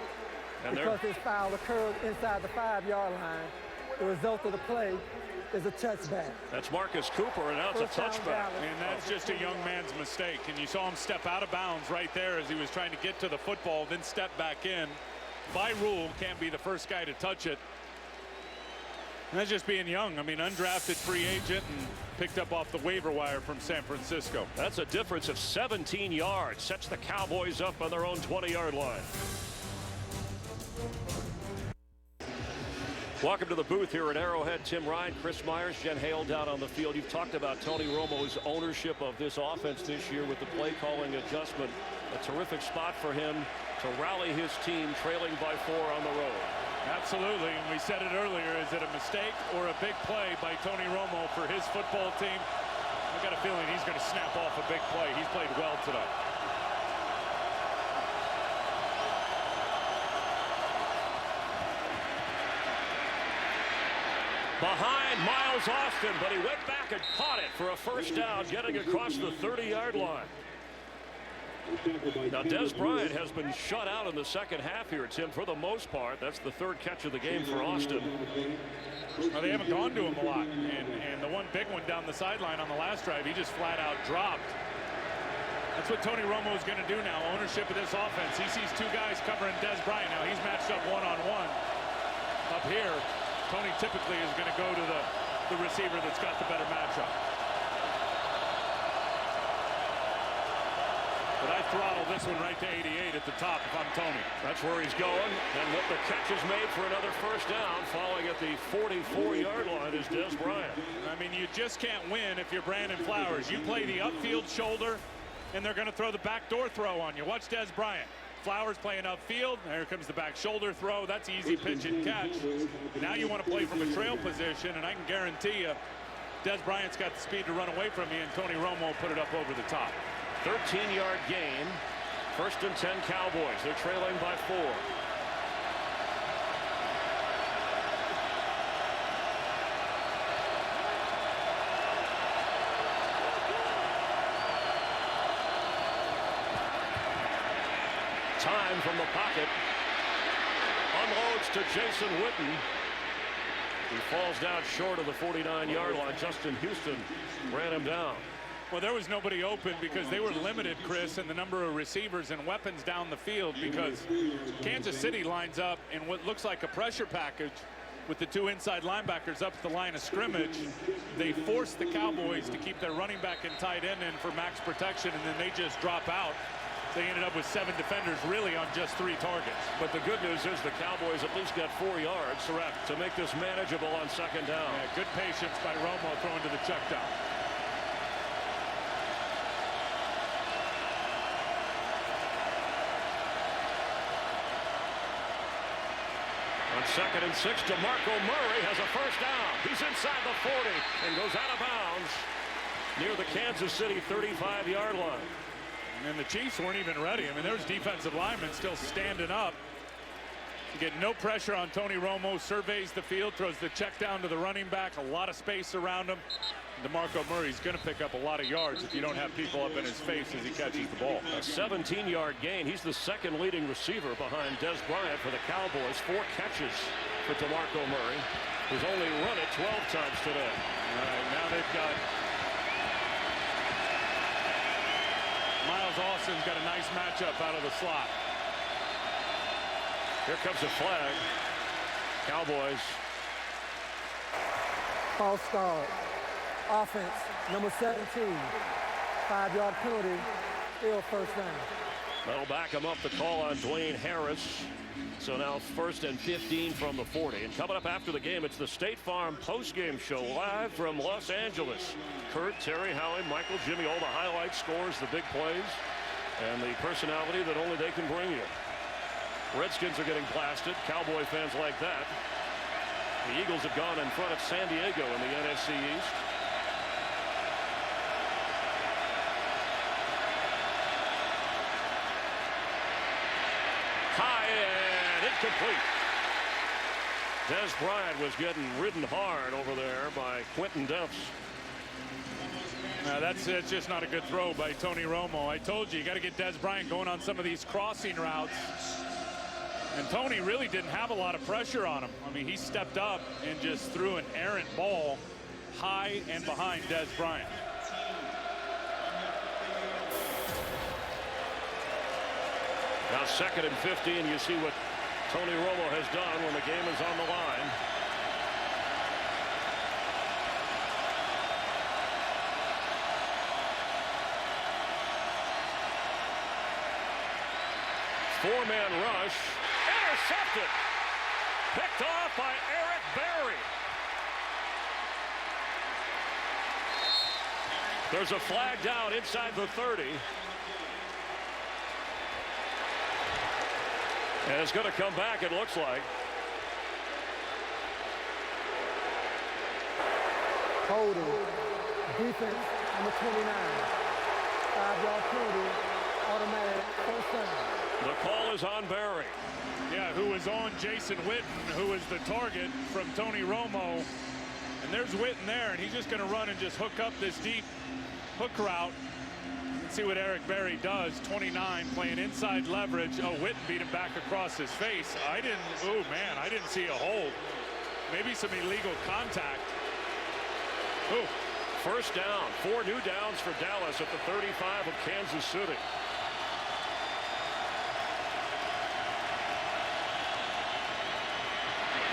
And because this foul occurred inside the 5-yard line, the result of the play is a touchback. That's Marcus Cooper, and now it's a touchback. And that's just a young man's mistake. And you saw him step out of bounds right there as he was trying to get to the football, then step back in. By rule, can't be the first guy to touch it. And that's just being young. I mean, undrafted free agent and picked up off the waiver wire from San Francisco. That's a difference of 17 yards. Sets the Cowboys up on their own 20-yard line. Welcome to the booth here at Arrowhead. Tim Ryan, Chris Myers, Jen Hale down on the field. You've talked about Tony Romo's ownership of this offense this year with the play calling adjustment. A terrific spot for him to rally his team trailing by 4 on the road. Absolutely, and we said it earlier, is it a mistake or a big play by Tony Romo for his football team? I got a feeling he's going to snap off a big play. He's played well today. Behind Miles Austin, but he went back and caught it for a first down, getting across the 30-yard line. Now, Dez Bryant has been shut out in the second half here, Tim, for the most part. That's the 3rd catch of the game for Austin. Well, they haven't gone to him a lot. And the one big one down the sideline on the last drive, he just flat out dropped. That's what Tony Romo is going to do now, ownership of this offense. He sees 2 guys covering Dez Bryant. Now, he's matched up one-on-one. Up here, Tony typically is going to go to the receiver that's got the better matchup. But I throttle this one right to 88 at the top if I'm Tony. That's where he's going. And the catch is made for another first down. Following at the 44-yard line is Dez Bryant. I mean, you just can't win if you're Brandon Flowers. You play the upfield shoulder, and they're going to throw the backdoor throw on you. Watch Dez Bryant. Flowers playing upfield. There comes the back shoulder throw. That's easy pitch and catch. Now you want to play from a trail position, and I can guarantee you Dez Bryant's got the speed to run away from you, and Tony Romo put it up over the top. 13-yard gain. 1st and 10 Cowboys. They're trailing by 4. Time from the pocket. Unloads to Jason Witten. He falls down short of the 49-yard line. Justin Houston ran him down. Well, there was nobody open because they were limited, Chris, in the number of receivers and weapons down the field because Kansas City lines up in what looks like a pressure package. with the two inside linebackers up at the line of scrimmage. They forced the Cowboys to keep their running back and tight end in for max protection, and then they just drop out. They ended up with 7 defenders really on just 3 targets. But the good news is the Cowboys at least got 4 yards to make this manageable on second down. Yeah, good patience by Romo throwing to the check down. On 2nd and 6, DeMarco Murray has a first down. He's inside the 40 and goes out of bounds near the Kansas City 35-yard line. And the Chiefs weren't even ready. I mean, there was defensive linemen still standing up. You get no pressure on Tony Romo, surveys the field, throws the check down to the running back, a lot of space around him. DeMarco Murray's going to pick up a lot of yards if you don't have people up in his face as he catches the ball. A 17-yard gain. He's the second leading receiver behind Dez Bryant for the Cowboys. 4 catches for DeMarco Murray, who's only run it 12 times today. All right, now they've got Miles Austin's got a nice matchup out of the slot. Here comes a flag. Cowboys. False start. Offense, number 17. 5-yard penalty, still first down. That'll back him up the call on Dwayne Harris. So now 1st and 15 from the 40. And coming up after the game, it's the State Farm postgame show live from Los Angeles. Kurt, Terry, Howie, Michael, Jimmy, all the highlights, scores, the big plays, and the personality that only they can bring you. Redskins are getting blasted. Cowboy fans like that. The Eagles have gone in front of San Diego in the NFC East. High and incomplete. Dez Bryant was getting ridden hard over there by Quentin Dempsey. That's just not a good throw by Tony Romo. I told you got to get Dez Bryant going on some of these crossing routes. And Tony really didn't have a lot of pressure on him. I mean, he stepped up and just threw an errant ball high and behind Dez Bryant. Now 2nd and 15. You see what Tony Romo has done when the game is on the line. Four-man rush. Intercepted. Picked off by Eric Berry. There's a flag down inside the 30. And it's going to come back, it looks like. Holding. Defense, number 29. 5-yard penalty, automatic first down. The call is on Berry. Yeah, who was on Jason Witten, who was the target from Tony Romo. And there's Witten there, and he's just going to run and just hook up this deep hook route. Let's see what Eric Berry does. 29 playing inside leverage. Oh, Witten beat him back across his face. I didn't see a hold. Maybe some illegal contact. Ooh. First down. 4 new downs for Dallas at the 35 of Kansas City.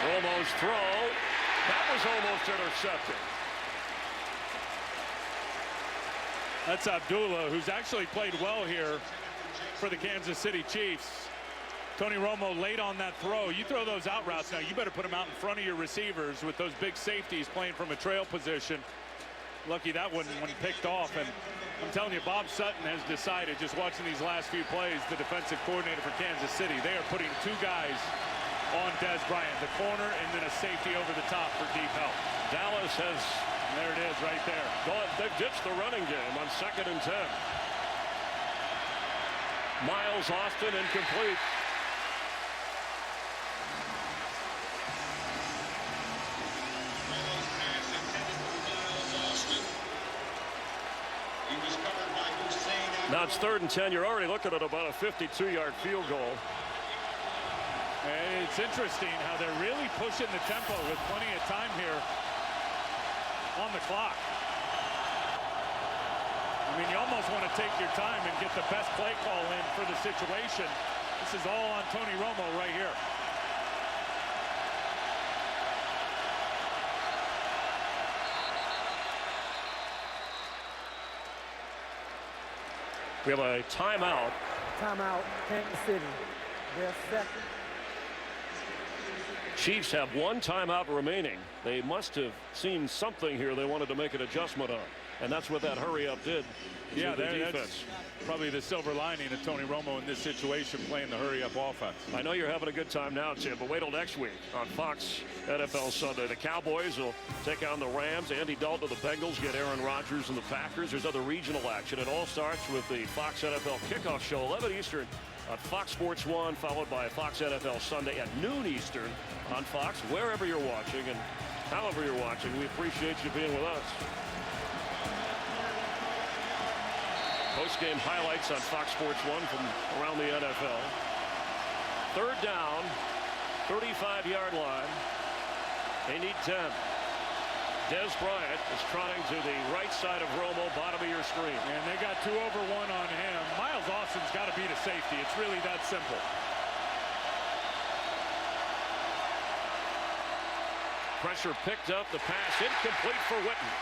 Romo's throw. That was almost intercepted. That's Abdullah, who's actually played well here for the Kansas City Chiefs. Tony Romo late on that throw. You throw those out routes now, you better put them out in front of your receivers with those big safeties playing from a trail position. Lucky that one when picked off. And I'm telling you, Bob Sutton has decided, just watching these last few plays, the defensive coordinator for Kansas City, they are putting 2 guys on Dez Bryant, the corner and then a safety over the top for deep help. Dallas has, there it is right there. They've ditched the running game on 2nd and 10. Miles Austin incomplete. Now it's 3rd and 10. You're already looking at about a 52-yard field goal. It's interesting how they're really pushing the tempo with plenty of time here on the clock. I mean, you almost want to take your time and get the best play call in for the situation. This is all on Tony Romo right here. We have a timeout. Timeout, Kansas City. They're second. Chiefs have one timeout remaining. They must have seen something here they wanted to make an adjustment on. And that's what that hurry up did. Yeah, to the defense. that's probably the silver lining of Tony Romo in this situation, playing the hurry up offense. I know you're having a good time now, Tim, but wait till next week on Fox NFL Sunday. The Cowboys will take on the Rams. Andy Dalton of the Bengals get Aaron Rodgers and the Packers. There's other regional action. It all starts with the Fox NFL Kickoff Show, 11 Eastern on Fox Sports 1, followed by Fox NFL Sunday at noon Eastern on Fox, wherever you're watching and however you're watching. We appreciate you being with us. Post-game highlights on Fox Sports 1 from around the NFL. Third down, 35-yard line. They need 10. Dez Bryant is trotting to the right side of Romo, bottom of your screen. And they got 2 over 1 on him. Miles Austin's got to beat a safety. It's really that simple. Pressure picked up, the pass incomplete for Witten.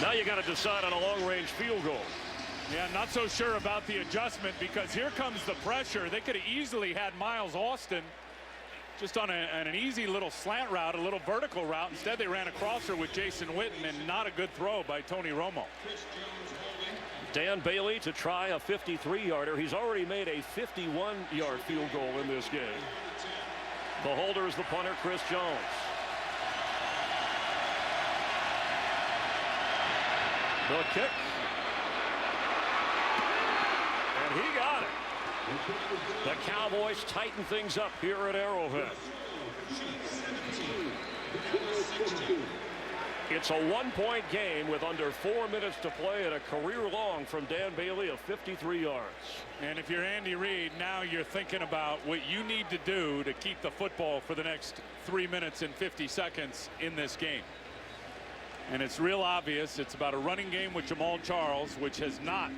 Now you got to decide on a long-range field goal. Yeah, not so sure about the adjustment because here comes the pressure. They could have easily had Miles Austin just on an easy little slant route, a little vertical route. Instead, they ran a crosser with Jason Witten, and not a good throw by Tony Romo. Dan Bailey to try a 53-yarder. He's already made a 51-yard field goal in this game. The holder is the punter, Chris Jones. The kick. And he got it. The Cowboys tighten things up here at Arrowhead. It's a 1-point game with under 4 minutes to play and a career long from Dan Bailey of 53 yards. And if you're Andy Reid, now you're thinking about what you need to do to keep the football for the next 3 minutes and 50 seconds in this game. And it's real obvious. It's about a running game with Jamal Charles, which has not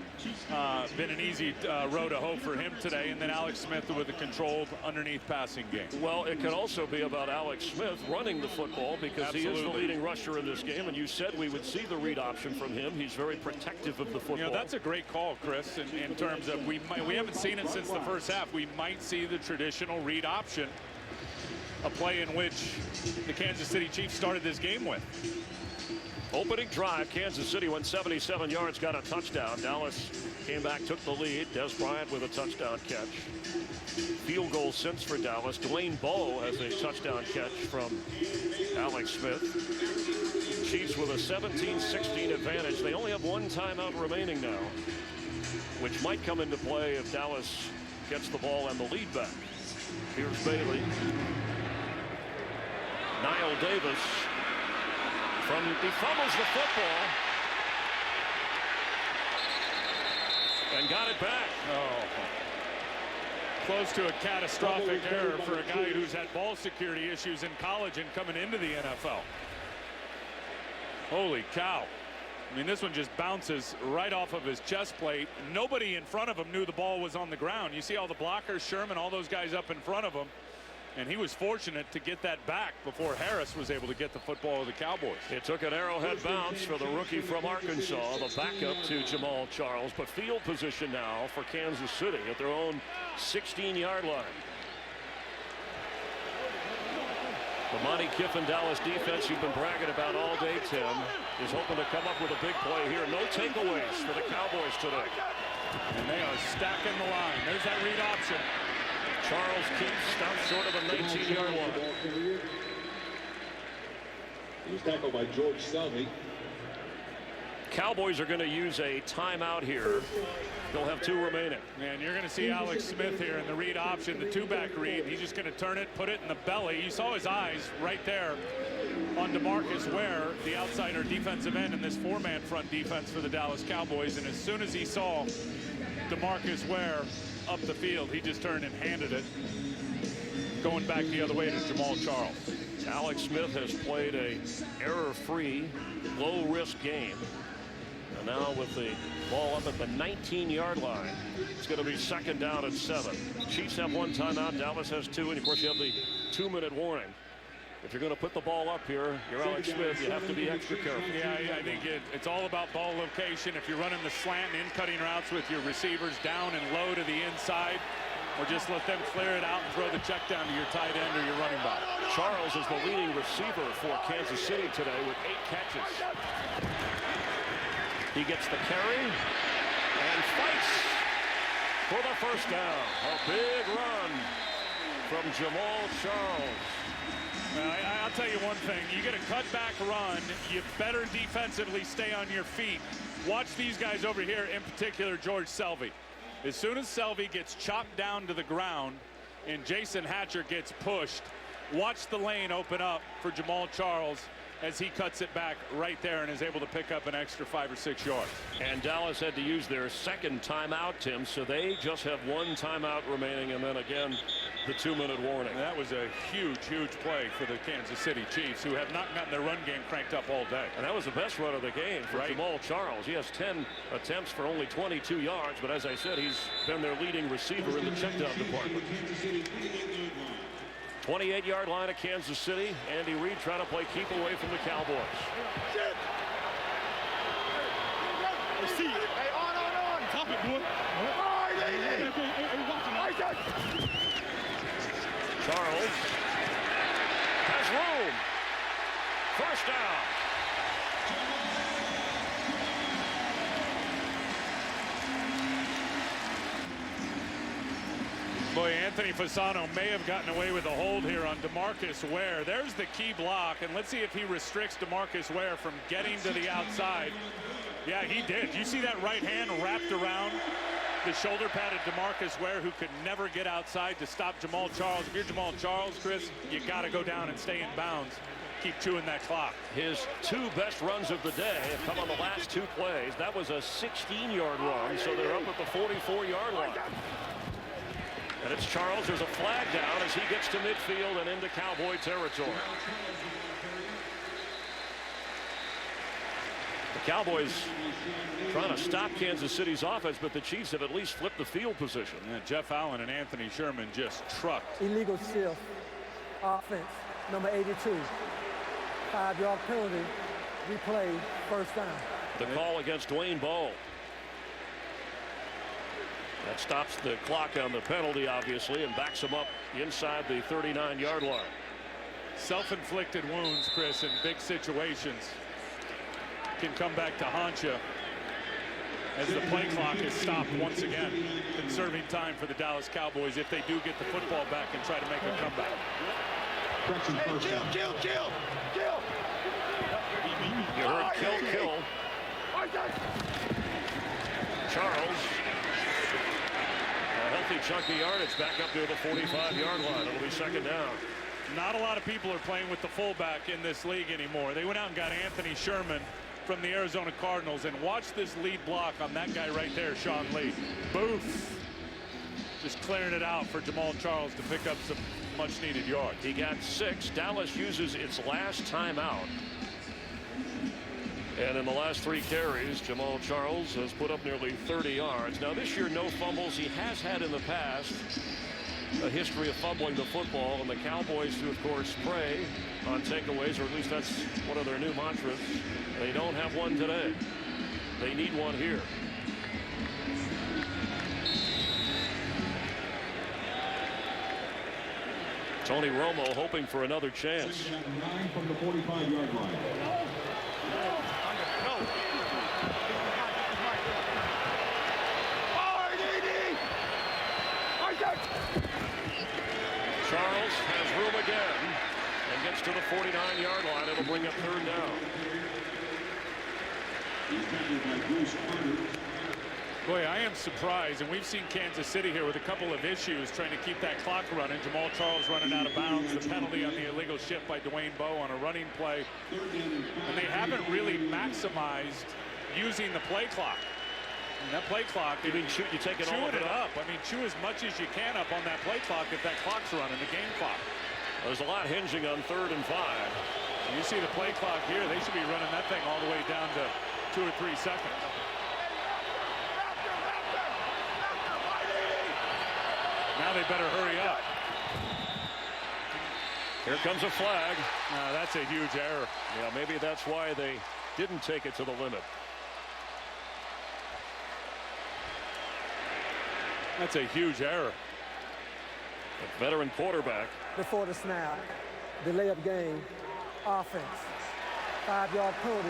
been an easy road to hoe for him today. And then Alex Smith with a controlled underneath passing game. Well, it could also be about Alex Smith running the football because he is the leading rusher in this game. And you said we would see the read option from him. He's very protective of the football. You know, that's a great call, Chris, in terms of we haven't seen it since the first half. We might see the traditional read option, a play in which the Kansas City Chiefs started this game with. Opening drive, Kansas City went 77 yards, got a touchdown. Dallas came back, took the lead. Dez Bryant with a touchdown catch. Field goal since for Dallas. Dwayne Bowe has a touchdown catch from Alex Smith. Chiefs with a 17-16 advantage. They only have one timeout remaining now, which might come into play if Dallas gets the ball and the lead back. Here's Bailey. Niall Davis. He fumbles the football and got it back. Oh, close to a catastrophic error for a guy who's had ball security issues in college and coming into the NFL. Holy cow. I mean, this one just bounces right off of his chest plate. Nobody in front of him knew the ball was on the ground. You see all the blockers, Sherman, all those guys up in front of him. And he was fortunate to get that back before Harris was able to get the football of the Cowboys. It took an Arrowhead bounce for the rookie from Arkansas, the backup to Jamal Charles. But field position now for Kansas City at their own 16-yard line. The Monty Kiffin Dallas defense you've been bragging about all day, Tim, is hoping to come up with a big play here. No takeaways for the Cowboys today. And they are stacking the line. There's that read option. Charles keeps stopped short of a 19-yard line. He was tackled by George Selvey. Cowboys are going to use a timeout here. They'll have 2 remaining. And you're going to see Alex Smith here in the read option, the 2-back read. He's just going to turn it, put it in the belly. You saw his eyes right there on DeMarcus Ware, the outsider defensive end in this 4-man front defense for the Dallas Cowboys. And as soon as he saw DeMarcus Ware up the field, he just turned and handed it, going back the other way to Jamal Charles. Alex Smith has played a error-free, low-risk game. And now with the ball up at the 19-yard line, it's going to be 2nd down and 7. Chiefs have 1 timeout, Dallas has 2, and of course you have the 2-minute warning. if you're going to put the ball up here, you're Alex Smith, you have to be extra careful. Yeah, I think it's all about ball location. If you're running the slant and in-cutting routes with your receivers down and low to the inside, or just let them clear it out and throw the check down to your tight end or your running back. Charles is the leading receiver for Kansas City today with 8 catches. He gets the carry and fights for the first down. A big run from Jamal Charles. Well, I'll tell you one thing. You get a cutback run, you better defensively stay on your feet. Watch these guys over here, in particular George Selvey. As soon as Selvey gets chopped down to the ground and Jason Hatcher gets pushed, watch the lane open up for Jamal Charles as he cuts it back right there and is able to pick up an extra 5 or 6 yards. And Dallas had to use their second timeout, Tim, so they just have 1 timeout remaining, and then again the 2-minute warning. And that was a huge play for the Kansas City Chiefs, who have not gotten their run game cranked up all day. And that was the best run of the game for Jamal Charles. He has 10 attempts for only 22 yards, but as I said, he's been their leading receiver in the checkdown department. 28-yard line of Kansas City. Andy Reid trying to play keep away from the Cowboys. Hey, on. Top it, boy. Charles has room. First down. Boy, Anthony Fasano may have gotten away with a hold here on DeMarcus Ware. There's the key block, and let's see if he restricts DeMarcus Ware from getting to the outside. Yeah, he did. You see that right hand wrapped around the shoulder pad of DeMarcus Ware, who could never get outside to stop Jamal Charles. If you're Jamal Charles, Chris, you got to go down and stay in bounds. Keep chewing that clock. His 2 best runs of the day have come on the last 2 plays. That was a 16-yard run, so they're up at the 44-yard line. And it's Charles. There's a flag down as he gets to midfield and into Cowboy territory. The Cowboys trying to stop Kansas City's offense, but the Chiefs have at least flipped the field position. And Jeff Allen and Anthony Sherman just trucked. Illegal steal. Offense, number 82. 5-yard penalty. Replay, first down. The call against Dwayne Bowe. That stops the clock on the penalty, obviously, and backs him up inside the 39-yard line. Self-inflicted wounds, Chris, in big situations can come back to haunt you as the play clock is stopped once again, conserving time for the Dallas Cowboys if they do get the football back and try to make a comeback. Hey, kill. You heard kill. Charles. A healthy chunk of yardage back up to the 45-yard line. It'll be second down. Not a lot of people are playing with the fullback in this league anymore. They went out and got Anthony Sherman from the Arizona Cardinals, and watch this lead block on that guy right there, Sean Lee. Boof. Just clearing it out for Jamal Charles to pick up some much-needed yards. He got 6. Dallas uses its last timeout. And in the last 3 carries, Jamal Charles has put up nearly 30 yards. Now, this year, no fumbles. He has had in the past a history of fumbling the football, and the Cowboys do, of course, prey on takeaways, or at least that's one of their new mantras. They don't have one today. They need one here. Tony Romo hoping for another chance. 9 from the 45-yard line. Charles has room again and gets to the 49-yard line. It'll bring up third down. Boy, I am surprised, and we've seen Kansas City here with a couple of issues trying to keep that clock running. Jamal Charles running out of bounds, the penalty on the illegal shift by Dwayne Bowe on a running play. And they haven't really maximized using the play clock. I mean, that play clock, you take it all chewing it up. I mean, chew as much as you can up on that play clock if that clock's running, the game clock. There's a lot hinging on 3rd and 5. You see the play clock here, they should be running that thing all the way down to 2 or 3 seconds. Now they better hurry up. Here comes a flag. That's a huge error. Yeah, maybe that's why they didn't take it to the limit. That's a huge error. A veteran quarterback. Before the snap, delay of game, offense, 5-yard penalty,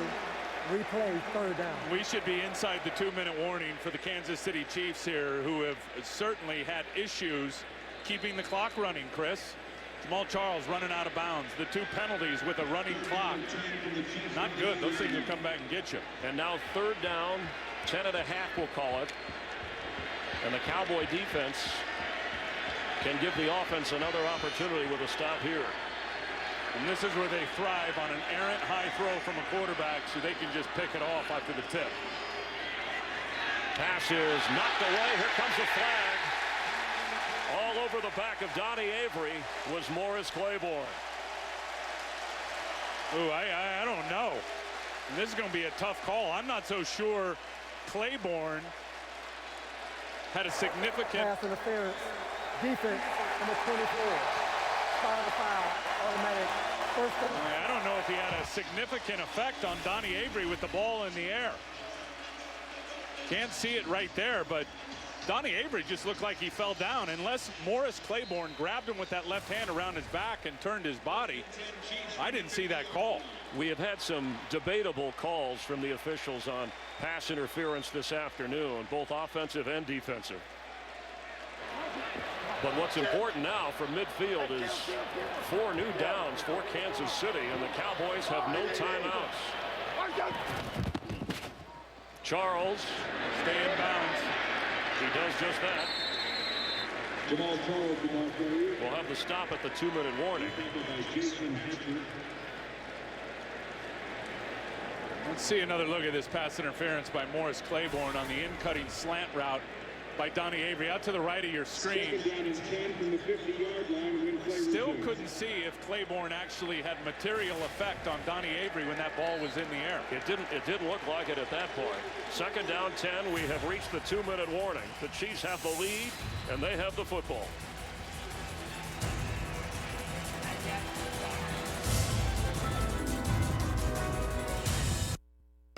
replay, third down. We should be inside the 2-minute warning for the Kansas City Chiefs here, who have certainly had issues keeping the clock running, Chris. Jamal Charles running out of bounds. The 2 penalties with a running clock. Not good. Those things will come back and get you. And now third down, 10.5 we'll call it. And the Cowboy defense can give the offense another opportunity with a stop here. And this is where they thrive, on an errant high throw from a quarterback, so they can just pick it off after the tip. Pass is knocked away. Here comes the flag. All over the back of Donnie Avery was Morris Claiborne. Ooh, I don't know. And this is going to be a tough call. I'm not so sure Claiborne had a significant pass interference. Defense, number 24. Start the foul, automatic. First down. I don't know if he had a significant effect on Donnie Avery with the ball in the air. Can't see it right there, but Donnie Avery just looked like he fell down. Unless Morris Claiborne grabbed him with that left hand around his back and turned his body, I didn't see that call. We have had some debatable calls from the officials on pass interference this afternoon, both offensive and defensive. But what's important now from midfield is 4 new downs for Kansas City, and the Cowboys have no timeouts. Charles, stay in bounds. He does just that. Jamal Charles, we'll have the stop at the 2-minute warning. Let's see another look at this pass interference by Morris Claiborne on the in-cutting slant route by Donnie Avery out to the right of your screen. Still couldn't see if Claiborne actually had material effect on Donnie Avery when that ball was in the air. It didn't look like it at that point. Second down 10. We have reached the 2-minute warning. The Chiefs have the lead, and they have the football.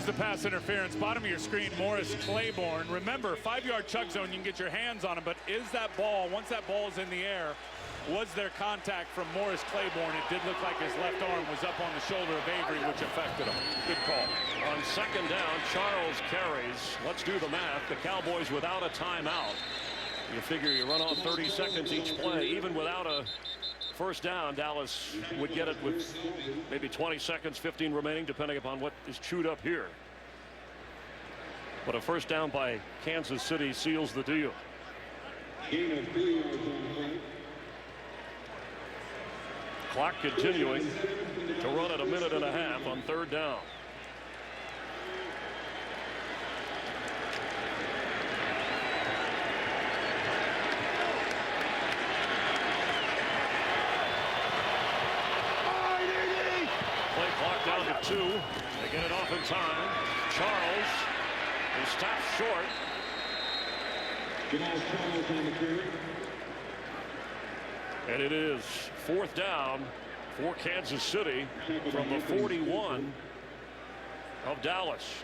The pass interference, bottom of your screen, Morris Claiborne. Remember, 5-yard chug zone, you can get your hands on him, but is that ball, once that ball is in the air, was there contact from Morris Claiborne? It did look like his left arm was up on the shoulder of Avery, which affected him. Good call. On second down, Charles carries. Let's do the math. The Cowboys without a timeout. You figure you run off 30 seconds each play. Even without a first down, Dallas would get it with maybe 20 seconds, 15 remaining, depending upon what is chewed up here. But a first down by Kansas City seals the deal. Clock continuing to run at 1.5 minutes on third down. Play clock down to 2. They get it off in time. Charles is stopped short. And it is fourth down for Kansas City from the 41 of Dallas.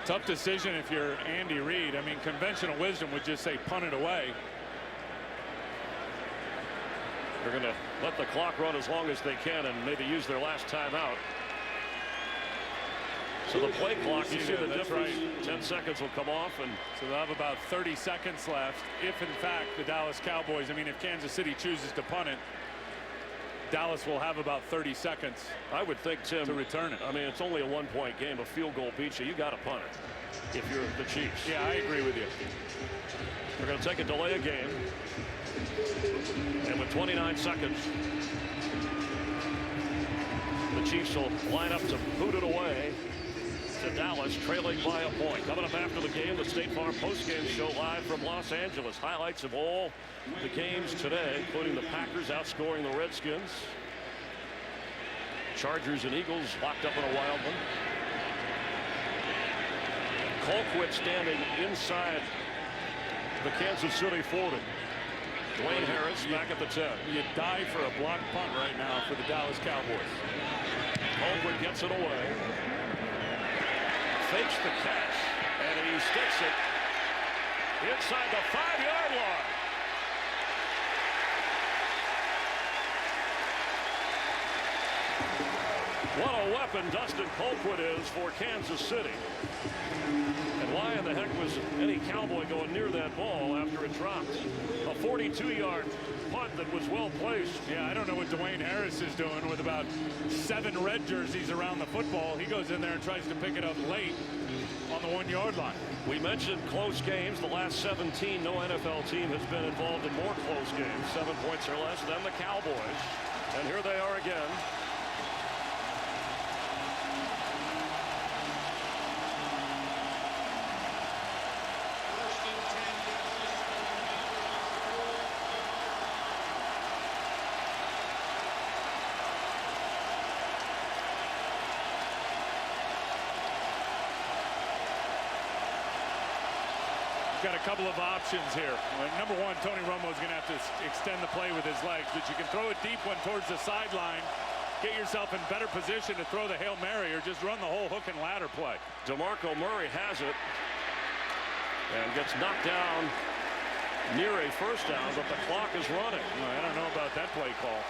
Tough decision if you're Andy Reid. I mean, conventional wisdom would just say punt it away. They're going to let the clock run as long as they can and maybe use their last timeout. So the play clock, you see the difference. Right. 10 seconds will come off, and so they'll have about 30 seconds left. If in fact the Dallas Cowboys, I mean, if Kansas City chooses to punt it, Dallas will have about 30 seconds. I would think, Tim, to return it. I mean, it's only a 1-point game. A field goal beats you. You got to punt it if you're the Chiefs. Yeah, I agree with you. They're going to take a delay of game. And with 29 seconds, the Chiefs will line up to boot it away to Dallas, trailing by a point. Coming up after the game, the State Farm postgame show live from Los Angeles. Highlights of all the games today, including the Packers outscoring the Redskins. Chargers and Eagles locked up in a wild one. Colquitt standing inside the Kansas City 40. Dwayne Harris back at the 10. You die for a block punt right now for the Dallas Cowboys. Colquitt gets it away. Fakes the catch, and he sticks it inside the 5-yard line. What a weapon Dustin Colquitt is for Kansas City. And why in the heck was any Cowboy going near that ball after it dropped? A 42-yard punt that was well placed. Yeah, I don't know what Dwayne Harris is doing with about 7 red jerseys around the football. He goes in there and tries to pick it up late on the 1-yard line. We mentioned close games. The last 17, no NFL team has been involved in more close games, 7 points or less, than the Cowboys. And here they are again. Got a couple of options here. Number one, Tony Romo is going to have to extend the play with his legs, but you can throw a deep one towards the sideline, get yourself in better position to throw the Hail Mary, or just run the whole hook and ladder play. DeMarco Murray has it and gets knocked down near a first down, but the clock is running. I don't know about that play call.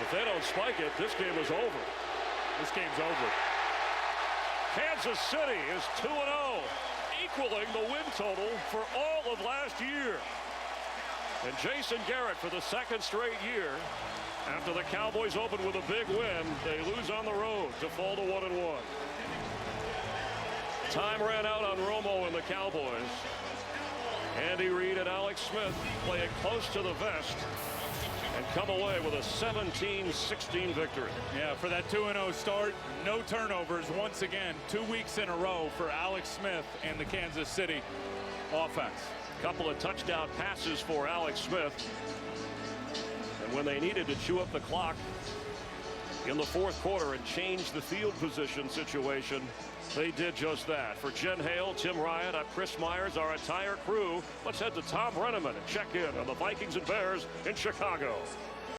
If they don't spike it, this game is over. This game's over. Kansas City is 2-0. Equaling the win total for all of last year. And Jason Garrett, for the 2nd straight year, after the Cowboys opened with a big win, they lose on the road to fall to 1-1. Time ran out on Romo and the Cowboys. Andy Reid and Alex Smith play it close to the vest and come away with a 17-16 victory. Yeah, for that 2-0 start, no turnovers once again, 2 weeks in a row for Alex Smith and the Kansas City offense. Couple of touchdown passes for Alex Smith. And when they needed to chew up the clock in the 4th quarter and change the field position situation, they did just that. For Jen Hale, Tim Ryan, I'm Chris Myers, our entire crew. Let's head to Tom Brenneman and check in on the Vikings and Bears in Chicago.